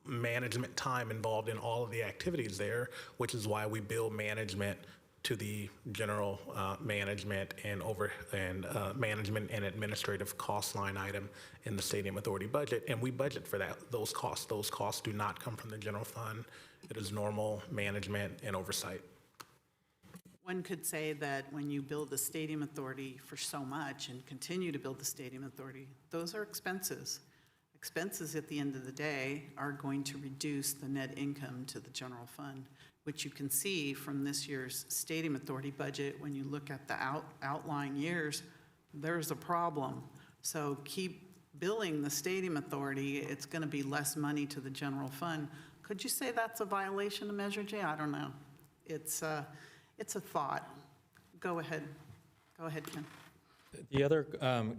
management time involved in all of the activities there, which is why we bill management to the general management and management and administrative cost line item in the Stadium Authority budget, and we budget for those costs. Those costs do not come from the general fund. It is normal management and oversight. One could say that when you build the Stadium Authority for so much and continue to build the Stadium Authority, those are expenses. Expenses at the end of the day are going to reduce the net income to the general fund, which you can see from this year's Stadium Authority budget. When you look at the outlying years, there's a problem. So keep billing the Stadium Authority, it's going to be less money to the general fund. Could you say that's a violation of Measure J? I don't know. It's a thought. Go ahead. Go ahead, Ken. The other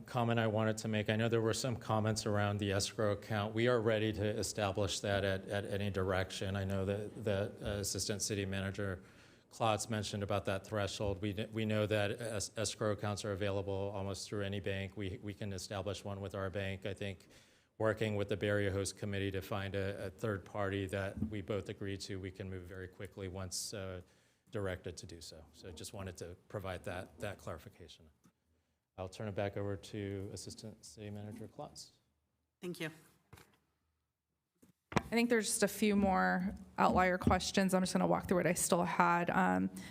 comment I wanted to make, I know there were some comments around the escrow account. We are ready to establish that at any direction. I know that Assistant City Manager Klotz mentioned about that threshold. We know that escrow accounts are available almost through any bank. We can establish one with our bank. I think working with the Barrier Host Committee to find a third party that we both agree to, we can move very quickly once directed to do so. So just wanted to provide that clarification. I'll turn it back over to Assistant City Manager Klotz. Thank you. I think there's just a few more outlier questions. I'm just going to walk through what I still had.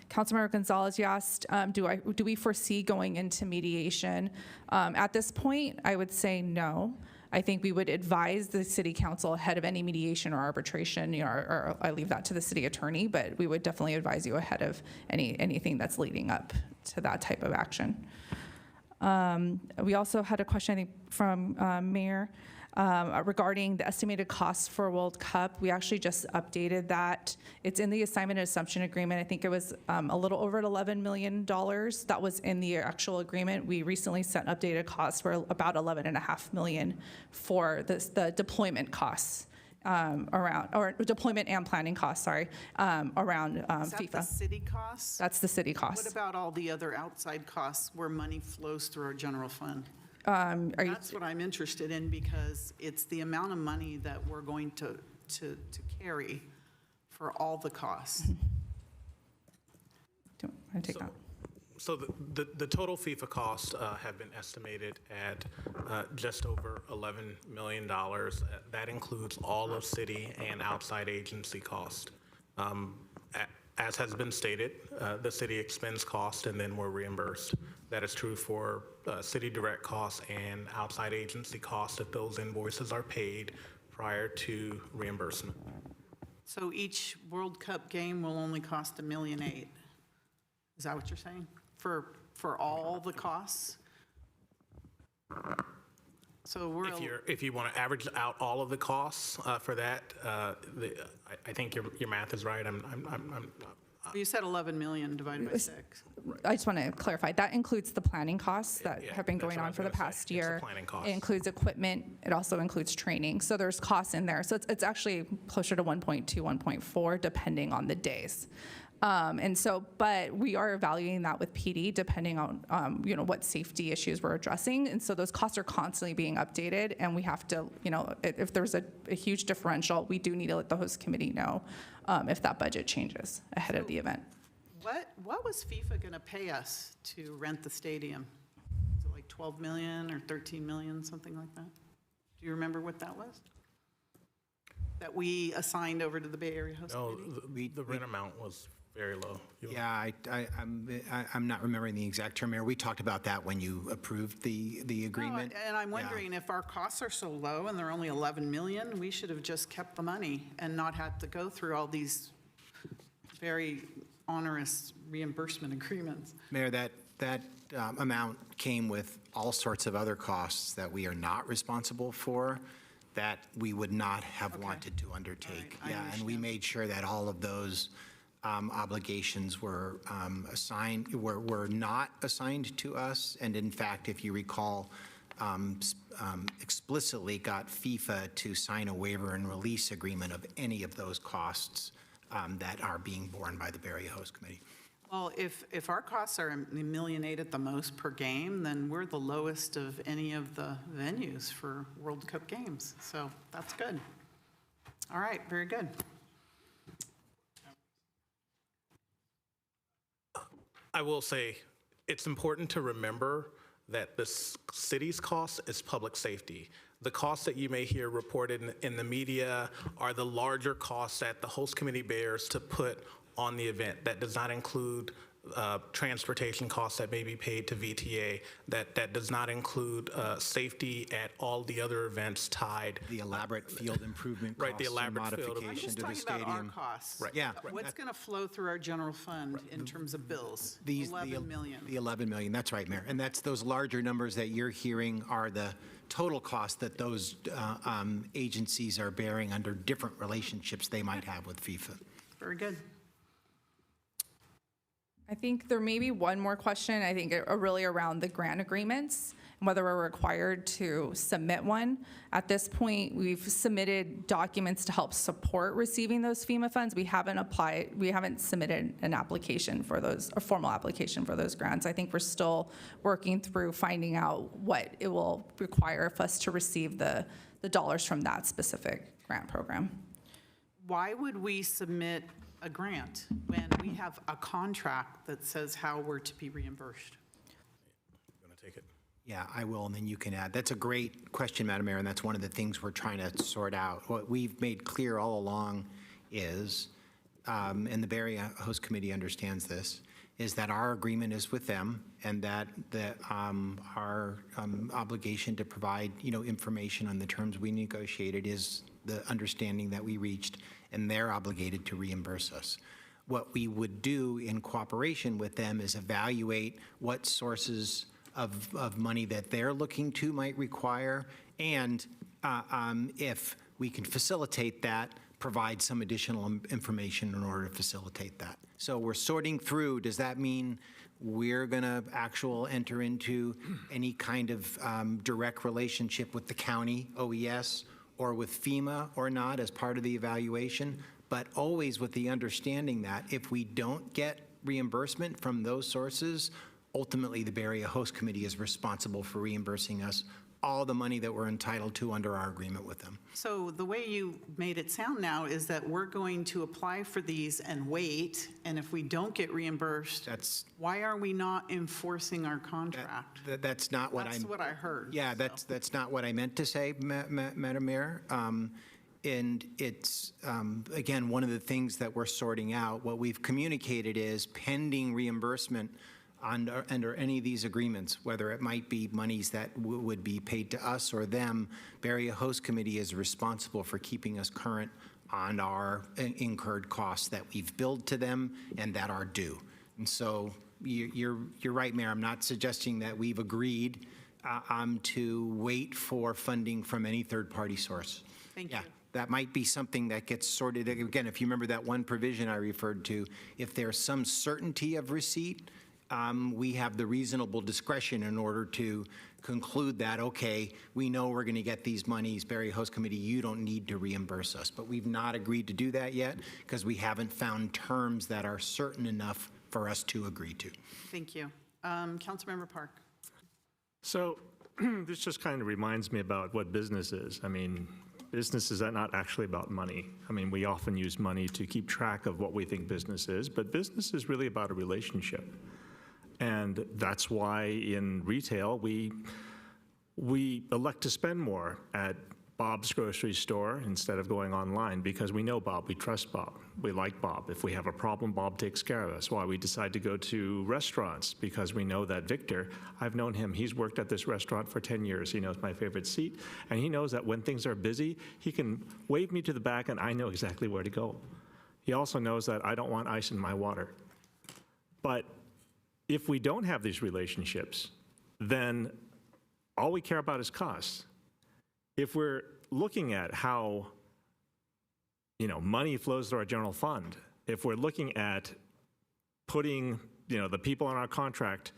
Councilmember Gonzalez, you asked, do we foresee going into mediation? At this point, I would say no. I think we would advise the city council ahead of any mediation or arbitration, or I leave that to the city attorney, but we would definitely advise you ahead of anything that's leading up to that type of action. We also had a question, I think, from Mayor regarding the estimated costs for World Cup. We actually just updated that. It's in the assignment and assumption agreement. I think it was a little over $11 million. That was in the actual agreement. We recently sent updated costs for about $11.5 million for the deployment costs. Deployment and planning costs, around Is that FIFA. the city costs? That's the city costs. What about all the other outside costs where money flows through our general fund? That's what I'm interested in, because it's the amount of money that we're going to carry for all the costs. Do you want to take that? So the total FIFA costs have been estimated at just over $11 million. That includes all of city and outside agency costs. As has been stated, the city expends costs and then we're reimbursed. That is true for city direct costs and outside agency costs if those invoices are paid prior to reimbursement. So each World Cup game will only cost $1.8 million. Is that what you're saying? for all the costs? So we're, If you want to average out all of the costs for that, I think your math is right. you said 11 million divided by 6. I just want to clarify, that includes the planning costs that Yeah, have been that's going what I on was for the gonna say. past It's the year. planning costs. It includes equipment, it also includes training, so there's costs in there. So it's actually closer to 1.2, 1.4, depending on the days. And so, but we are evaluating that with PD depending on, what safety issues we're addressing. And so those costs are constantly being updated, and we have to, if there's a huge differential, we do need to let the host committee know if that budget changes ahead of the event. What was FIFA going to pay us to rent the stadium? Is it like 12 million or 13 million, something like that? Do you remember what that was? That we assigned over to the Bay Area Host No, Committee? the rent amount was very low. Yeah, I'm not remembering the exact term, Mayor. We talked about that when you approved the agreement. No, and I'm wondering if our costs are so low and they're only 11 million, we should have just kept the money and not had to go through all these very onerous reimbursement agreements. Mayor, that amount came with all sorts of other costs that we are not responsible for, that we would not have wanted to undertake. I Yeah, and we understand. made sure that all of those obligations were were not assigned to us. And in fact, if you recall, explicitly got FIFA to sign a waiver and release agreement of any of those costs that are being borne by the Bay Area Host Committee. Well, if our costs are $1.8 million at the most per game, then we're the lowest of any of the venues for World Cup games. So that's good. All right, very good. I will say, it's important to remember that the city's cost is public safety. The costs that you may hear reported in the media are the larger costs that the host committee bears to put on the event. That does not include transportation costs that may be paid to VTA. That does not include safety at all the other events tied. The elaborate field improvement Right, the costs and elaborate field I'm modification just to the talking about our stadium. costs. Right. Yeah. What's going to flow through our general fund in terms of bills? These- 11 million. The 11 million, that's right, Mayor. And that's those larger numbers that you're hearing are the total cost that those agencies are bearing under different relationships they might have with FIFA. Very good. I think there may be one more question, I think really around the grant agreements and whether we're required to submit one. At this point, we've submitted documents to help support receiving those FEMA funds. We haven't submitted an application for those, a formal application for those grants. I think we're still working through finding out what it will require of us to receive the dollars from that specific grant program. Why would we submit a grant when we have a contract that says how we're to be reimbursed? Gonna take it. Yeah, I will, and then you can add. That's a great question, Madam Mayor, and that's one of the things we're trying to sort out. What we've made clear all along is, and the Bay Area Host Committee understands this, is that our agreement is with them, and that our obligation to provide, information on the terms we negotiated is the understanding that we reached, and they're obligated to reimburse us. What we would do in cooperation with them is evaluate what sources of money that they're looking to might require, and if we can facilitate that, provide some additional information in order to facilitate that. So we're sorting through, does that mean we're going to enter into any kind of direct relationship with the county, OES, or with FEMA or not as part of the evaluation? But always with the understanding that if we don't get reimbursement from those sources, ultimately the Bay Area Host Committee is responsible for reimbursing us all the money that we're entitled to under our agreement with them. So the way you made it sound now is that we're going to apply for these and wait, and if we don't get reimbursed, why are we not enforcing our contract? That's not what That's what I heard. Yeah, that's not what I meant to say, Madam Mayor. And it's, again, one of the things that we're sorting out. What we've communicated is pending reimbursement under any of these agreements, whether it might be monies that would be paid to us or them, Bay Area Host Committee is responsible for keeping us current on our incurred costs that we've billed to them and that are due. And so, you're right, Mayor. I'm not suggesting that we've agreed to wait for funding from any third-party source. Thank you. Yeah, that might be something that gets sorted. Again, if you remember that one provision I referred to, if there's some certainty of receipt, we have the reasonable discretion in order to conclude that, okay, we know we're going to get these monies, Barry Host Committee, you don't need to reimburse us. But we've not agreed to do that yet because we haven't found terms that are certain enough for us to agree to. Thank you. Councilmember Park. So this just kind of reminds me about what business is. I mean, business is not actually about money. I mean, we often use money to keep track of what we think business is, but business is really about a relationship. And that's why in retail, we elect to spend more at Bob's grocery store instead of going online because we know Bob, we trust Bob, we like Bob. If we have a problem, Bob takes care of us. Why we decide to go to restaurants because we know that Victor, I've known him, he's worked at this restaurant for 10 years. He knows my favorite seat, and he knows that when things are busy, he can wave me to the back and I know exactly where to go. He also knows that I don't want ice in my water. But if we don't have these relationships, then all we care about is costs. If we're looking at how, money flows through our general fund, if we're looking at putting, the people on our contract,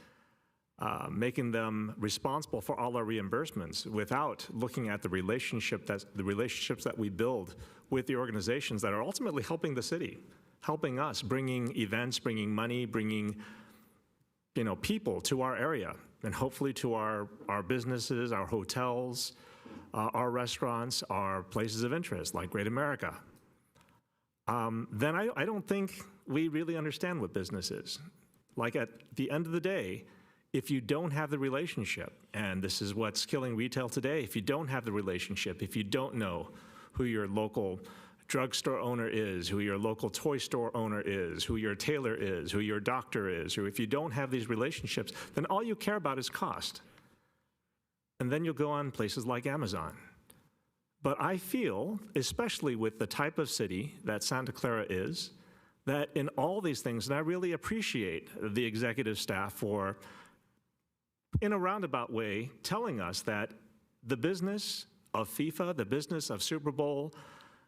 making them responsible for all our reimbursements without looking at the relationships that we build with the organizations that are ultimately helping the city, helping us, bringing events, bringing money, bringing people to our area, and hopefully to our businesses, our hotels, our restaurants, our places of interest, like Great America, then I don't think we really understand what business is. Like at the end of the day, if you don't have the relationship, and this is what's killing retail today, if you don't have the relationship, if you don't know who your local drugstore owner is, who your local toy store owner is, who your tailor is, who your doctor is, or if you don't have these relationships, then all you care about is cost. And then you'll go on places like Amazon. But I feel, especially with the type of city that Santa Clara is, that in all these things, and I really appreciate the executive staff for, in a roundabout way, telling us that the business of FIFA, the business of Super Bowl,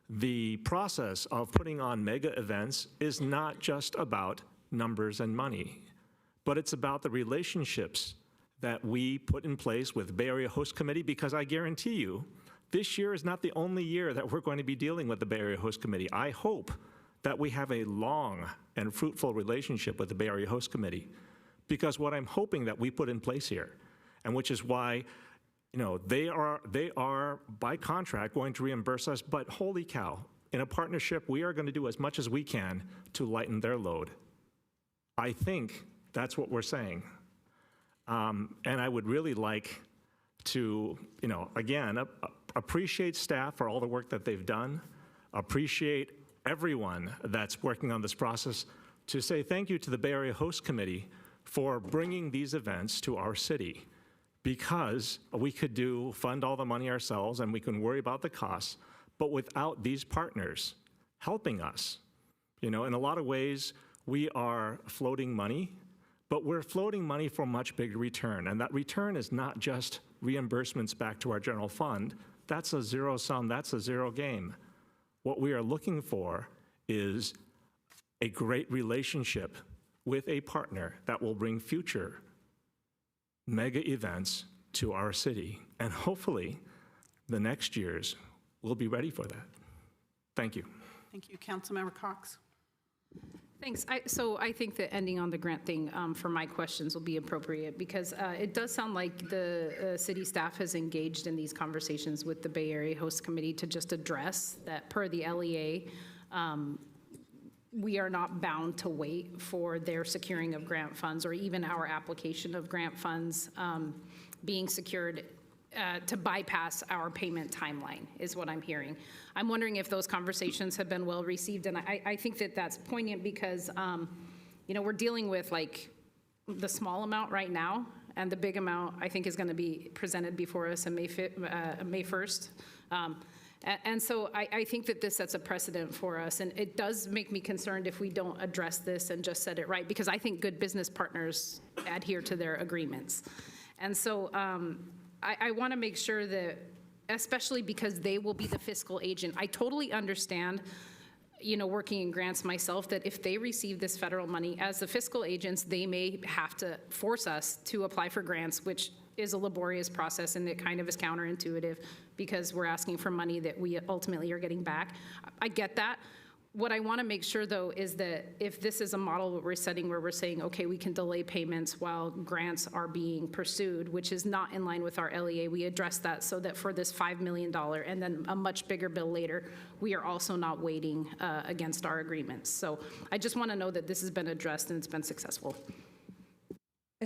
the process of putting on mega events is not just about numbers and money, but it's about the relationships that we put in place with Bay Area Host Committee, because I guarantee you, this year is not the only year that we're going to be dealing with the Bay Area Host Committee. I hope that we have a long and fruitful relationship with the Bay Area Host Committee, because what I'm hoping that we put in place here, and which is why they are by contract going to reimburse us, but holy cow, in a partnership, we are going to do as much as we can to lighten their load. I think that's what we're saying. And I would really like to, again, appreciate staff for all the work that they've done, appreciate everyone that's working on this process, to say thank you to the Bay Area Host Committee for bringing these events to our city, because we could fund all the money ourselves and we can worry about the costs, but without these partners helping us, in a lot of ways, we are floating money, but we're floating money for a much bigger return. And that return is not just reimbursements back to our general fund. That's a zero sum, that's a zero game. What we are looking for is a great relationship with a partner that will bring future mega events to our city. And hopefully, the next years, we'll be ready for that. Thank you. Thank you. Councilmember Cox. Thanks. So I think that ending on the grant thing for my questions will be appropriate, because it does sound like the city staff has engaged in these conversations with the Bay Area Host Committee to just address that per the LEA. We are not bound to wait for their securing of grant funds or even our application of grant funds being secured to bypass our payment timeline, is what I'm hearing. I'm wondering if those conversations have been well received, and I think that that's poignant because, we're dealing with like the small amount right now, and the big amount I think is going to be presented before us on May 1st. And so I think that this sets a precedent for us, and it does make me concerned if we don't address this and just set it right, because I think good business partners adhere to their agreements. And so I want to make sure that, especially because they will be the fiscal agent, I totally understand, working in grants myself, that if they receive this federal money, as the fiscal agents, they may have to force us to apply for grants, which is a laborious process, and it kind of is counterintuitive because we're asking for money that we ultimately are getting back. I get that. What I want to make sure, though, is that if this is a model that we're setting where we're saying, okay, we can delay payments while grants are being pursued, which is not in line with our LEA, we address that so that for this $5 million and then a much bigger bill later, we are also not waiting against our agreements. So I just want to know that this has been addressed and it's been successful.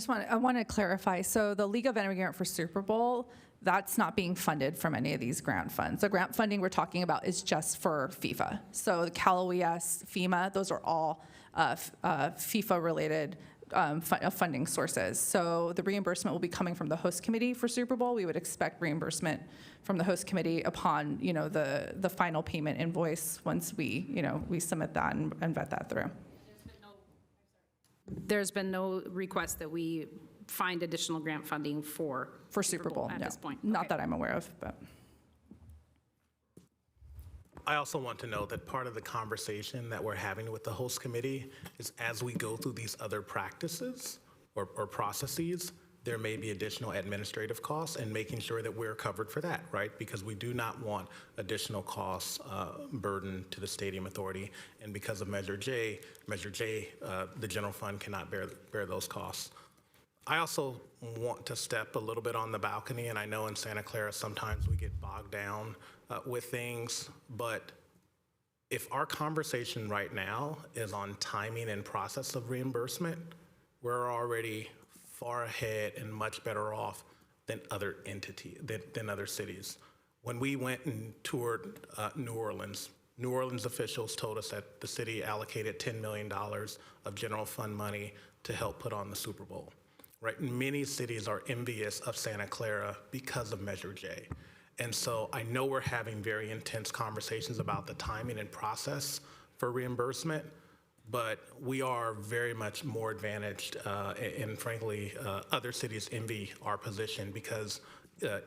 I want to clarify. So the League of Immigrant for Super Bowl, that's not being funded from any of these grant funds. The grant funding we're talking about is just for FIFA. So the Cal OES, FEMA, those are all FIFA-related funding sources. So the reimbursement will be coming from the host committee for Super Bowl. We would expect reimbursement from the host committee upon, the final payment invoice once we submit that and vet that through. There's been no request that we find additional grant funding for Super Bowl at no. this point. Not Okay. that I'm aware of, but. I also want to know that part of the conversation that we're having with the host committee is as we go through these other practices or processes, there may be additional administrative costs, and making sure that we're covered for that, right? Because we do not want additional costs burden to the Stadium Authority. And because of Measure J, the general fund cannot bear those costs. I also want to step a little bit on the balcony, and I know in Santa Clara sometimes we get bogged down with things, but if our conversation right now is on timing and process of reimbursement, we're already far ahead and much better off than other than other cities. When we went and toured New Orleans officials told us that the city allocated $10 million of general fund money to help put on the Super Bowl. Right? Many cities are envious of Santa Clara because of Measure J. And so I know we're having very intense conversations about the timing and process for reimbursement, but we are very much more advantaged, and frankly, other cities envy our position because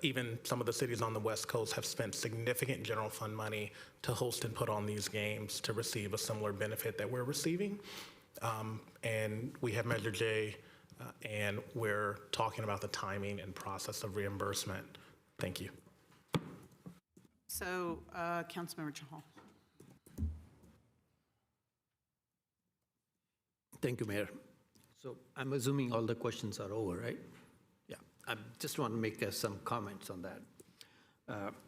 even some of the cities on the West Coast have spent significant general fund money to host and put on these games to receive a similar benefit that we're receiving. And we have Measure J, and we're talking about the timing and process of reimbursement. Thank you. So, Councilmember Chahal. Thank you, Mayor. So I'm assuming all the questions are over, right? Yeah, I just want to make some comments on that.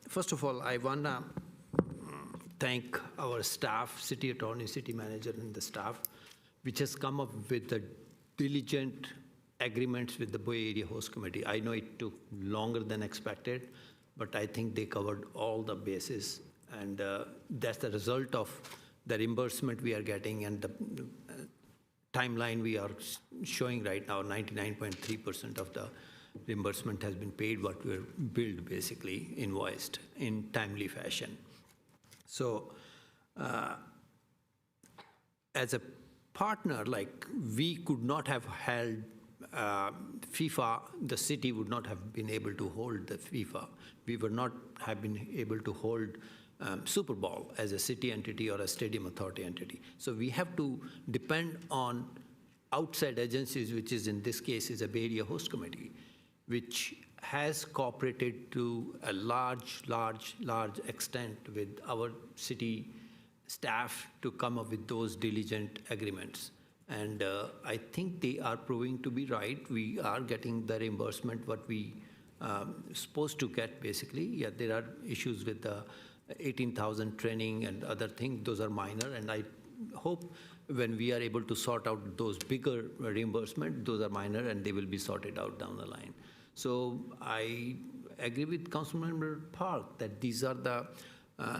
First of all, I want to thank our staff, city attorney, city manager, and the staff, which has come up with the diligent agreements with the Bay Area Host Committee. I know it took longer than expected, but I think they covered all the bases, and that's the result of the reimbursement we are getting and the timeline we are showing right now. 99.3% of the reimbursement has been paid, what we're billed, basically invoiced in timely fashion. So as a partner, like, we could not have held FIFA, the city would not have been able to hold the FIFA. We would not have been able to hold Super Bowl as a city entity or a stadium authority entity. So we have to depend on outside agencies, which is in this case is a Bay Area Host Committee, which has cooperated to a large extent with our city staff to come up with those diligent agreements. And I think they are proving to be right. We are getting the reimbursement what we supposed to get, basically. Yeah, there are issues with the 18,000 training and other things. Those are minor, and I hope when we are able to sort out those bigger reimbursement, those are minor and they will be sorted out down the line. So I agree with Councilmember Park that these are the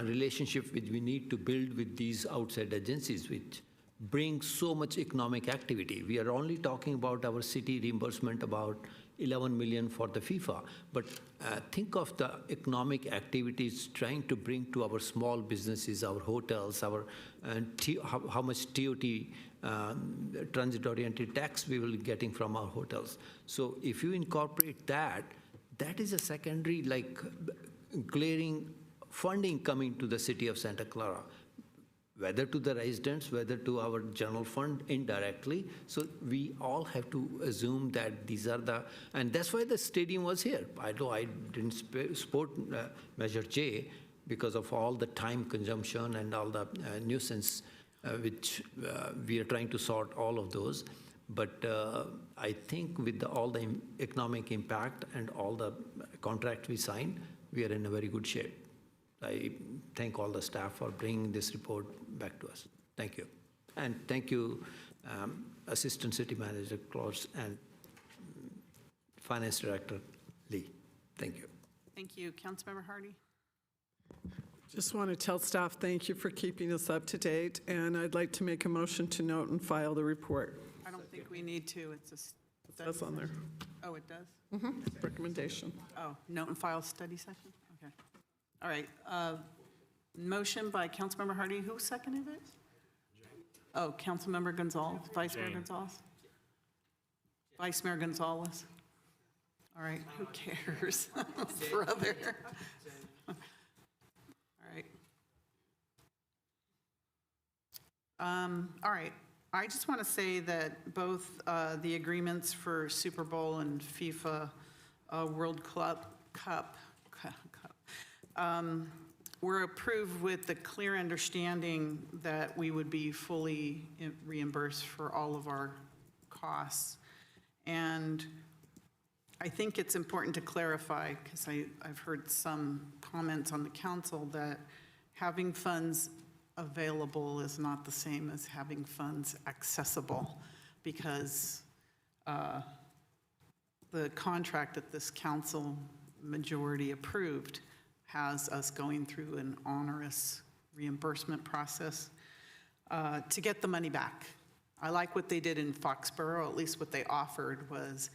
relationship which we need to build with these outside agencies, which brings so much economic activity. We are only talking about our city reimbursement about 11 million for the FIFA, but think of the economic activities trying to bring to our small businesses, our hotels, how much TOT, transit-oriented tax we will be getting from our hotels. So if you incorporate that, that is a secondary, like, glaring funding coming to the city of Santa Clara, whether to the residents, whether to our general fund indirectly. So we all have to assume that these are and that's why the stadium was here. I know I didn't support Measure J because of all the time consumption and all the nuisance which we are trying to sort all of those. But I think with all the economic impact and all the contracts we signed, we are in a very good shape. I thank all the staff for bringing this report back to us. Thank you. And thank you, Assistant City Manager Klaus and Finance Director Lee. Thank you. Thank you. Councilmember Hardy? Just want to tell staff thank you for keeping us up to date, and I'd like to make a motion to note and file the report. I don't think we need to. It's a That's on there. Oh, it does? Recommendation. Oh, note and file study session? Okay. All right. Motion by Councilmember Hardy. Who seconded it? Oh, Councilmember Gonzalez, Vice Mayor Gonzalez? Vice Mayor Gonzalez? All right, who cares? Brother. All right. All right. I just want to say that both the agreements for Super Bowl and FIFA World Cup were approved with the clear understanding that we would be fully reimbursed for all of our costs. And I think it's important to clarify, because I've heard some comments on the council that having funds available is not the same as having funds accessible, because the contract that this council majority approved has us going through an onerous reimbursement process to get the money back. I like what they did in Foxborough. At least what they offered was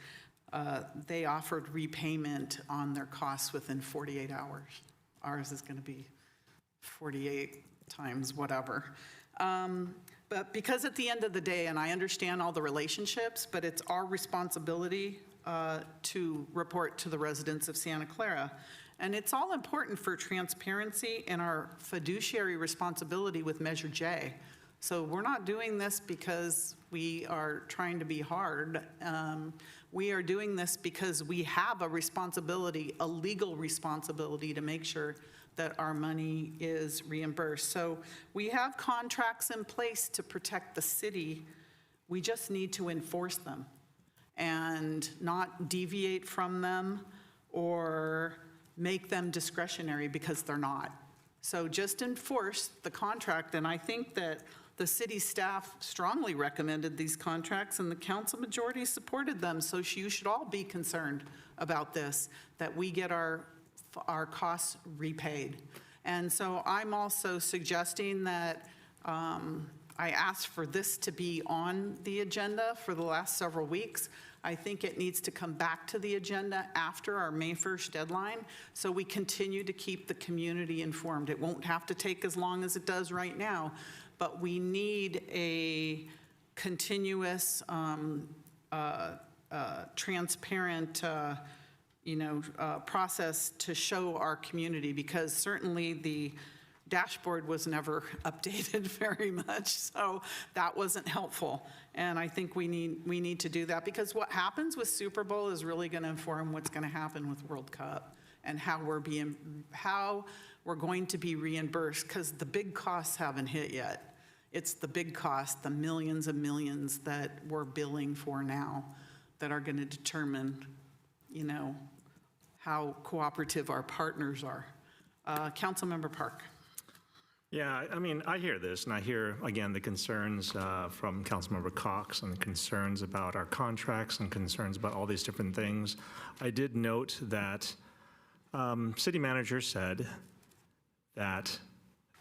they offered repayment on their costs within 48 hours. Ours is going to be 48 times whatever. But because at the end of the day, and I understand all the relationships, but it's our responsibility to report to the residents of Santa Clara. And it's all important for transparency and our fiduciary responsibility with Measure J. So we're not doing this because we are trying to be hard. We are doing this because we have a responsibility, a legal responsibility, to make sure that our money is reimbursed. So we have contracts in place to protect the city. We just need to enforce them and not deviate from them or make them discretionary, because they're not. So just enforce the contract, and I think that the city staff strongly recommended these contracts, and the council majority supported them, so you should all be concerned about this, that we get our costs repaid. And so I'm also suggesting that I asked for this to be on the agenda for the last several weeks. I think it needs to come back to the agenda after our May 1st deadline, so we continue to keep the community informed. It won't have to take as long as it does right now, but we need a continuous, transparent, process to show our community, because certainly the dashboard was never updated very much, so that wasn't helpful. And I think we need to do that, because what happens with Super Bowl is really going to inform what's going to happen with World Cup and how we're going to be reimbursed, because the big costs haven't hit yet. It's the big costs, the millions and millions that we're billing for now, that are going to determine, how cooperative our partners are. Councilmember Park. Yeah, I mean, I hear this, and I hear, again, the concerns from Councilmember Cox and the concerns about our contracts and concerns about all these different things. I did note that city manager said that,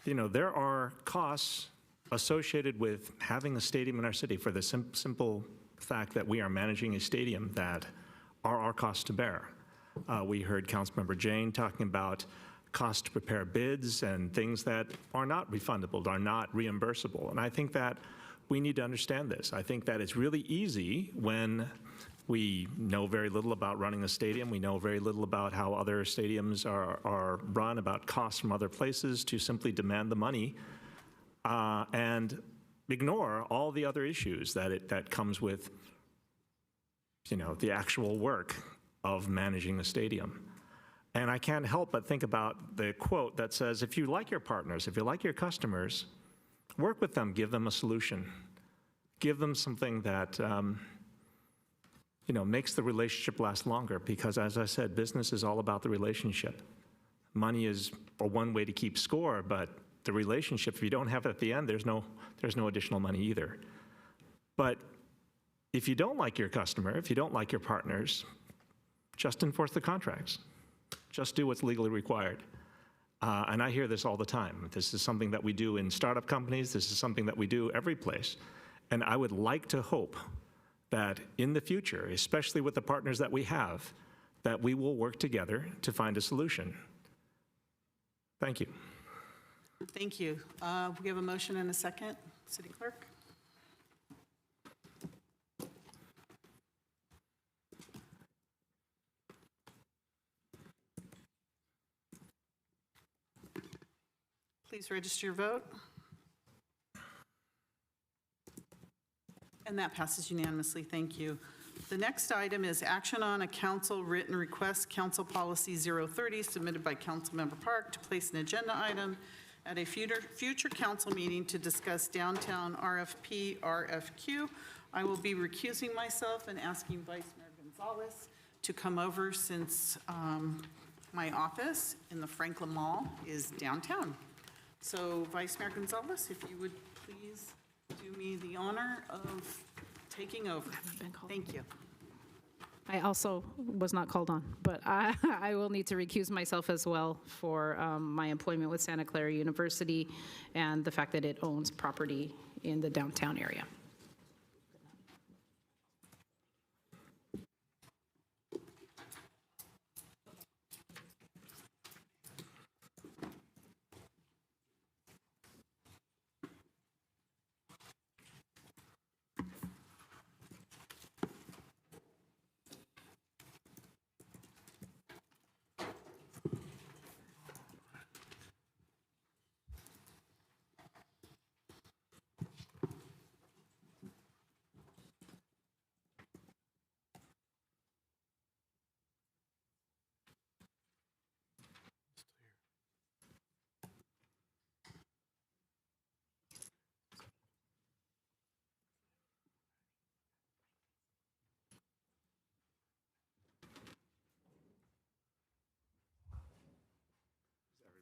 there are costs associated with having a stadium in our city for the simple fact that we are managing a stadium that are our costs to bear. We heard Councilmember Jane talking about cost to prepare bids and things that are not refundable, are not reimbursable. And I think that we need to understand this. I think that it's really easy when we know very little about running a stadium, we know very little about how other stadiums are run, about costs from other places, to simply demand the money and ignore all the other issues that comes with, the actual work of managing the stadium. And I can't help but think about the quote that says, if you like your partners, if you like your customers, work with them, give them a solution. Give them something that, makes the relationship last longer, because as I said, business is all about the relationship. Money is one way to keep score, but the relationship, if you don't have it at the end, there's no additional money either. But if you don't like your customer, if you don't like your partners, just enforce the contracts. Just do what's legally required. And I hear this all the time. This is something that we do in startup companies. This is something that we do every place. And I would like to hope that in the future, especially with the partners that we have, that we will work together to find a solution. Thank you. Thank you. We have a motion and a second. City Clerk? Please register your vote. And that passes unanimously. Thank you. The next item is action on a council written request, Council Policy 030, submitted by Councilmember Park, to place an agenda item at a future council meeting to discuss downtown RFP, RFQ. I will be recusing myself and asking Vice Mayor Gonzalez to come over, since my office in the Franklin Mall is downtown. So Vice Mayor Gonzalez, if you would please do me the honor of taking over. Thank you. I also was not called on, but I will need to recuse myself as well for my employment with Santa Clara University and the fact that it owns property in the downtown area.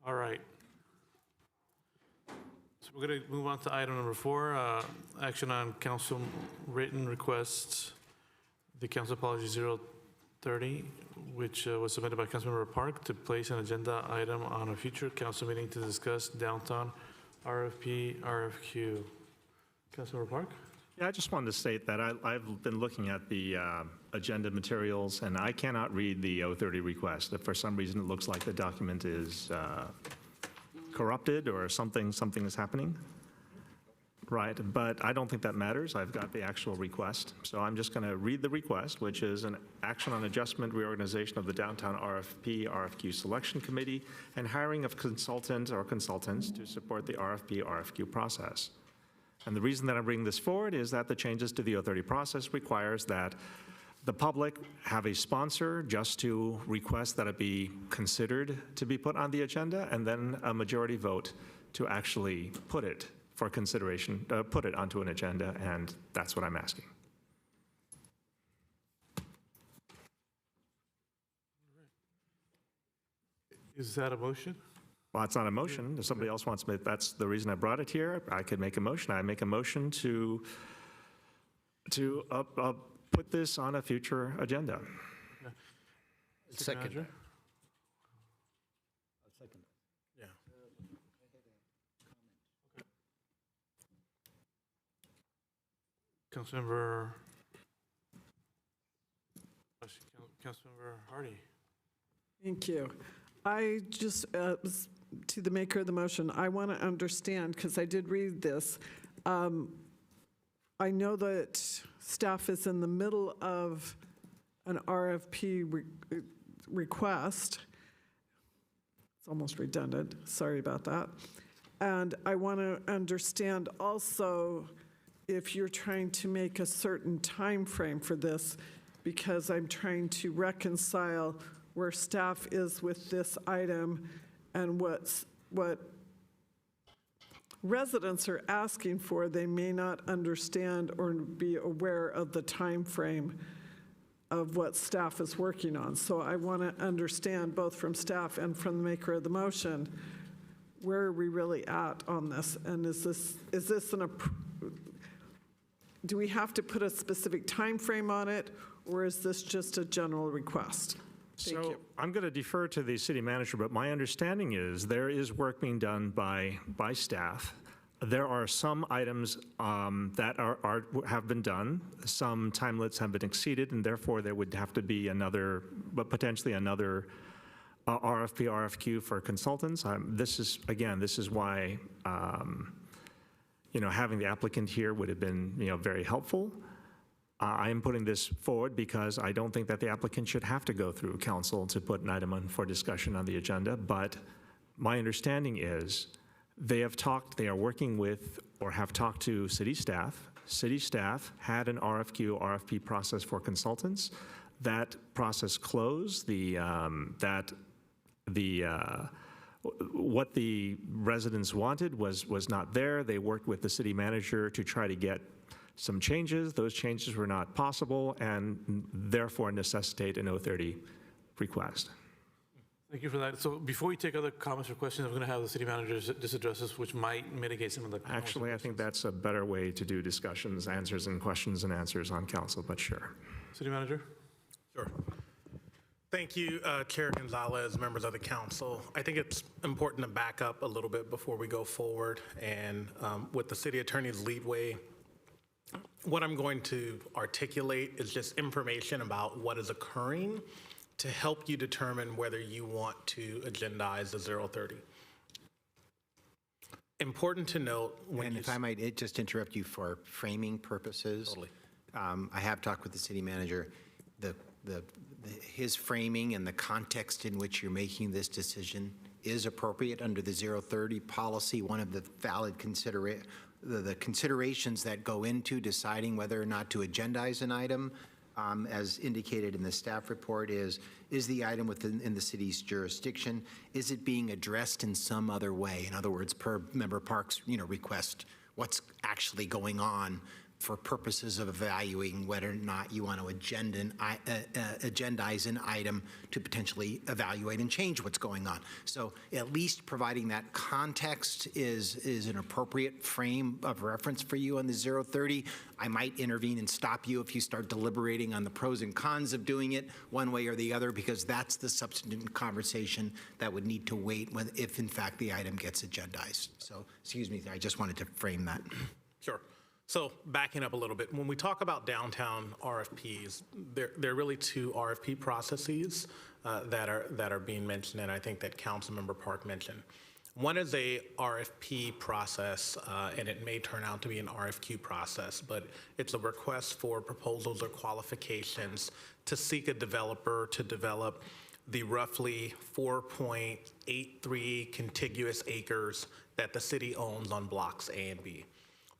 All right. So we're going to move on to item number 4, action on council written requests, the Council Policy 030, which was submitted by Councilmember Park to place an agenda item on a future council meeting to discuss downtown RFP, RFQ. Councilmember Park? Yeah, I just wanted to state that I've been looking at the agenda materials, and I cannot read the 030 request. If for some reason it looks like the document is corrupted or something is happening. Right, but I don't think that matters. I've got the actual request. So I'm just going to read the request, which is an action on adjustment, reorganization of the downtown RFP, RFQ selection committee, and hiring of consultant or consultants to support the RFP, RFQ process. And the reason that I'm bringing this forward is that the changes to the 030 process requires that the public have a sponsor just to request that it be considered to be put on the agenda, and then a majority vote to actually put it for consideration, put it onto an agenda, and that's what I'm asking. Is that a motion? Well, it's not a motion. If somebody else wants to, that's the reason I brought it here. I could make a motion. I make a motion to put this on a future agenda. Second. Second. Yeah. Councilmember Hardy. Thank you. I just, to the maker of the motion, I want to understand, because I did read this. I know that staff is in the middle of an RFP request. It's almost redundant, sorry about that. And I want to understand also if you're trying to make a certain time frame for this, because I'm trying to reconcile where staff is with this item and what residents are asking for. They may not understand or be aware of the time frame of what staff is working on. So I want to understand, both from staff and from the maker of the motion, where are we really at on this? And is this do we have to put a specific time frame on it, or is this just a general request? Thank you. I'm going to defer to the city manager, but my understanding is there is work being done by staff. There are some items that have been done. Some time limits have been exceeded, and therefore there would have to be another, but potentially another RFP, RFQ for consultants. This is why having the applicant here would have been very helpful. I am putting this forward because I don't think that the applicant should have to go through council to put an item on for discussion on the agenda, but my understanding is they are working with or have talked to city staff. City staff had an RFQ, RFP process for consultants. That process closed. What the residents wanted was not there. They worked with the city manager to try to get some changes. Those changes were not possible and therefore necessitate an 030 request. Thank you for that. So before we take other comments or questions, I'm going to have the city manager just address this, which might mitigate some of the. Actually, I think that's a better way to do discussions, answers, and questions and answers on council, but sure. City manager? Sure. Thank you, Chair Gonzalez, members of the council. I think it's important to back up a little bit before we go forward. And with the city attorney's leadway, what I'm going to articulate is just information about what is occurring to help you determine whether you want to agendize the 030. Important to note when And if I might just interrupt you for framing purposes. Totally. I have talked with the city manager. His framing and the context in which you're making this decision is appropriate under the 030 policy. One of the valid the considerations that go into deciding whether or not to agendize an item, as indicated in the staff report, is the item within the city's jurisdiction? Is it being addressed in some other way? In other words, per Member Park's request, what's actually going on for purposes of evaluating whether or not you want to agendize an item to potentially evaluate and change what's going on. So at least providing that context is an appropriate frame of reference for you on the 030. I might intervene and stop you if you start deliberating on the pros and cons of doing it one way or the other, because that's the substantive conversation that would need to wait if in fact the item gets agendized. So, excuse me, I just wanted to frame that. Sure. So backing up a little bit, when we talk about downtown RFPs, there are really two RFP processes that are being mentioned, and I think that Councilmember Park mentioned. One is a RFP process, and it may turn out to be an RFQ process, but it's a request for proposals or qualifications to seek a developer to develop the roughly 4.83 contiguous acres that the city owns on blocks A and B.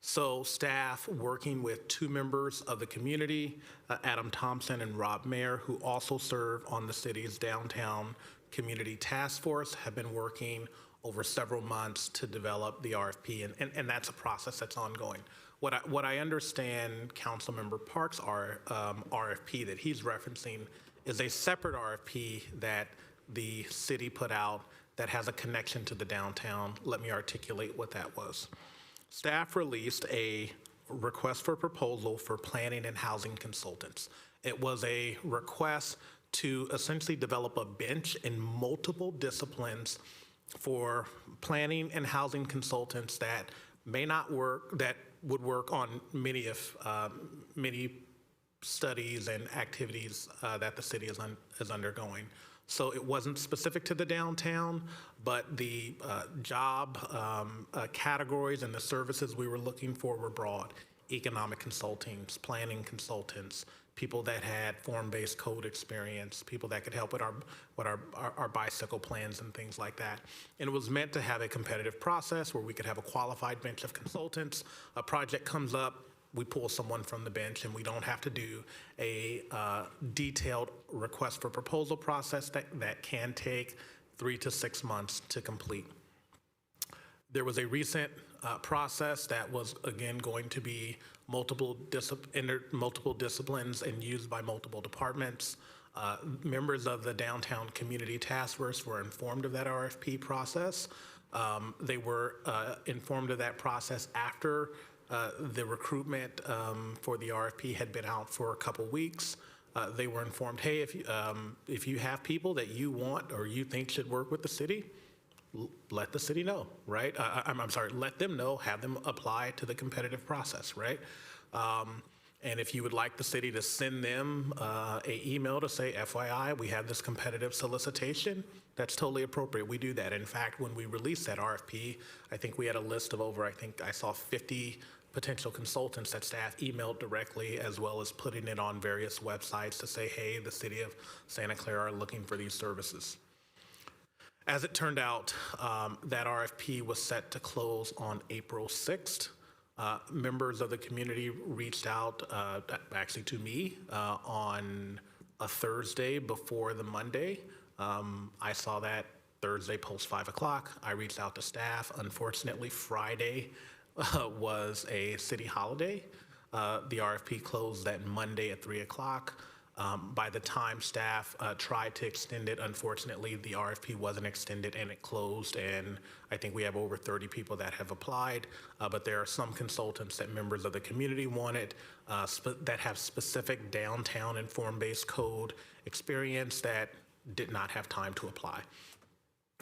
So staff, working with two members of the community, Adam Thompson and Rob Mayer, who also serve on the city's downtown community task force, have been working over several months to develop the RFP, and that's a process that's ongoing. What I understand Councilmember Park's RFP that he's referencing is a separate RFP that the city put out that has a connection to the downtown. Let me articulate what that was. Staff released a request for proposal for planning and housing consultants. It was a request to essentially develop a bench in multiple disciplines for planning and housing consultants that may not work, that would work on many studies and activities that the city is undergoing. So it wasn't specific to the downtown, but the job categories and the services we were looking for were broad. Economic consultants, planning consultants, people that had form-based code experience, people that could help with our bicycle plans and things like that. And it was meant to have a competitive process where we could have a qualified bench of consultants. A project comes up, we pull someone from the bench, and we don't have to do a detailed request for proposal process that can take 3 to 6 months to complete. There was a recent process that was, again, going to be multiple disciplines and used by multiple departments. Members of the Downtown Community Task Force were informed of that RFP process. They were informed of that process after the recruitment for the RFP had been out for a couple weeks. They were informed, hey, if you have people that you want or you think should work with the city, let the city know, right? I'm sorry, let them know, have them apply to the competitive process, right? And if you would like the city to send them an email to say, FYI, we have this competitive solicitation, that's totally appropriate. We do that. In fact, when we released that RFP, I think we had a list of over, I think I saw 50 potential consultants that staff emailed directly, as well as putting it on various websites to say, hey, the city of Santa Clara are looking for these services. As it turned out, that RFP was set to close on April 6th. Members of the community reached out actually to me on a Thursday before the Monday. I saw that Thursday post 5 o'clock. I reached out to staff. Unfortunately, Friday was a city holiday. The RFP closed that Monday at 3 o'clock. By the time staff tried to extend it, unfortunately, the RFP wasn't extended and it closed. And I think we have over 30 people that have applied, but there are some consultants that members of the community wanted that have specific downtown and form-based code experience that did not have time to apply.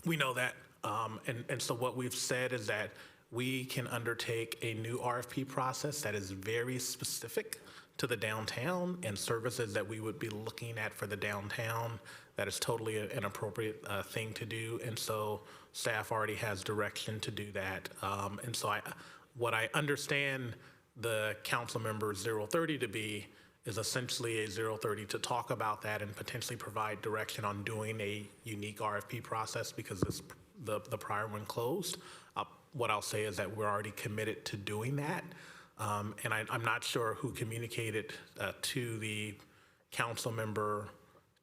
We know that. And so what we've said is that we can undertake a new RFP process that is very specific to the downtown and services that we would be looking at for the downtown. That is totally an appropriate thing to do. And so staff already has direction to do that. And so what I understand the council member 030 to be is essentially a 030 to talk about that and potentially provide direction on doing a unique RFP process because the prior one closed. What I'll say is that we're already committed to doing that. And I'm not sure who communicated to the council member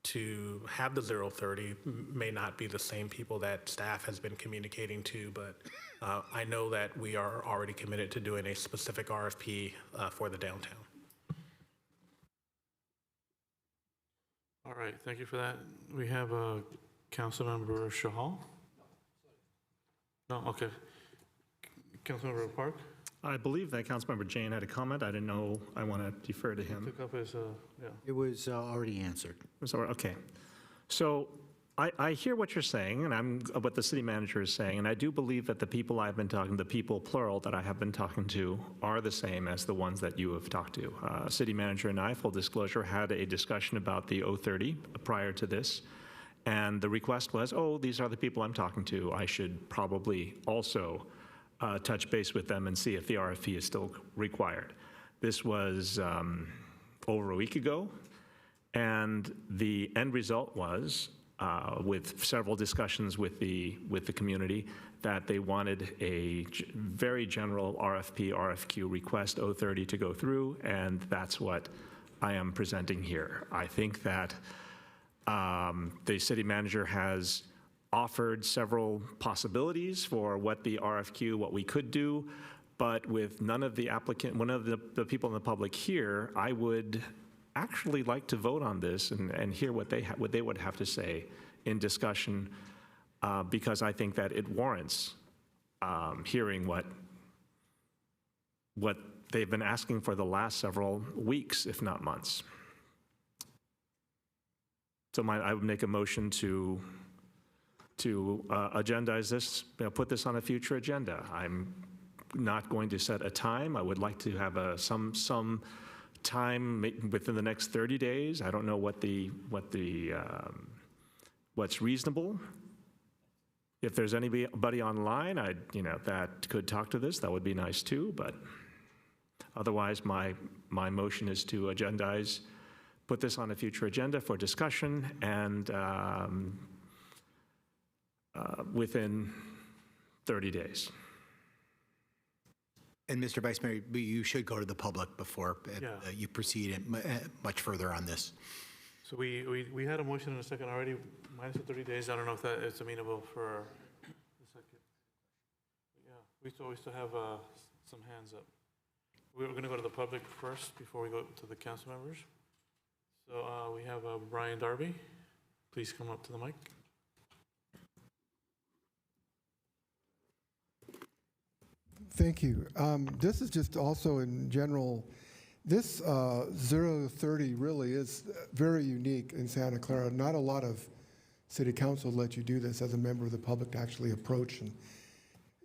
to have the 030. May not be the same people that staff has been communicating to, but I know that we are already committed to doing a specific RFP for the downtown. All right, thank you for that. We have Councilmember Shahal. No, okay. Councilmember Park. I believe that Councilmember Jane had a comment. I didn't know. I want to defer to him. Took up his, yeah. It was already answered. Okay. So I hear what you're saying, and what the city manager is saying, and I do believe that the people I've been talking, the people plural that I have been talking to, are the same as the ones that you have talked to. City manager and I, full disclosure, had a discussion about the 030 prior to this, and the request was, oh, these are the people I'm talking to. I should probably also touch base with them and see if the RFP is still required. This was over a week ago, and the end result was, with several discussions with the community, that they wanted a very general RFP, RFQ request 030 to go through, and that's what I am presenting here. I think that the city manager has offered several possibilities for what the RFQ, what we could do, but with none of the the people in the public here, I would actually like to vote on this and hear what they would have to say in discussion, because I think that it warrants hearing what they've been asking for the last several weeks, if not months. So I would make a motion to agendize this, put this on a future agenda. I'm not going to set a time. I would like to have some time within the next 30 days. I don't know what's reasonable. If there's anybody online, that could talk to this, that would be nice too, but otherwise, my motion is to agendize, put this on a future agenda for discussion, and within 30 days. And Mr. Vice Mayor, you should go to the public before Yeah. you proceed much further on this. So we had a motion in a second already, minus the 30 days. I don't know if that is amenable for the second. Yeah, we still have some hands up. We're going to go to the public first before we go to the council members. So we have Brian Darby. Please come up to the mic. Thank you. This is just also in general, this 030 really is very unique in Santa Clara. Not a lot of city council let you do this as a member of the public to actually approach, and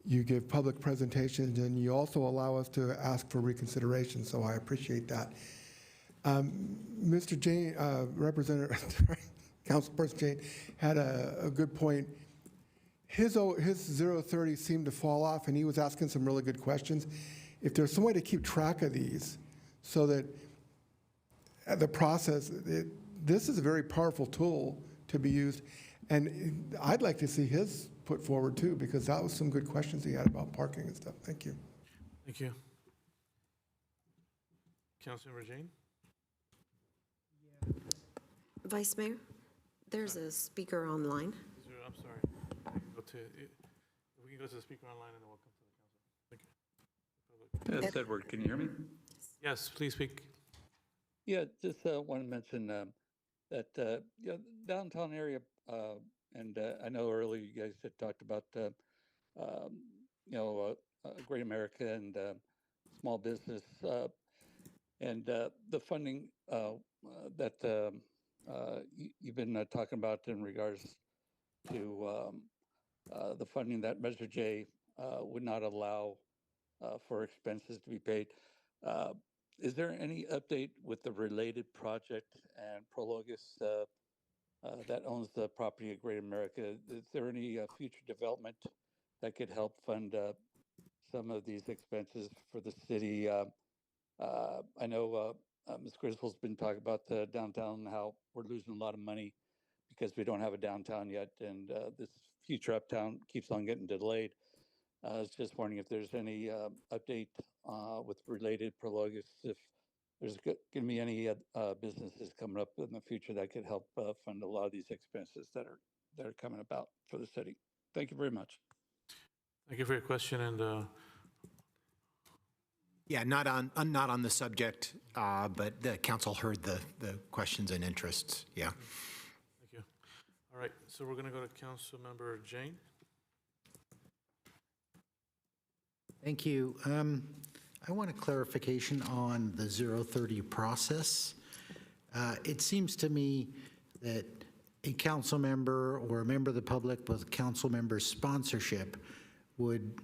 you give public presentations, and you also allow us to ask for reconsideration, so I appreciate that. Mr. Jane, Representative, Councilperson Jane had a good point. His 030 seemed to fall off, and he was asking some really good questions. If there's some way to keep track of these so that the process, this is a very powerful tool to be used, and I'd like to see his put forward too, because that was some good questions he had about parking and stuff. Thank you. Thank you. Councilmember Jane? Vice Mayor, there's a speaker online. I'm sorry. We can go to the speaker online and then we'll come to the council. Thank you. Yes, Edward, can you hear me? Yes, please speak. Yeah, just want to mention that downtown area, and I know earlier you guys had talked about Great America and small business and the funding that you've been talking about in regards to the funding that Measure J would not allow for expenses to be paid. Is there any update with the related project and Prologis that owns the property of Great America? Is there any future development that could help fund some of these expenses for the city? I know Ms. Griswold's been talking about the downtown, how we're losing a lot of money because we don't have a downtown yet, and this future uptown keeps on getting delayed. I was just wondering if there's any update with related Prologis, if there's going to be any businesses coming up in the future that could help fund a lot of these expenses that are coming about for the city. Thank you very much. Thank you for your question. And Yeah, not on the subject, but the council heard the questions and interests. Yeah. thank you. All right, so we're going to go to Councilmember Jane. Thank you. I want a clarification on the 030 process. It seems to me that a council member or a member of the public with council member sponsorship would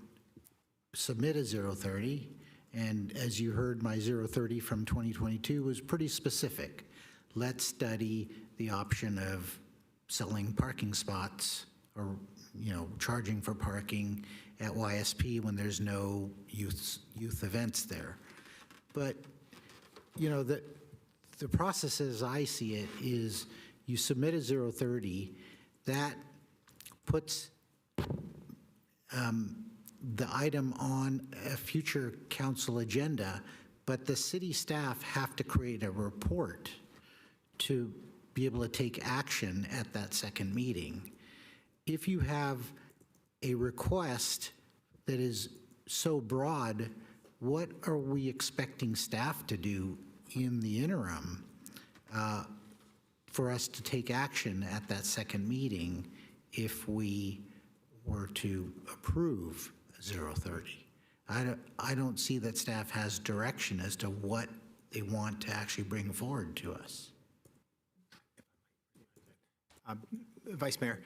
submit a 030. And as you heard, my 030 from 2022 was pretty specific. Let's study the option of selling parking spots or, charging for parking at YSP when there's no youth events there. But, the process as I see it is you submit a 030, that puts the item on a future council agenda, but the city staff have to create a report to be able to take action at that second meeting. If you have a request that is so broad, what are we expecting staff to do in the interim for us to take action at that second meeting if we were to approve 030? I don't see that staff has direction as to what they want to actually bring forward to us. Vice Mayor,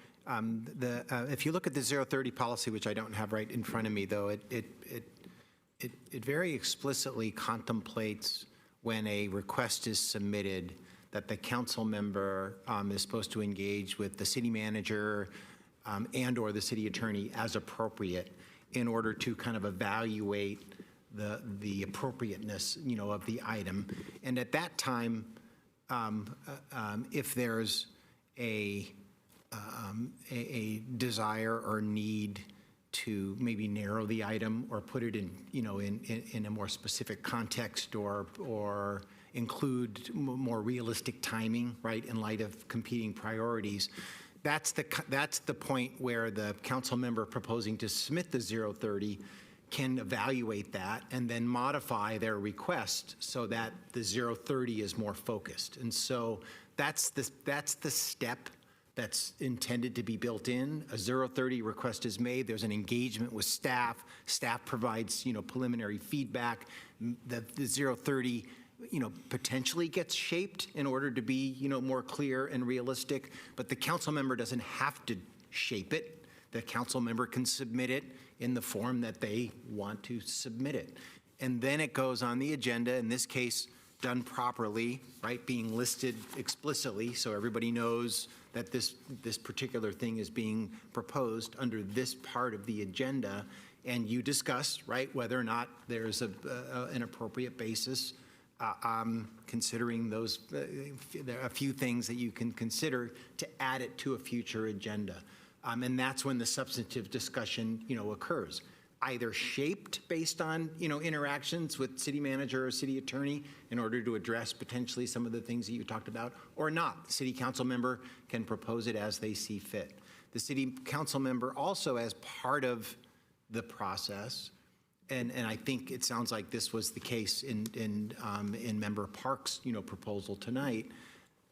if you look at the 030 policy, which I don't have right in front of me, though, it it very explicitly contemplates when a request is submitted that the council member is supposed to engage with the city manager and/or the city attorney as appropriate in order to kind of evaluate the appropriateness, of the item. And at that time, if there's a desire or need to maybe narrow the item or put it in, in a more specific context or include more realistic timing, right, in light of competing priorities, that's the point where the council member proposing to submit the 030 can evaluate that and then modify their request so that the 030 is more focused. And so that's the step that's intended to be built in. A 030 request is made, there's an engagement with staff, staff provides, preliminary feedback. The 030, potentially gets shaped in order to be, more clear and realistic, but the council member doesn't have to shape it. The council member can submit it in the form that they want to submit it. And then it goes on the agenda, in this case, done properly, right, being listed explicitly so everybody knows that this particular thing is being proposed under this part of the agenda, and you discuss, right, whether or not there's an appropriate basis. Considering those, there are a few things that you can consider to add it to a future agenda. And that's when the substantive discussion, occurs. Either shaped based on, interactions with city manager or city attorney in order to address potentially some of the things that you talked about, or not. The city council member can propose it as they see fit. The city council member also, as part of the process, and I think it sounds like this was the case in Member Park's, proposal tonight,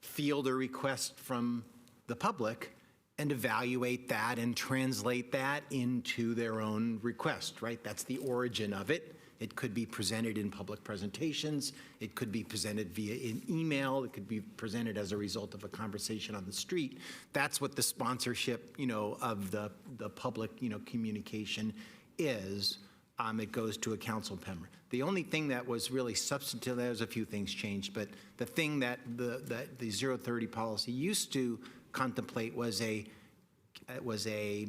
field a request from the public and evaluate that and translate that into their own request, right? That's the origin of it. It could be presented in public presentations. It could be presented via an email. It could be presented as a result of a conversation on the street. That's what the sponsorship, of the public, communication is. It goes to a council member. The only thing that was really substantive, there's a few things changed, but the thing that the 030 policy used to contemplate was a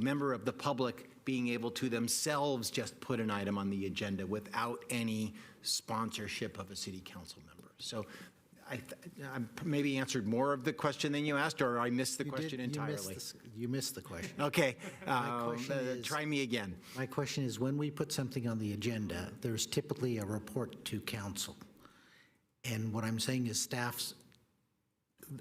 member of the public being able to themselves just put an item on the agenda without any sponsorship of a city council member. So I maybe answered more of the question than you asked, or I missed the question entirely. You missed the question. Okay, question try me again. My question is, when we put something on the agenda, there's typically a report to council. And what I'm saying is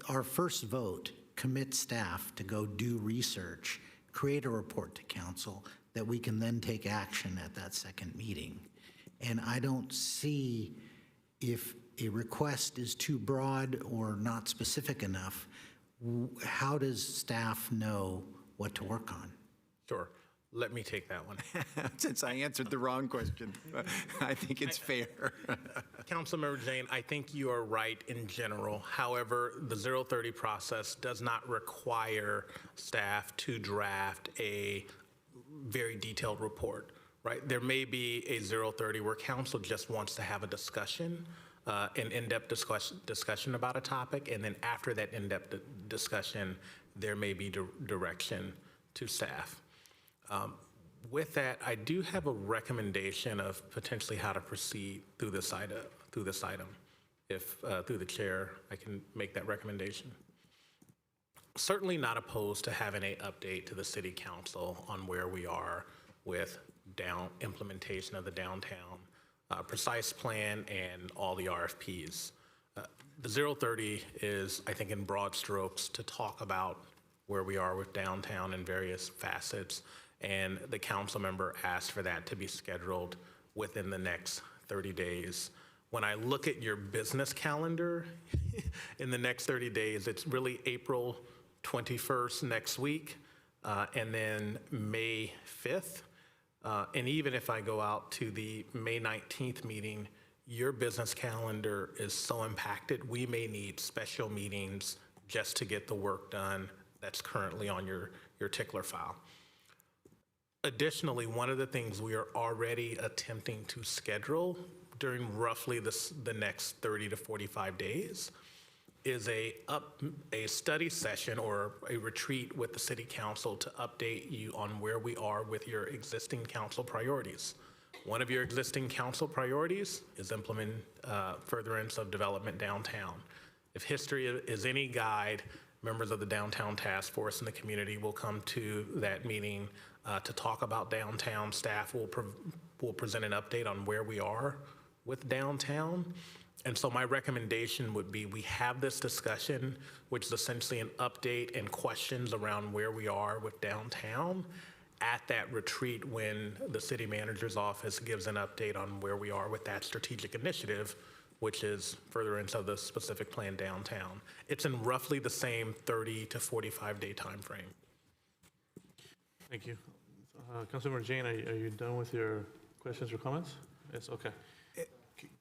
our first vote commits staff to go do research, create a report to council that we can then take action at that second meeting. And I don't see if a request is too broad or not specific enough, how does staff know what to work on? Sure. Let me take that one. Since I answered the wrong question, I think it's fair. Councilmember Jane, I think you are right in general. However, the 030 process does not require staff to draft a very detailed report, right? There may be a 030 where council just wants to have a discussion, an in-depth discussion about a topic, and then after that in-depth discussion, there may be direction to staff. With that, I do have a recommendation of potentially how to proceed through this item. If through the chair, I can make that recommendation. Certainly not opposed to having an update to the city council on where we are with implementation of the downtown precise plan and all the RFPs. The 030 is, I think, in broad strokes to talk about where we are with downtown in various facets, and the council member asked for that to be scheduled within the next 30 days. When I look at your business calendar, in the next 30 days, it's really April 21st next week, and then May 5th. And even if I go out to the May 19th meeting, your business calendar is so impacted, we may need special meetings just to get the work done that's currently on your tickler file. Additionally, one of the things we are already attempting to schedule during roughly the next 30 to 45 days is a study session or a retreat with the city council to update you on where we are with your existing council priorities. One of your existing council priorities is implement furtherance of development downtown. If history is any guide, members of the Downtown Task Force and the community will come to that meeting to talk about downtown. Staff will present an update on where we are with downtown. And so my recommendation would be we have this discussion, which is essentially an update and questions around where we are with downtown at that retreat when the city manager's office gives an update on where we are with that strategic initiative, which is furtherance of the specific plan downtown. It's in roughly the same 30 to 45-day timeframe. Thank you. Councilmember Jane, are you done with your questions or comments? Yes, okay.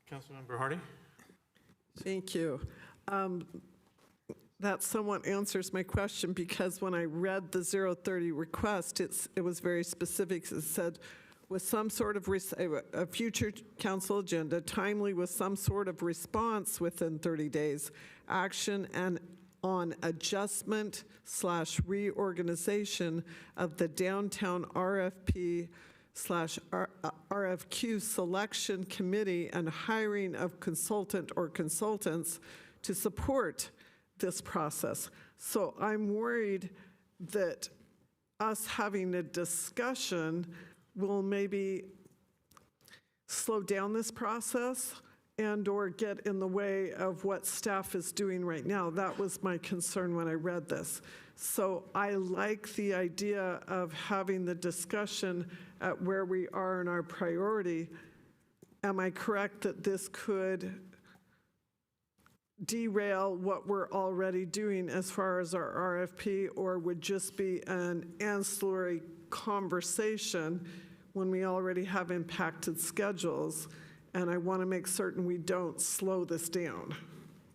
Councilmember Hardy? Thank you. That somewhat answers my question, because when I read the 030 request, it was very specific. It said, with some sort of a future council agenda, timely with some sort of response within 30 days, action and on adjustment/reorganization of the downtown RFP/RFQ selection committee and hiring of consultant or consultants to support this process. So I'm worried that us having a discussion will maybe slow down this process and or get in the way of what staff is doing right now. That was my concern when I read this. So I like the idea of having the discussion at where we are in our priority. Am I correct that this could derail what we're already doing as far as our RFP, or would just be an ancillary conversation when we already have impacted schedules? And I want to make certain we don't slow this down.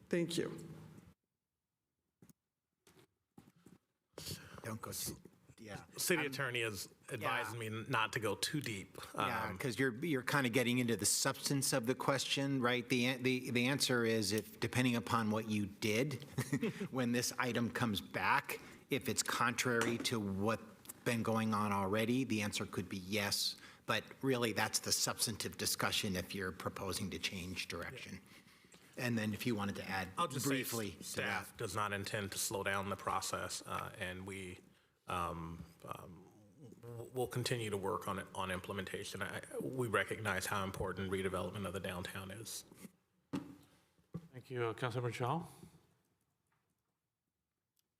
Thank you. Don't go, yeah. City attorney has advised me not to go too deep. Yeah, because you're kind of getting into the substance of the question, right? The answer is, if depending upon what you did when this item comes back, if it's contrary to what's been going on already, the answer could be yes. But really, that's the substantive discussion if you're proposing to change direction. And then if you wanted to add I'll just briefly say staff does not intend to slow down the process, and we will continue to work on it, on implementation. We recognize how important redevelopment of the downtown is. Thank you. Councilmember Chao?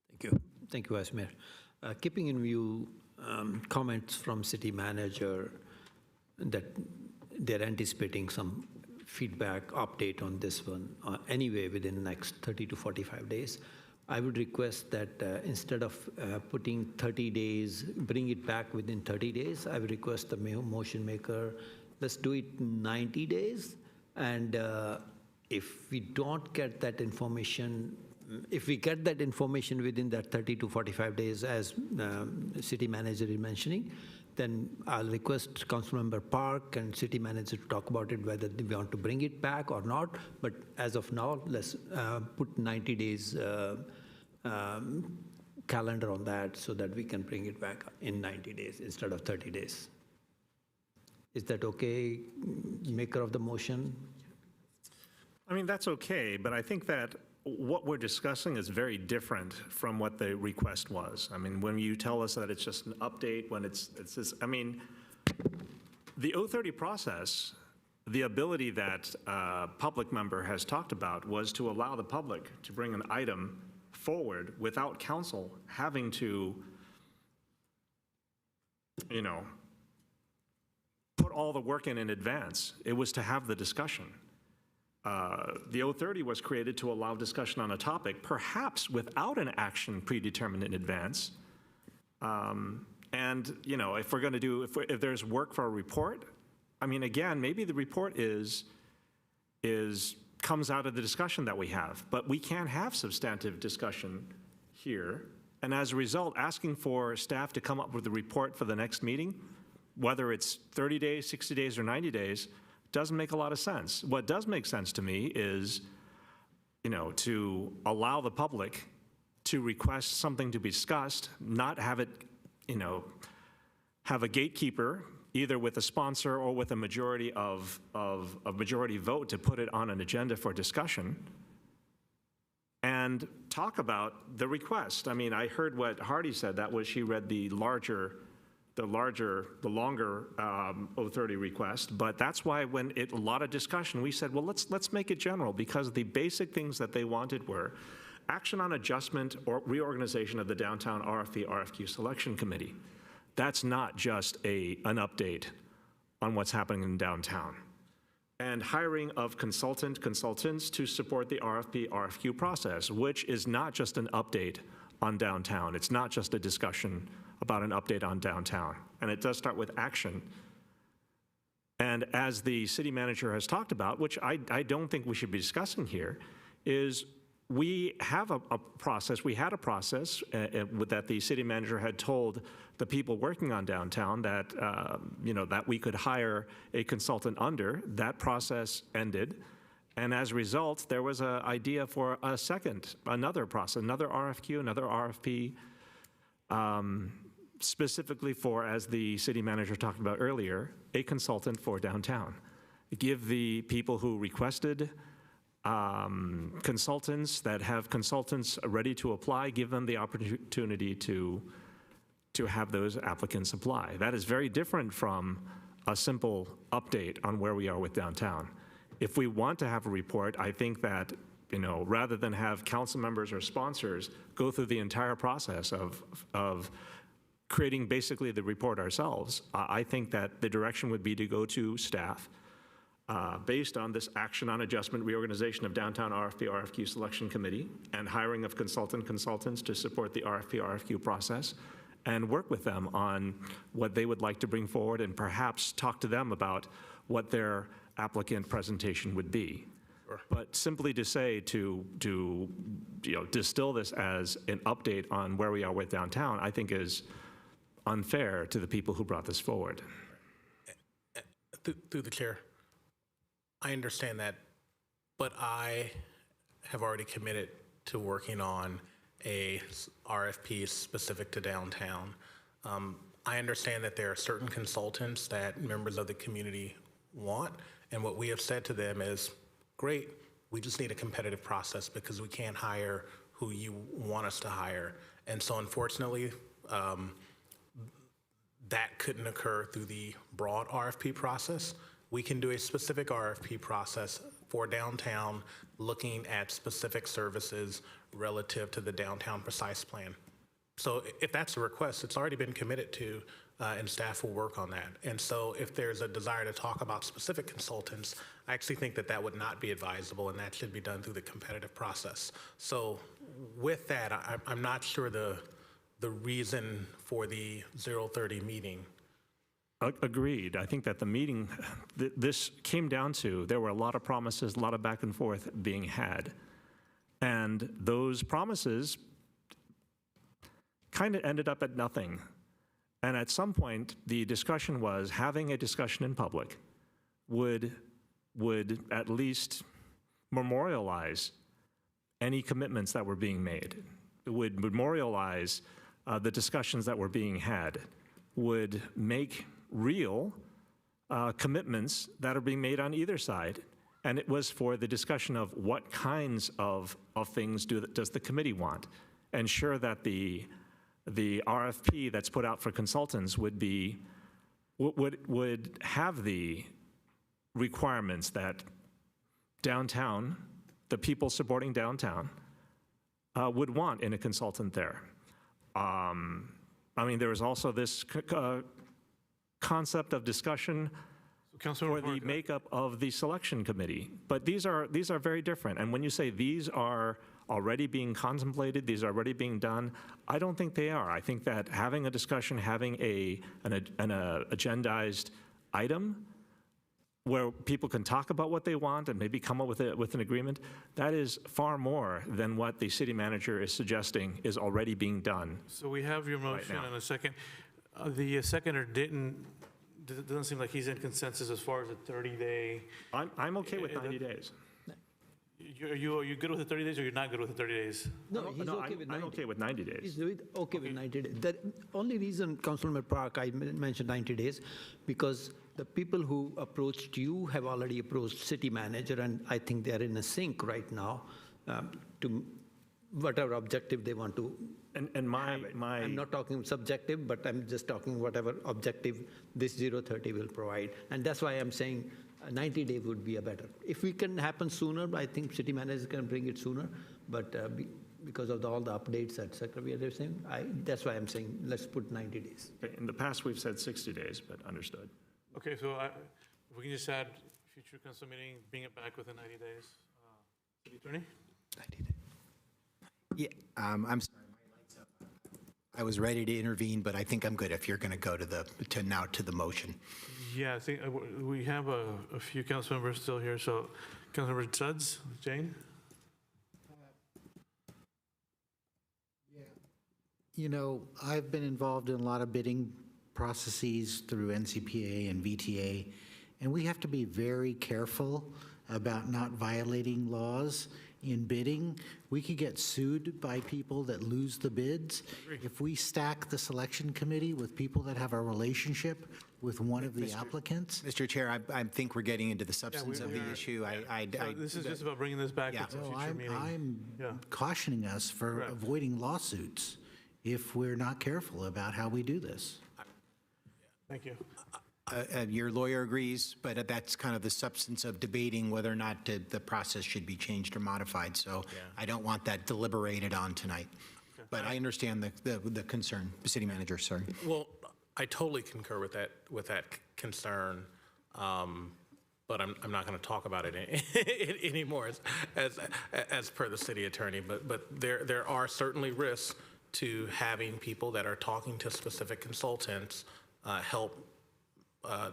Thank you. Thank you, Vice Mayor. Keeping in view comments from city manager that they're anticipating some feedback update on this one anyway within the next 30 to 45 days, I would request that instead of putting 30 days, bring it back within 30 days, I would request the motion maker, let's do it 90 days. And if we don't get that information, if we get that information within that 30 to 45 days, as city manager is mentioning, then I'll request Councilmember Park and city manager to talk about it, whether they want to bring it back or not. But as of now, let's put 90 days calendar on that so that we can bring it back in 90 days instead of 30 days. Is that okay, maker of the motion? I mean, that's okay, but I think that what we're discussing is very different from what the request was. I mean, when you tell us that it's just an update, when it's this, I mean, the 030 process, the ability that a public member has talked about was to allow the public to bring an item forward without council having to, you know, put all the work in advance. It was to have the discussion. The 030 was created to allow discussion on a topic, perhaps without an action predetermined in advance. And, you know, if we're going to do, if there's work for a report, I mean, again, maybe the report comes out of the discussion that we have, but we can't have substantive discussion here And as a result, asking for staff to come up with a report for the next meeting, whether it's 30 days, 60 days, or 90 days, doesn't make a lot of sense. What does make sense to me is, to allow the public to request something to be discussed, not have it, have a gatekeeper, either with a sponsor or with a majority of a majority vote to put it on an agenda for discussion, and talk about the request. I mean, I heard what Hardy said. That was, she read the longer 030 request. But that's why when a lot of discussion, we said, well, let's make it general, because the basic things that they wanted were action on adjustment or reorganization of the downtown RFP/RFQ selection committee. That's not just an update on what's happening in downtown. And hiring of consultants to support the RFP/RFQ process, which is not just an update on downtown. It's not just a discussion about an update on downtown. And it does start with action. And as the city manager has talked about, which I don't think we should be discussing here, is we have a process, we had a process that the city manager had told the people working on downtown that, that we could hire a consultant under. That process ended. And as a result, there was an idea for another process, another RFQ, another RFP, specifically for, as the city manager talked about earlier, a consultant for downtown. Give the people who requested consultants that have consultants ready to apply, give them the opportunity to have those applicants apply. That is very different from a simple update on where we are with downtown. If we want to have a report, I think that, rather than have council members or sponsors go through the entire process of creating basically the report ourselves, I think that the direction would be to go to staff based on this action on adjustment reorganization of downtown RFP/RFQ selection committee and hiring of consultants to support the RFP/RFQ process, and work with them on what they would like to bring forward, and perhaps talk to them about what their applicant presentation would be. Sure. But simply to say, to distill this as an update on where we are with downtown, I think is unfair to the people who brought this forward. Through the chair, I understand that, but I have already committed to working on a RFP specific to downtown. I understand that there are certain consultants that members of the community want, and what we have said to them is, great, we just need a competitive process because we can't hire who you want us to hire. And so unfortunately, that couldn't occur through the broad RFP process. We can do a specific RFP process for downtown, looking at specific services relative to the downtown precise plan. So if that's a request, it's already been committed to, and staff will work on that. And so if there's a desire to talk about specific consultants, I actually think that would not be advisable, and that should be done through the competitive process. So with that, I'm not sure the reason for the 030 meeting. Agreed. I think that the meeting, this came down to, there were a lot of promises, a lot of back and forth being had. And those promises kind of ended up at nothing. And at some point, the discussion was having a discussion in public would at least memorialize any commitments that were being made. It would memorialize the discussions that were being had, would make real commitments that are being made on either side. And it was for the discussion of what kinds of things does the committee want. Ensure that the RFP that's put out for consultants would have the requirements that downtown, the people supporting downtown, would want in a consultant there. I mean, there was also this concept of discussion for the makeup of the selection committee. But these are very different. And when you say these are already being contemplated, these are already being done, I don't think they are. I think that having a discussion, having an agendized item where people can talk about what they want and maybe come up with an agreement, that is far more than what the city manager is suggesting is already being done. So we have your motion now. and a second. The seconder doesn't seem like he's in consensus as far as a 30-day. I'm okay with 90 days. Are you good with the 30 days, or you're not good with the 30 days? No, he's okay with 90. I'm okay with 90 days. He's okay with 90 days. The only reason, Councilman Park, I mentioned 90 days, because the people who approached you have already approached city manager, and I think they're in a sync right now to whatever objective they want to. And I'm not talking subjective, but I'm just talking whatever objective this 030 will provide. And that's why I'm saying 90 days would be a better. If we can happen sooner, I think city manager can bring it sooner, but because of all the updates, et cetera, they're saying, that's why I'm saying let's put 90 days. Okay, in the past, we've said 60 days, but understood. Okay, so if we can just add future council meeting, bring it back within 90 days. City Attorney? 90 days. Yeah, I'm sorry, my light's up. I was ready to intervene, but I think I'm good if you're going to go to the motion. Yeah, I think we have a few council members still here, so Councilmember Suds, Jane? You know, I've been involved in a lot of bidding processes through NCPA and VTA, and we have to be very careful about not violating laws in bidding. We could get sued by people that lose the bids. If we stack the selection committee with people that have a relationship with one of the applicants. Mr. Chair, I think we're getting into the substance of the issue. So this is just about bringing this back at a So future meeting. I'm Yeah. cautioning us for Correct. avoiding lawsuits if we're not careful about how we do this. Thank you. Your lawyer agrees, but that's kind of the substance of debating whether or not the process should be changed or modified. So I don't want that deliberated on tonight. But I understand the concern. City manager, sorry. Well, I totally concur with that concern, but I'm not going to talk about it anymore as per the city attorney. But there are certainly risks to having people that are talking to specific consultants help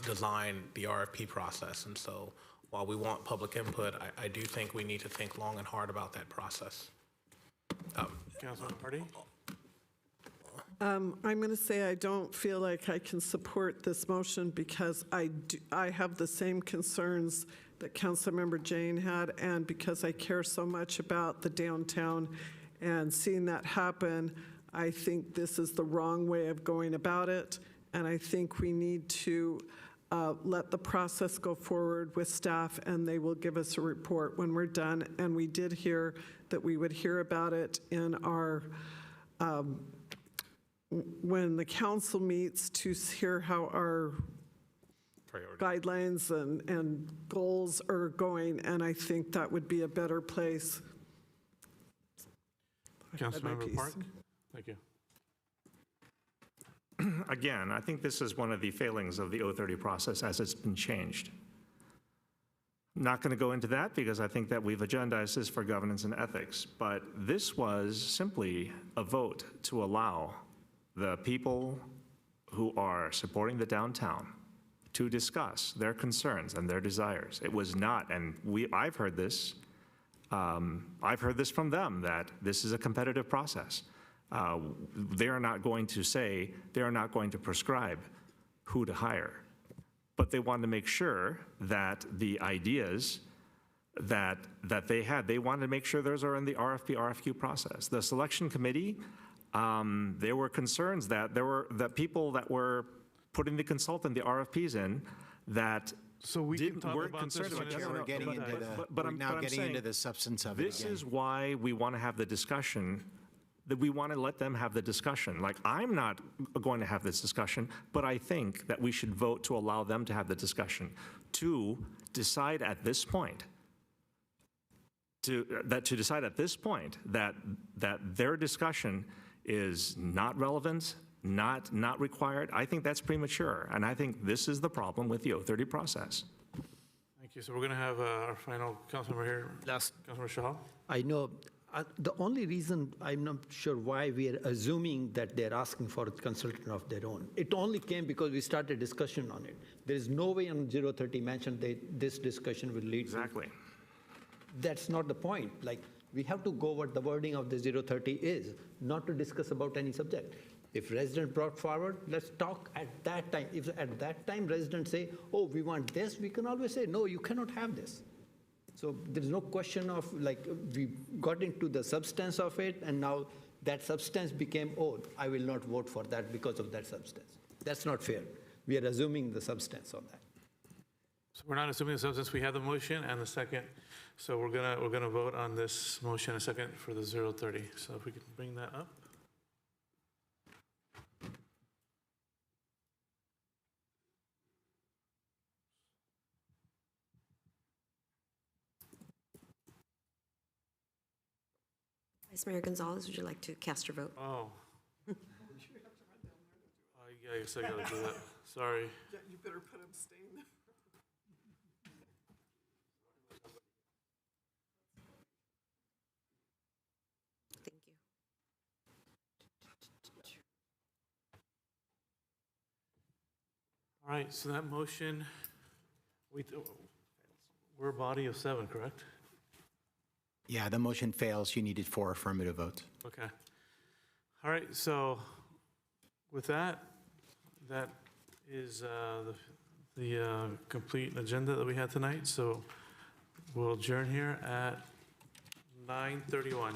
design the RFP process. And so while we want public input, I do think we need to think long and hard about that process. Councilman Hardy? I'm going to say I don't feel like I can support this motion because I have the same concerns that Councilmember Jane had, and because I care so much about the downtown and seeing that happen, I think this is the wrong way of going about it, and I think we need to let the process go forward with staff, and they will give us a report when we're done. And we did hear that we would hear about it in our when the council meets to hear how our guidelines and goals are going, and I think that would be a better place. Councilmember Park? Thank you. Again, I think this is one of the failings of the 030 process as it's been changed. Not going to go into that because I think that we've agendized this for governance and ethics, but this was simply a vote to allow the people who are supporting the downtown to discuss their concerns and their desires. It was not, and I've heard this from them, that this is a competitive process. They are not going to say, they are not going to prescribe who to hire, but they wanted to make sure that the ideas that they had, they wanted to make sure those are in the RFQ process. The selection committee, there were concerns that people that were putting the consultant, the RFPs in, that So we can talk weren't about this concerned when about it's- We're getting into the, but we're I'm- now but I'm getting saying into the substance of it This again. is why we want to have the discussion, that we want to let them have the discussion. Like, I'm not going to have this discussion, but I think that we should vote to allow them to have the discussion, to decide at this point, that their discussion is not relevant, not required. I think that's premature, and I think this is the problem with the 030 process. Thank you. So we're going to have our final council member here. Last, Councilmember Shah. I know The only reason, I'm not sure why we are assuming that they're asking for a consultant of their own. It only came because we started discussion on it. There is no way on 030 mentioned that this discussion will lead. Exactly. That's not the point. Like, we have to go what the wording of the 030 is, not to discuss about any subject. If resident brought forward, let's talk at that time. If at that time residents say, oh, we want this, we can always say, no, you cannot have this. So there's no question of, like, we got into the substance of it, and now that substance became, oh, I will not vote for that because of that substance. That's not fair. We are assuming the substance of that. So we're not assuming the substance. We have the motion and the second. So we're gonna vote on this motion, a second for the 030. So if we could bring that up. Vice Mayor Gonzalez, would you like to cast your vote? Oh. Yeah, I guess I gotta do that. Sorry. Yeah, you better put abstain. Thank you. All right, so that motion, we're a body of 7, correct? Yeah, the motion fails. You needed 4 affirmative votes. Okay. All right, so with that, that is the complete agenda that we had tonight. So we'll adjourn here at 9:31.